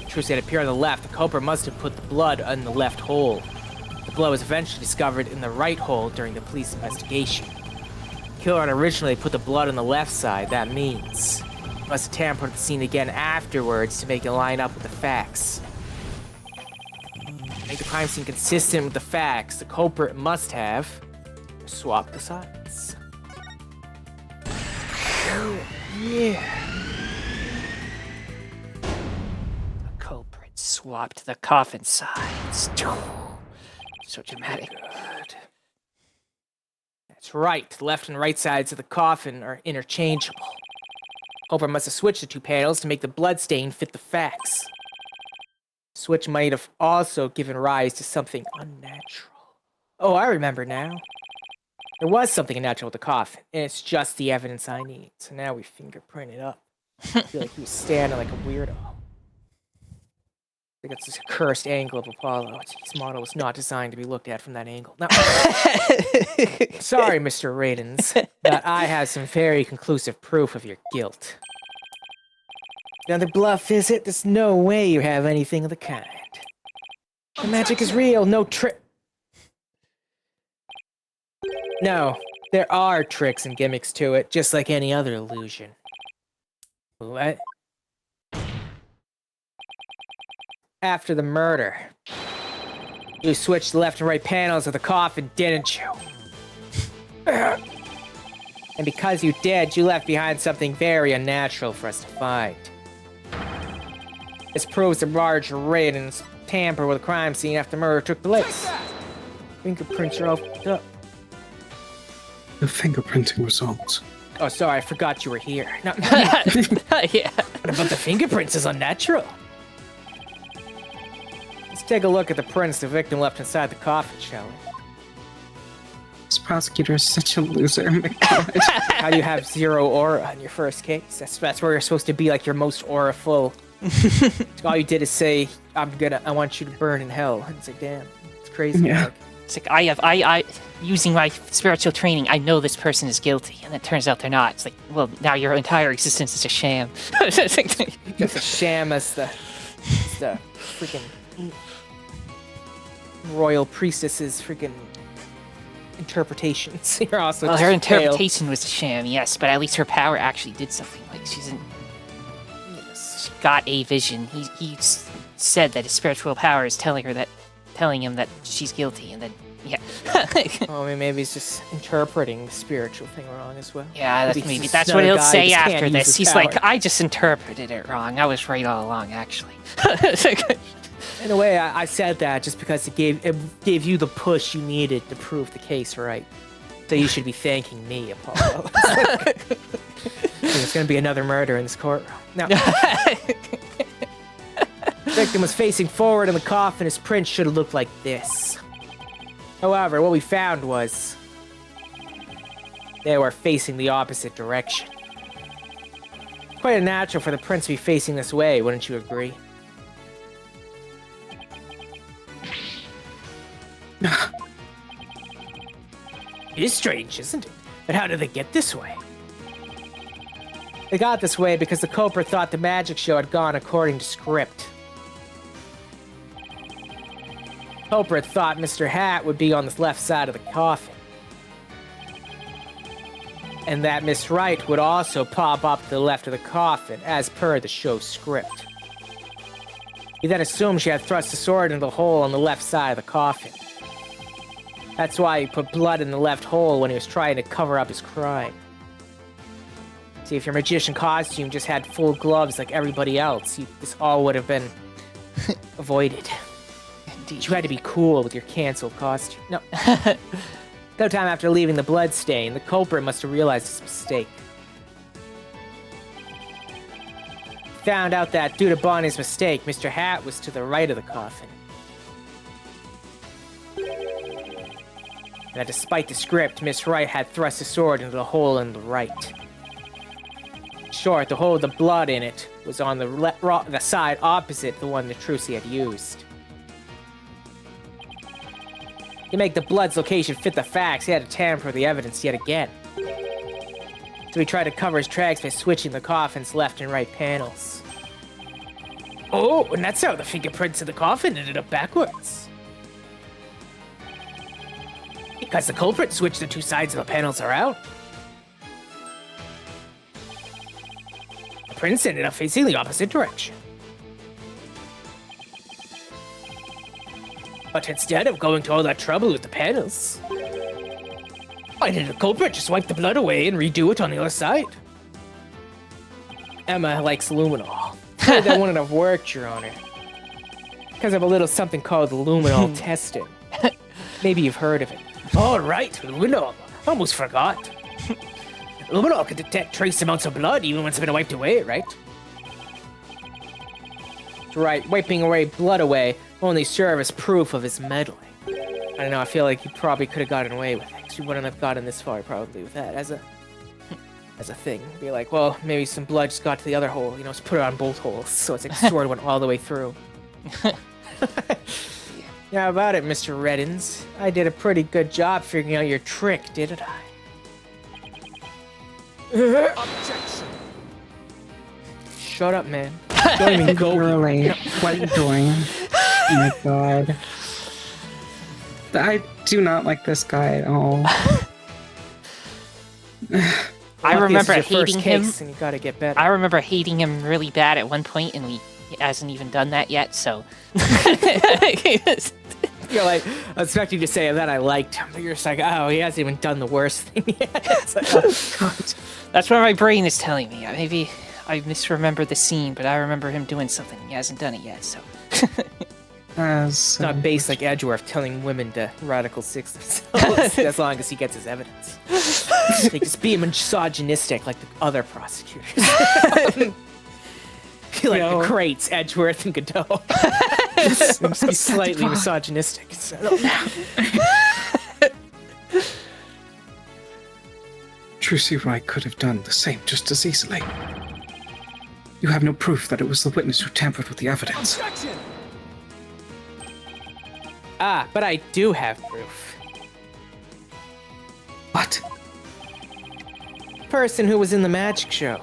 Trucy had appeared on the left. The culprit must have put the blood in the left hole. The blood was eventually discovered in the right hole during the police investigation. The killer had originally put the blood on the left side. That means he must have tampered with the scene again afterwards to make it line up with the facts. To make the crime scene consistent with the facts, the culprit must have swapped the sides. Yeah. The culprit swapped the coffin sides. So dramatic. Good. That's right. The left and right sides of the coffin are interchangeable. Culprit must have switched the two panels to make the blood stain fit the facts. Switch might have also given rise to something unnatural. Oh, I remember now. There was something unnatural with the coffin, and it's just the evidence I need. So now we fingerprint it up. I feel like he was standing like a weirdo. I think it's this cursed angle of Apollo. His model was not designed to be looked at from that angle. No. Sorry, Mr. Radens, but I have some very conclusive proof of your guilt. Another bluff, is it? There's no way you have anything of the kind. The magic is real, no trick. No, there are tricks and gimmicks to it, just like any other illusion. What? After the murder, you switched the left and right panels of the coffin, didn't you? And because you did, you left behind something very unnatural for us to find. This proves that Marge Radens tampered with the crime scene after murder took place. Fingerprints are all fucked up. The fingerprinting results. Oh, sorry, I forgot you were here. No, Yeah. but the fingerprints is unnatural. Let's take a look at the prints the victim left inside the coffin, shall we? This prosecutor is such a loser. My God. How do you have 0 aura on your first case? That's where you're supposed to be like your most aura full. All you did is say, I want you to burn in hell. And it's like, damn, it's crazy. Yeah. Like, It's like I using my spiritual training, I know this person is guilty, and it turns out they're not. It's like, well, now your entire existence is a sham. It's a sham as the freaking royal priestess's freaking interpretations. You're also Well, just her failed. interpretation was a sham, yes, but at least her power actually did something. Like she got a vision. He said that his spiritual power is telling him that she's guilty, and then yeah. Oh, I mean, maybe he's just interpreting the spiritual thing wrong as well. Yeah, Maybe maybe he's that's just what another he'll guy say who just can't after use this. his He's like, power. I just interpreted it wrong. I was right all along, actually. In a way, I said that just because it gave you the push you needed to prove the case right. So you should be thanking me, Apollo. There's going to be another murder in this courtroom. Now, the victim was facing forward in the coffin. His print should have looked like this. However, what we found was they were facing the opposite direction. Quite unnatural for the prints to be facing this way, wouldn't you agree? It is strange, isn't it? But how did they get this way? They got this way because the culprit thought the magic show had gone according to script. Culprit thought Mr. Hat would be on the left side of the coffin. And that Miss Wright would also pop up to the left of the coffin, as per the show's script. He then assumed she had thrust the sword into the hole on the left side of the coffin. That's why he put blood in the left hole when he was trying to cover up his crime. See, if your magician costume just had full gloves like everybody else, this all would have been avoided. Indeed. You had to be cool with your canceled costume. No. No time after leaving the blood stain, the culprit must have realized his mistake. Found out that due to Bonnie's mistake, Mr. Hat was to the right of the coffin. And that despite the script, Miss Wright had thrust the sword into the hole in the right. In short, the hole with the blood in it was on the side opposite the one that Trucy had used. To make the blood's location fit the facts, he had to tamper with the evidence yet again. So he tried to cover his tracks by switching the coffin's left and right panels. Oh, and that's how the fingerprints of the coffin ended up backwards. Because the culprit switched the two sides of the panels around. The prints ended up facing the opposite direction. But instead of going to all that trouble with the panels, why did the culprit just wipe the blood away and redo it on the other side? Emma likes luminol. That wouldn't have worked, Your Honor. Because of a little something called luminol testing. Maybe you've heard of it. Oh, right, luminol. Almost forgot. Luminol can detect trace amounts of blood even when it's been wiped away, right? Right, wiping blood away only serve as proof of his meddling. I don't know, I feel like he probably could have gotten away with it. 'Cause you wouldn't have gotten this far probably with that as a thing. Be like, well, maybe some blood just got to the other hole, you know, just put it on both holes. So it's like the sword went all the way through. Yeah, about it, Mr. Reddins. I did a pretty good job figuring out your trick, didn't I? Objection. Shut up, man. Don't even go. Really? What are you doing? Oh my god. I do not like this guy at all. I remember This is your hating first him. case, and you gotta get better. I remember hating him really bad at one point, and he hasn't even done that yet, so... You're like, I was expecting you to say that I liked him, but you're just like, oh, he hasn't even done the worst thing yet. It's like, oh, God. That's what my brain is telling me. Maybe I misremember the scene, but I remember him doing something. He hasn't done it yet, so... It's not based like Edgeworth telling women to radical six themselves as long as he gets his evidence. They just be misogynistic like the other prosecutors. Be like the Crates, Edgeworth, and Godot. Just be slightly misogynistic. Trucy Wright could have done the same just as easily. You have no proof that it was the witness who tampered with the evidence. Objection. Ah, but I do have proof. What? The person who was in the magic show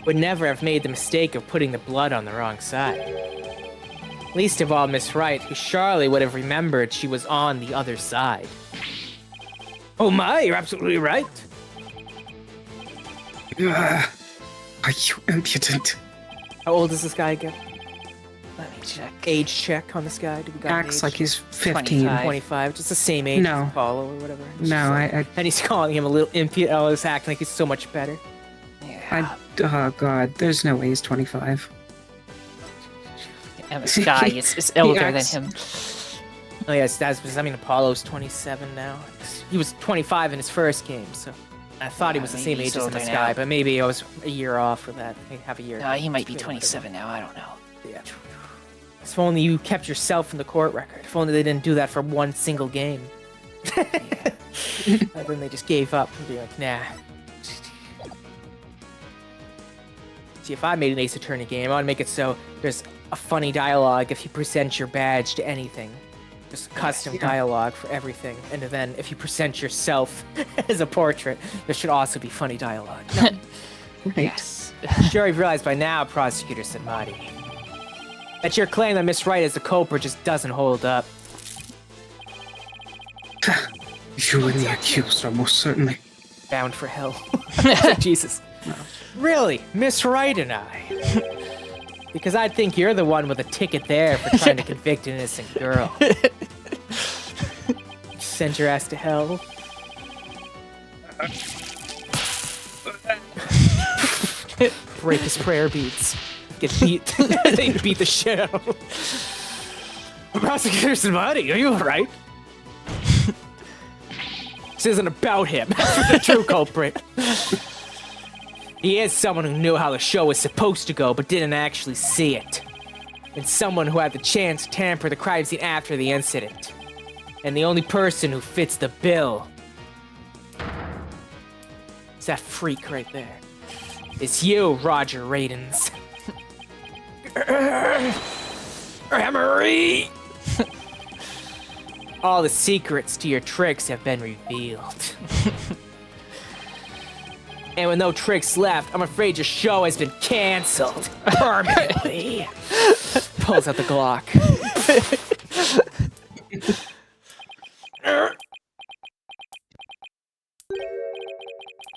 would never have made the mistake of putting the blood on the wrong side. Least of all Miss Wright, who surely would have remembered she was on the other side. Oh my, you're absolutely right. Are you impudent? How old is this guy again? Let me check. age check on this guy? Do we got an Acts age? like he's 15. 25. 25, just the same age No. as Apollo or whatever. It's No, just like- I And he's calling him a little impudent. Oh, he's acting like he's so much better. Yeah. oh god, there's no way he's 25. And this guy is older than acts- him. Oh yes, that's because I mean Apollo's 27 now. He was 25 in his first game, so I thought he Yeah, was the maybe same he's age as older this now. guy, but maybe I was a year off with that. Maybe half a year. No, he might be Yeah, whatever. 27 now. I don't know. Yeah. If only you kept yourself in the court record. If only they didn't do that for one single game. And then they just gave up and be like, nah. See, if I made an Ace Attorney game, I would make it so there's a funny dialogue if you present your badge to anything. Just custom dialogue for everything. And then if you present yourself as a portrait, there should also be funny dialogue. No, Right. Yes. sure you've realized by now, Prosecutor Samadi, that your claim that Miss Wright is the culprit just doesn't hold up. You and the accused are most certainly. Bound for hell. Jesus. Really, Miss Wright and I. Because I think you're the one with a ticket there for trying to convict an innocent girl. Send your ass to hell. Break his prayer beads. Get beat. They beat the shit out of him. Prosecutor Samadi, are you alright? This isn't about him. The true culprit. He is someone who knew how the show was supposed to go, but didn't actually see it. And someone who had the chance to tamper the crime scene after the incident. And the only person who fits the bill is that freak right there. It's you, Roger Radens. Emery! All the secrets to your tricks have been revealed. And with no tricks left, I'm afraid your show has been cancelled permanently. Pulls out the Glock.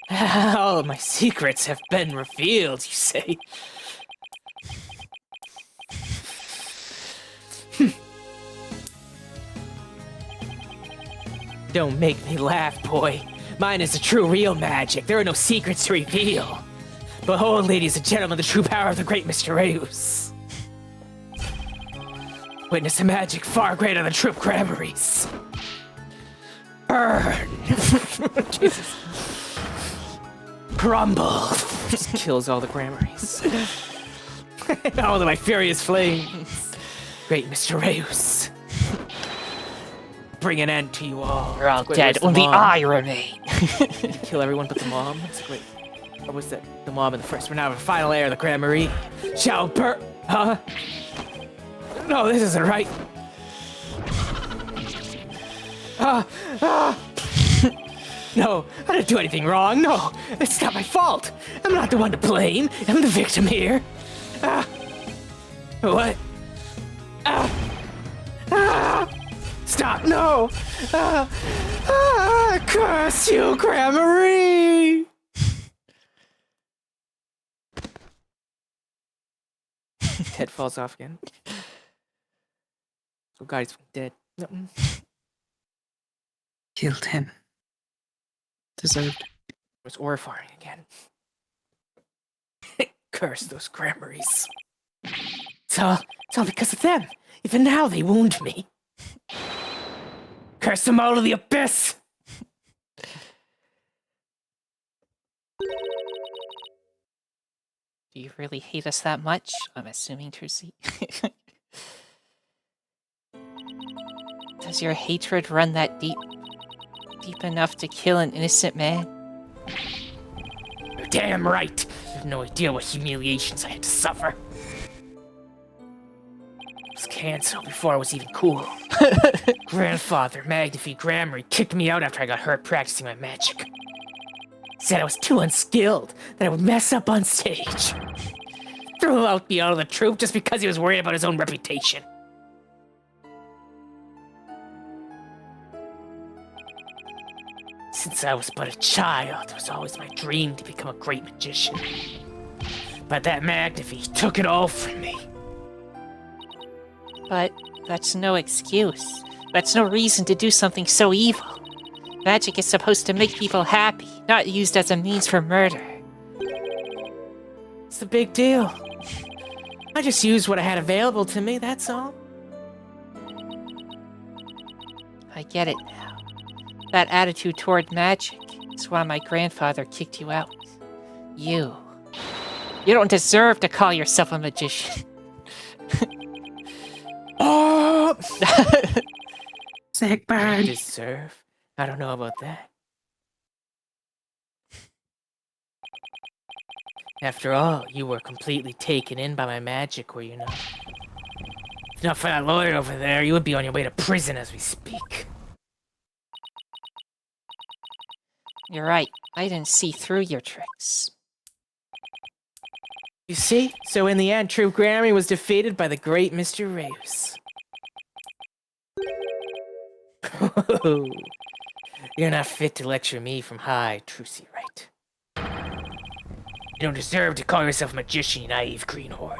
All of my secrets have been revealed, you say? Don't make me laugh, boy. Mine is the true real magic. There are no secrets to reveal. Behold, ladies and gentlemen, the true power of the great Mr. Reus. Witness a magic far greater than troop granaries. Burn! Jesus. Crumble! Just kills all the granaries. All of my furious flames. Great Mr. Reus. Bring an end to you all. You're all Wait, dead. where's the Only mom? I remain. Kill everyone but the mom? That's great. Or was that the mom in the first? We're now in the final air of the Grand Marie. Shall burn. Huh? No, this isn't right. No, I didn't do anything wrong. No, it's not my fault. I'm not the one to blame. I'm the victim here. What? Stop, no! Curse you, Grand Marie! Head falls off again. Oh god, he's dead. Killed him. Deserved. It was horrifying again. Curse those Grand Maries. It's all because of them. Even now they wound me. Curse them all to the abyss! Do you really hate us that much? I'm assuming, Trucy. Does your hatred run that deep? Deep enough to kill an innocent man? You're damn right! You have no idea what humiliations I had to suffer. I was cancelled before I was even cool. Grandfather Magnifique Grammary kicked me out after I got hurt practicing my magic. Said I was too unskilled, that I would mess up on stage. Threw out me out of the troupe just because he was worried about his own reputation. Since I was but a child, it was always my dream to become a great magician. But that Magnifique took it all from me. But that's no excuse. That's no reason to do something so evil. Magic is supposed to make people happy, not used as a means for murder. It's the big deal. I just used what I had available to me, that's all. I get it now. That attitude toward magic is why my grandfather kicked you out. You don't deserve to call yourself a magician. Oh! Sick bird. Deserve? I don't know about that. After all, you were completely taken in by my magic, were you not? If not for that lawyer over there, you would be on your way to prison as we speak. You're right. I didn't see through your tricks. You see? So in the end, True Grammy was defeated by the great Mr. Reus. You're not fit to lecture me from high, Trucy Wright. You don't deserve to call yourself a magician, you naive greenhorn.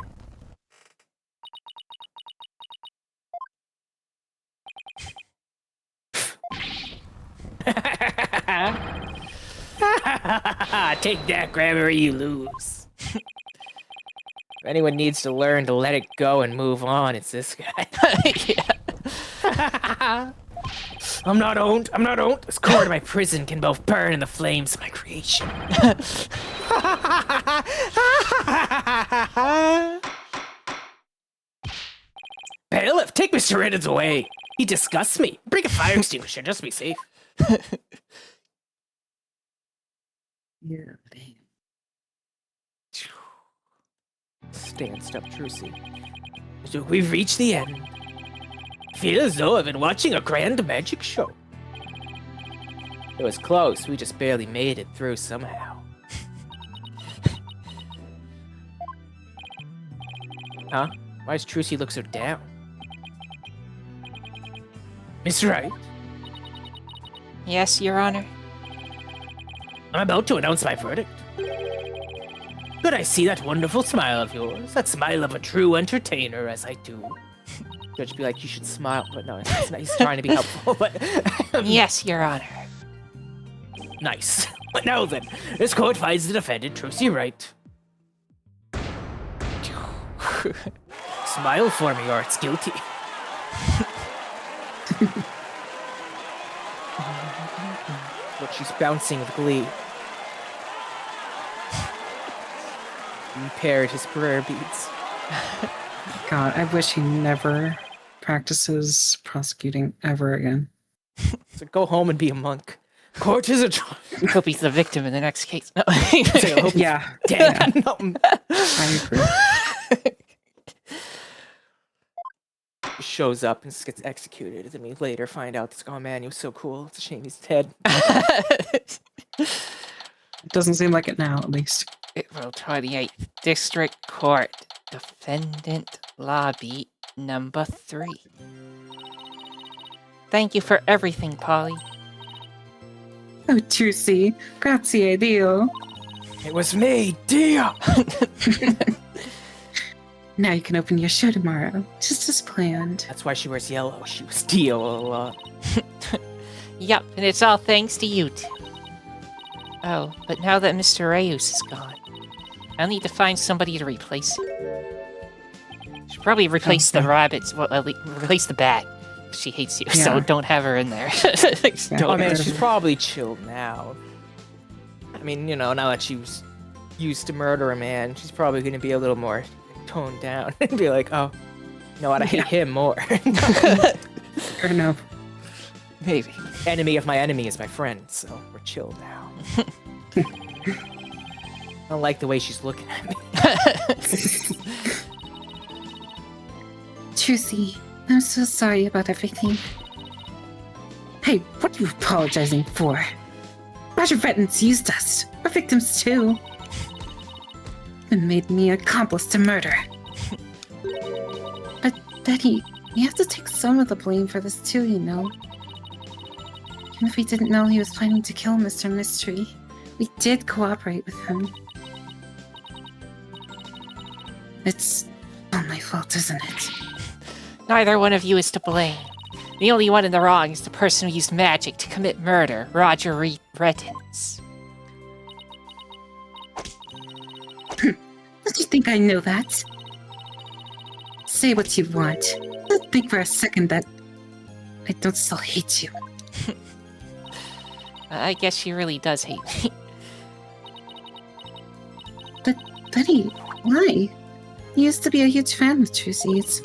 Take that, Grammar, you lose. If anyone needs to learn to let it go and move on, it's this guy. Yeah. I'm not owned. This core to my prison can both burn in the flames of my creation. Bailiff, take Mr. Reddins away. He disgusts me. Bring a fire extinguisher, just to be safe. Yeah. Stand up, Trucy. So we've reached the end. Feel as though I've been watching a grand magic show. It was close, we just barely made it through somehow. Huh? Why does Trucy look so down? Miss Wright, Yes, Your Honor. I'm about to announce my verdict. Could I see that wonderful smile of yours? That smile of a true entertainer, as I do. Judge would be like, you should smile, but no, he's trying to be helpful, but... Yes, Your Honor. Nice. But now then, this court finds the defendant, Trucy Wright. Smile for me or it's guilty. Look, she's bouncing with glee. He paired his prayer beads. God, I wish he never practices prosecuting ever again. So go home and be a monk. Court is a Hope he's the victim in the next case. No. Yeah. dead. Yeah. No. I agree. He shows up and just gets executed, and then we later find out this, oh man, he was so cool. It's a shame he's dead. It doesn't seem like it now, at least. April 28th, District Court, Defendant Lobby number 3. Thank you for everything, Polly. Oh, Trucy. Grazie, Dio. It was me, Dio! Now you can open your show tomorrow, just as planned. That's why she wears yellow. She was Dio a lot. Yup, and it's all thanks to you two. Oh, but now that Mr. Reus is gone, I'll need to find somebody to replace him. Should probably replace the rabbits. Well, replace the bat. She hates you, so Yeah. don't have her in there. Oh man, she's probably chilled now. I mean, you know, now that she was used to murder a man, she's probably going to be a little more toned down and be like, oh, you know what, I hate him more. Or no. Maybe. Enemy of my enemy is my friend, so we're chill now. I don't like the way she's looking at me. Trucy, I'm so sorry about everything. Hey, what are you apologizing for? Roger Vettins used us. We're victims too. And made me an accomplice to murder. But Betty, you have to take some of the blame for this too, you know. Even if we didn't know he was planning to kill Mr. Mystery, we did cooperate with him. It's all my fault, isn't it? Neither one of you is to blame. The only one in the wrong is the person who used magic to commit murder, Roger Rettins. Don't you think I know that? Say what you want. Don't think for a second that I don't still hate you. I guess she really does hate me. But, Betty, why? You used to be a huge fan of Trucy's.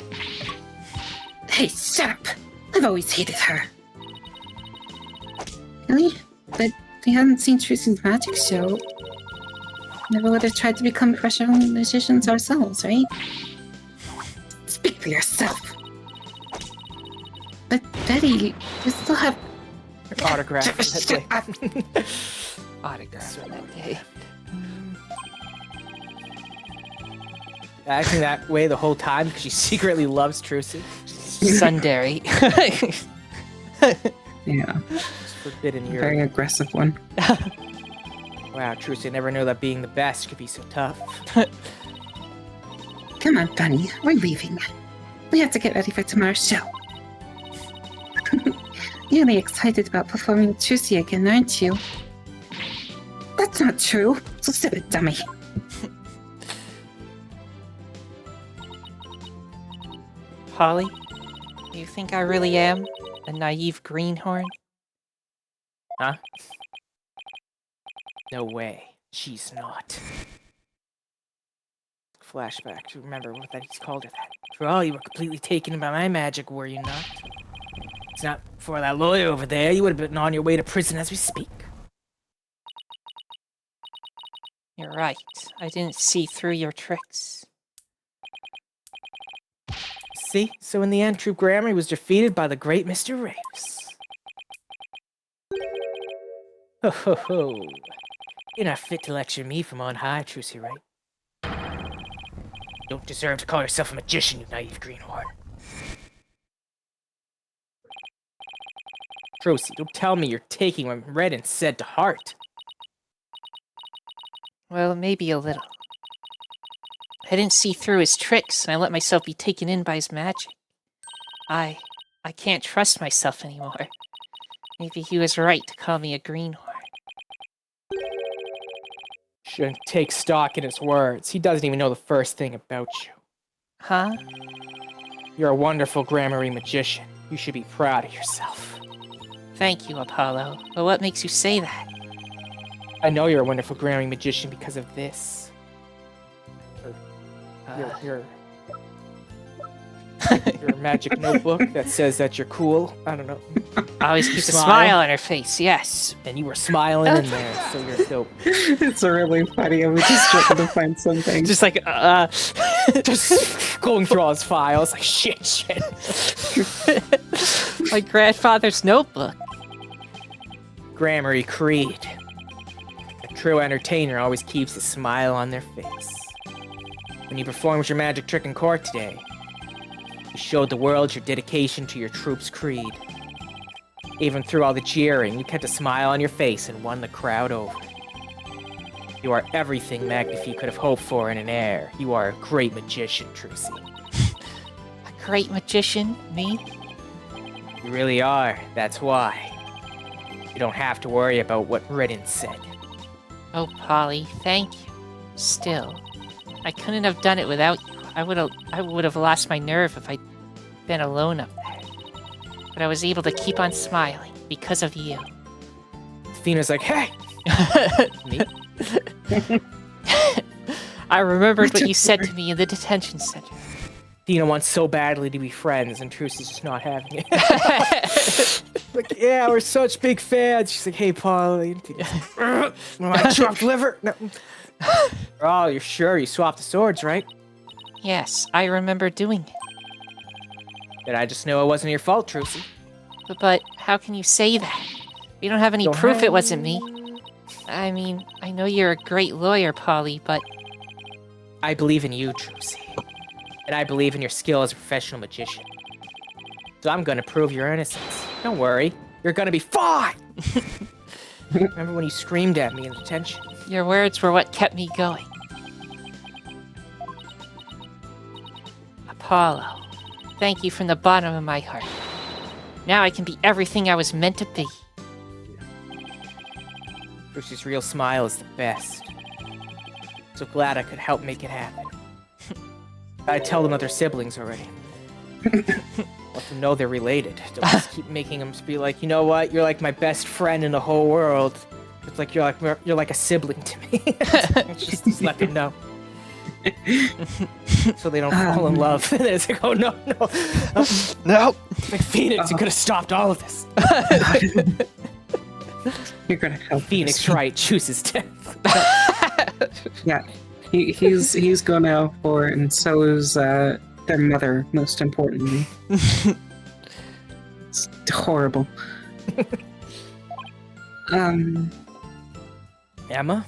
Hey, shut up! I've always hated her. Really? But if we hadn't seen Trucy's magic show, never would have tried to become professional musicians ourselves, right? Speak for yourself. But Betty, you still have Autograph from that day. Autograph from that day. Acting that way the whole time because she secretly loves Trucy. Sundari. Yeah, It's forbidden a very your. aggressive one. Wow, Trucy, I never knew that being the best could be so tough. Come on, Bunny, we're leaving. We have to get ready for tomorrow's show. You're really excited about performing with Trucy again, aren't you? That's not true, so sit it, dummy. Polly, do you think I really am a naive greenhorn? Huh? No way. She's not. Flashback to remember what that he's called her that. For all, you were completely taken by my magic, were you not? It's not for that lawyer over there. You would have been on your way to prison as we speak. You're right. I didn't see through your tricks. See? So in the end, Troop Grammar was defeated by the great Mr. Rapes. Ho ho ho. You're not fit to lecture me from on high, Trucy Wright. You don't deserve to call yourself a magician, you naive greenhorn. Trucy, don't tell me you're taking what Reddin said to heart. Well, maybe a little. I didn't see through his tricks, and I let myself be taken in by his magic. I can't trust myself anymore. Maybe he was right to call me a greenhorn. Shouldn't take stock in his words. He doesn't even know the first thing about you. Huh? You're a wonderful Grammary magician. You should be proud of yourself. Thank you, Apollo. But what makes you say that? I know you're a wonderful Grammary magician because of this. Your magic notebook that says that you're cool. I don't know. Always keeps a smile on her face, yes. And you were smiling in there, so you're dope. It's really funny. I was just trying to find something. Just like, Just going through all his files, like shit. my grandfather's notebook. Grammary Creed. A true entertainer always keeps a smile on their face. When you performed your magic trick in court today, you showed the world your dedication to your troop's creed. Even through all the jeering, you kept a smile on your face and won the crowd over. You are everything Magnifique could have hoped for in an heir. You are a great magician, Trucy. A great magician, me? You really are, that's why. You don't have to worry about what Reddin said. Oh, Polly, thank you. Still, I couldn't have done it without you. I would have lost my nerve if I'd been alone up there. But I was able to keep on smiling because of you. Athena's like, hey! Me? I remembered what you said to me in the detention center. Athena wants so badly to be friends, and Trucy's just not having it. Like, yeah, we're such big fans. She's like, hey, Paul, my chopped liver. No. Oh, you're sure you swapped the swords, right? Yes, I remember doing it. Did I just know it wasn't your fault, Trucy? But how can you say that? We don't have any Don't proof have- it wasn't me. I mean, I know you're a great lawyer, Polly, but I believe in you, Trucy. And I believe in your skill as a professional magician. So I'm gonna prove your innocence. Don't worry, you're gonna be fine! Remember when you screamed at me in detention? your words were what kept me going. Apollo, Thank you from the bottom of my heart. Now I can be everything I was meant to be. Bruce's real smile is the best. So glad I could help make it happen. I tell them other siblings already. Let them know they're related. Don't just keep making them be like, you know what? You're like my best friend in the whole world. It's like you're like a sibling to me. just let them know. So they don't fall in love. And it's like, oh no. No. Like Phoenix, you could have stopped all of this. You're gonna help. Phoenixwright chooses death. Yeah, he's going out for it, and so is their mother, most importantly. It's horrible. Emma?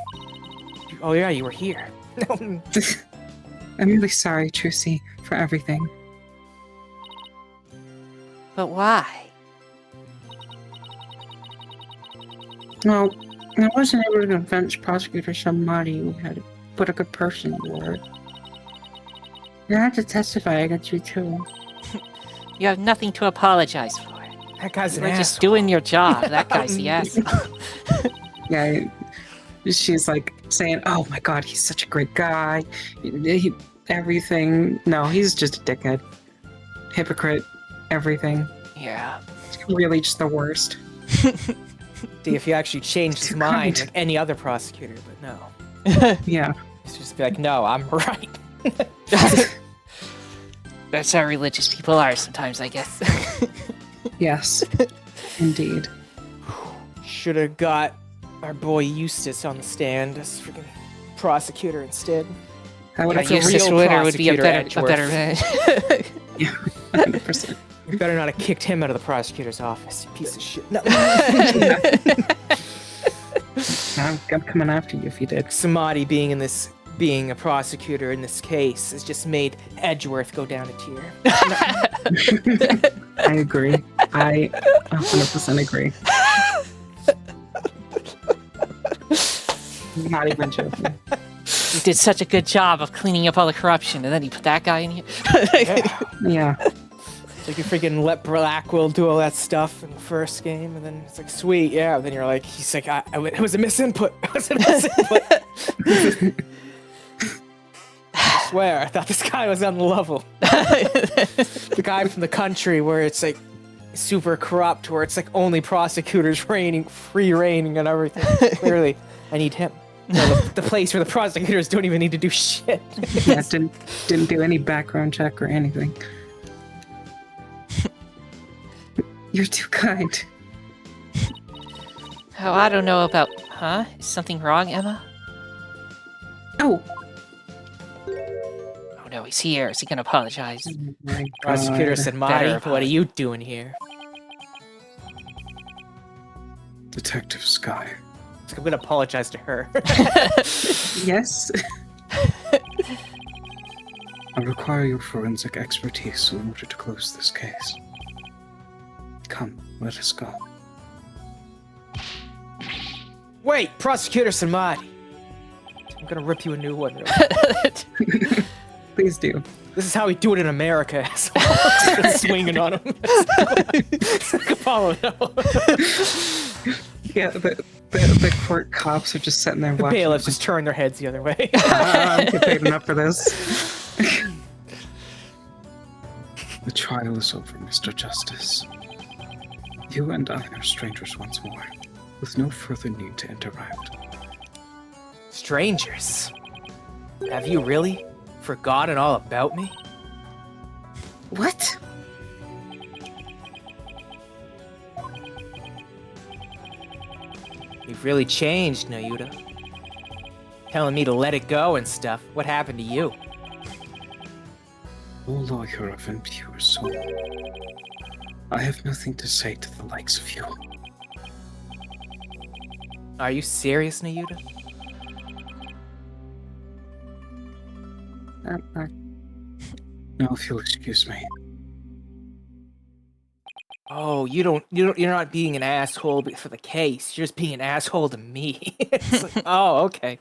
Oh yeah, you were here. I'm really sorry, Trucy, for everything. But why? Well, I wasn't able to convince Prosecutor Shamadi we had to put a good person to work. You had to testify against you too. You have nothing to apologize for. That guy's an You're asshole. just doing your job. That guy's the asshole. Yeah, she's like saying, "Oh my God, he's such a great guy. Everything." No, he's just a dickhead, hypocrite, everything. Yeah. He's really just the worst. See, if he actually changed his mind like any other prosecutor, but no. Yeah. He's just be like, no, I'm right. That's how religious people are sometimes, I guess. Yes. Indeed. Should have got our boy Eustace on the stand as freaking prosecutor instead. I would That's have a Eustace real Winter would be a prosecutor, better Edgeworth. man. Yeah, 100%. You better not have kicked him out of the prosecutor's office, you piece of shit. No. I'm coming after you if you did. Samadhi being a prosecutor in this case has just made Edgeworth go down a tier. I agree. I 100% agree. Not even joking. You did such a good job of cleaning up all the corruption, and then you put that guy in here. Yeah. Yeah. Like you freaking let Blackwell do all that stuff in the first game, and then it's like, sweet, yeah. Then you're like, he's like, it was a misinput. It was a misinput. I swear, I thought this guy was on the level. The guy from the country where it's like super corrupt, where it's like only prosecutors free reigning and everything. Clearly, I need him. You know, the place where the prosecutors don't even need to do shit. Yeah, didn't do any background check or anything. You're too kind. Oh, I don't know about... Huh? Is something wrong, Emma? Oh. Oh no, he's here. Is he gonna apologize? Oh my Prosecutor God. said, Better "Maya, what are you doing here?" Detective Sky. So I'm gonna apologize to her. Yes. I require your forensic expertise in order to close this case. Come, let us go. Wait, Prosecutor Samadhi. I'm gonna rip you a new one. Please do. This is how we do it in America. Swinging on him. It's like Apollo, no. Yeah, the court cops are just sitting there The watching. bailiffs just turn their heads the other way. I'm getting paid enough for this. The trial is over, Mr. Justice. You and I are strangers once more, with no further need to interact. Strangers? Have you really forgotten all about me? What? You've really changed, Nayuta. Telling me to let it go and stuff. What happened to you? O lawyer of impure soul, I have nothing to say to the likes of you. Are you serious, Nayuta? Now, if you'll excuse me. Oh, you're not being an asshole for the case. You're just being an asshole to me. It's like, oh, okay.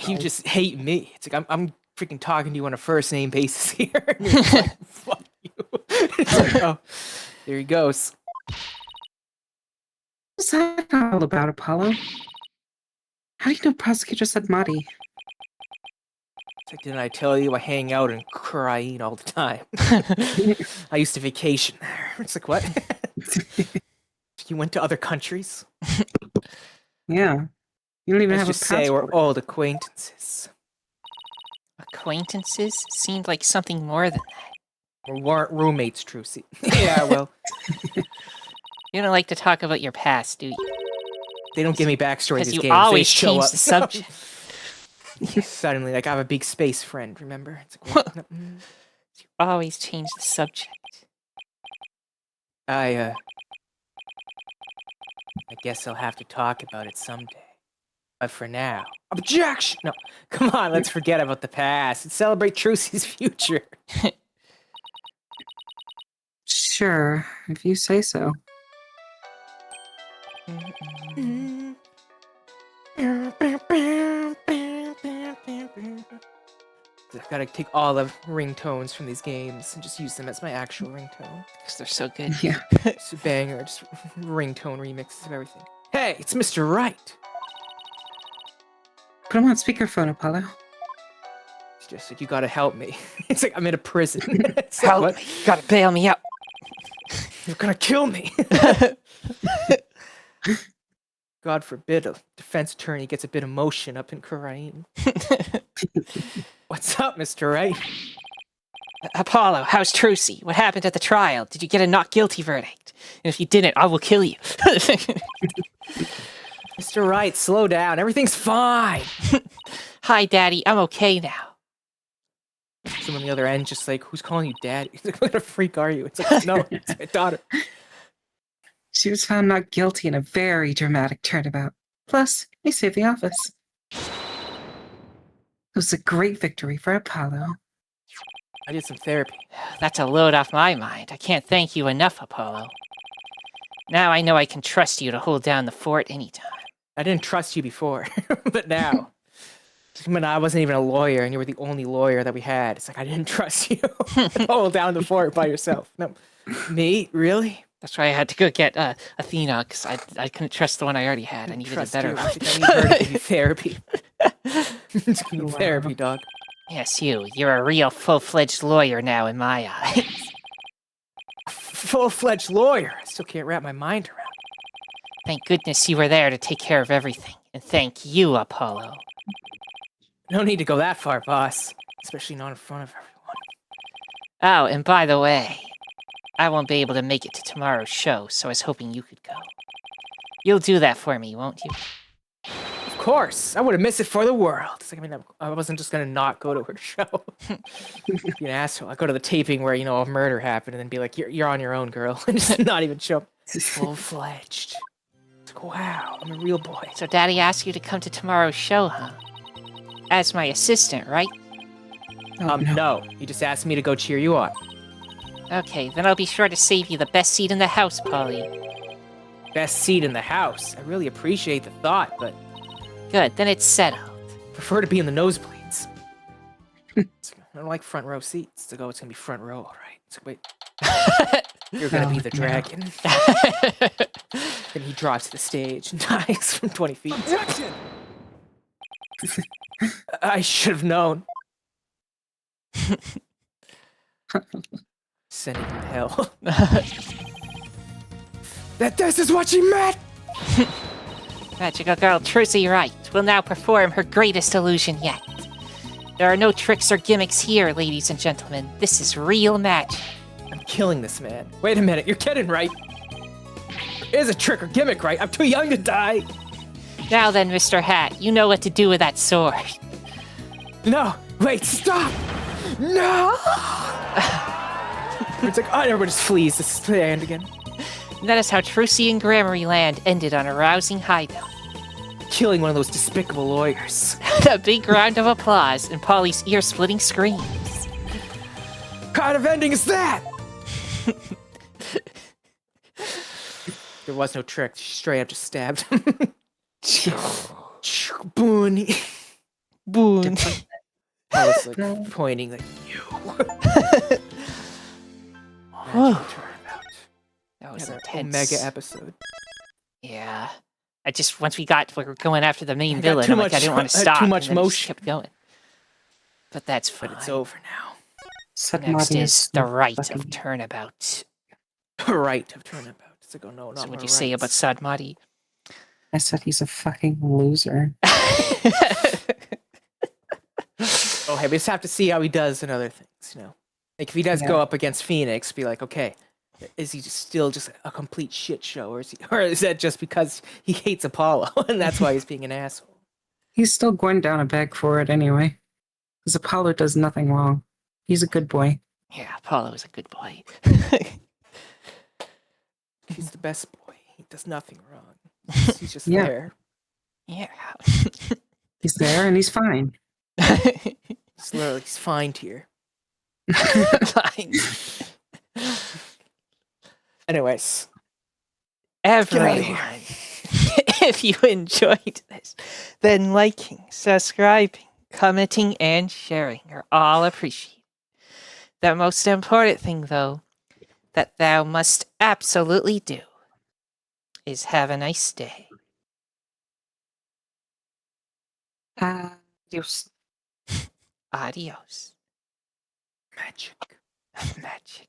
You just hate me. It's like I'm freaking talking to you on a first name basis here. And you're just like, fuck you. It's like, oh, there he goes. What's that all about, Apollo? How do you know Prosecutor said Marty? It's like, didn't I tell you I hang out in Ukraine all the time? I used to vacation there. It's like, what? You went to other countries? Yeah. You don't even Let's have a just say we're passport. old acquaintances. Acquaintances seemed like something more than that. We weren't roommates, Trucy. Yeah, well, You don't like to talk about your past, do you? they don't give me backstory in Because these you games. They always just show change up. the subject. Suddenly, like, I have a big space friend, remember? It's like, what? You always change the subject. I guess I'll have to talk about it someday. But for now, objection! No, come on, let's forget about the past and celebrate Trucy's future. Sure, if you say so. I've got to take all the ringtones from these games and just use them as my actual ringtone. Because they're so good. Yeah. It's a banger, just ringtone remixes of everything. Hey, it's Mr. Wright! Put him on speakerphone, Apollo. It's just like, you gotta help me. It's like, I'm in a prison. It's like, Help what? me. You gotta bail me out. You're gonna kill me! God forbid a defense attorney gets a bit of motion up in Karain. What's up, Mr. Wright? Apollo, how's Trucy? What happened at the trial? Did you get a not guilty verdict? And if you didn't, I will kill you. Mr. Wright, slow down. Everything's fine. Hi, Daddy. I'm okay now. Someone on the other end just like, who's calling you daddy? It's like, what a freak are you? It's like, no, it's my daughter. She was found not guilty in a very dramatic turnabout. Plus, they saved the office. It was a great victory for Apollo. I did some therapy. That's a load off my mind. I can't thank you enough, Apollo. Now I know I can trust you to hold down the fort anytime. I didn't trust you before, but now, when I wasn't even a lawyer and you were the only lawyer that we had, it's like, I didn't trust you to hold down the fort by yourself. No, me? Really? That's why I had to go get Athena, because I couldn't trust the one I already had. I needed a Trust better you. one. It's like, I need her to give you therapy. Give me therapy, dog. Yes, you. You're a real full-fledged lawyer now in my eyes. Full-fledged lawyer. I still can't wrap my mind around it. Thank goodness you were there to take care of everything. And thank you, Apollo. No need to go that far, boss. Especially not in front of everyone. Oh, and by the way, I won't be able to make it to tomorrow's show, so I was hoping you could go. You'll do that for me, won't you? Of course. I wouldn't miss it for the world. It's like, I mean, I wasn't just gonna not go to her show. Be an asshole. I go to the taping where, you know, a murder happened and then be like, you're on your own, girl. And just not even show up. Full-fledged. It's like, wow, I'm a real boy. So Daddy asked you to come to tomorrow's show, huh? As my assistant, right? No. He just asked me to go cheer you on. Okay, then I'll be sure to save you the best seat in the house, Polly. Best seat in the house. I really appreciate the thought, but Good, then it's settled. prefer to be in the nosebleeds. I don't like front row seats. It's like, oh, it's gonna be front row, all right. It's like, wait, you're gonna be the dragon. Then he drops to the stage and dies from 20 feet. Objection! I should have known. Sending him to hell. That this is what she meant! Magical girl Trucy Wright will now perform her greatest illusion yet. There are no tricks or gimmicks here, ladies and gentlemen. This is real magic. I'm killing this man. Wait a minute, you're kidding, right? It is a trick or gimmick, right? I'm too young to die. Now then, Mr. Hat, you know what to do with that sword. No, wait, stop! No! It's like, oh, everyone just flees to stand again. And that is how Trucy and Gramarye Land ended on a rousing high note. Killing one of those despicable lawyers. A big round of applause and Polly's ear-splitting screams. What kind of ending is that? There was no trick. She straight up just stabbed him. Boon. Boon. Apollo's like No. pointing like you. Whew. Magical turnabout. That was Had an intense. Omega episode. Yeah. I just once we were going after the main I got villain, too I'm like, I much- didn't want to too stop. much and then it just motion. kept going. But that's fine. But it's over now. Next is the right fucking- of turnabout. Right of turnabout. It's like, oh no, not So my what'd you say about rights. Sadmati? I said he's a fucking loser. Oh, hey, we just have to see how he does in other things, you know? Like, if he does go Yeah. up against Phoenix, be like, okay, is he still just a complete shit show, or is that just because he hates Apollo, and that's why he's being an asshole? He's still going down a bag for it anyway. Because Apollo does nothing wrong. He's a good boy. Yeah, Apollo is a good boy. He's the best boy. He does nothing wrong. He's just Yeah. there. Yeah. He's there and he's fine. He's fine here. Fine. Anyways, Everyone, if you enjoyed this, then liking, subscribing, commenting, and sharing are all appreciated. The most important thing, though, that thou must absolutely do is have a nice day. Adios. Adios. magic. Magic.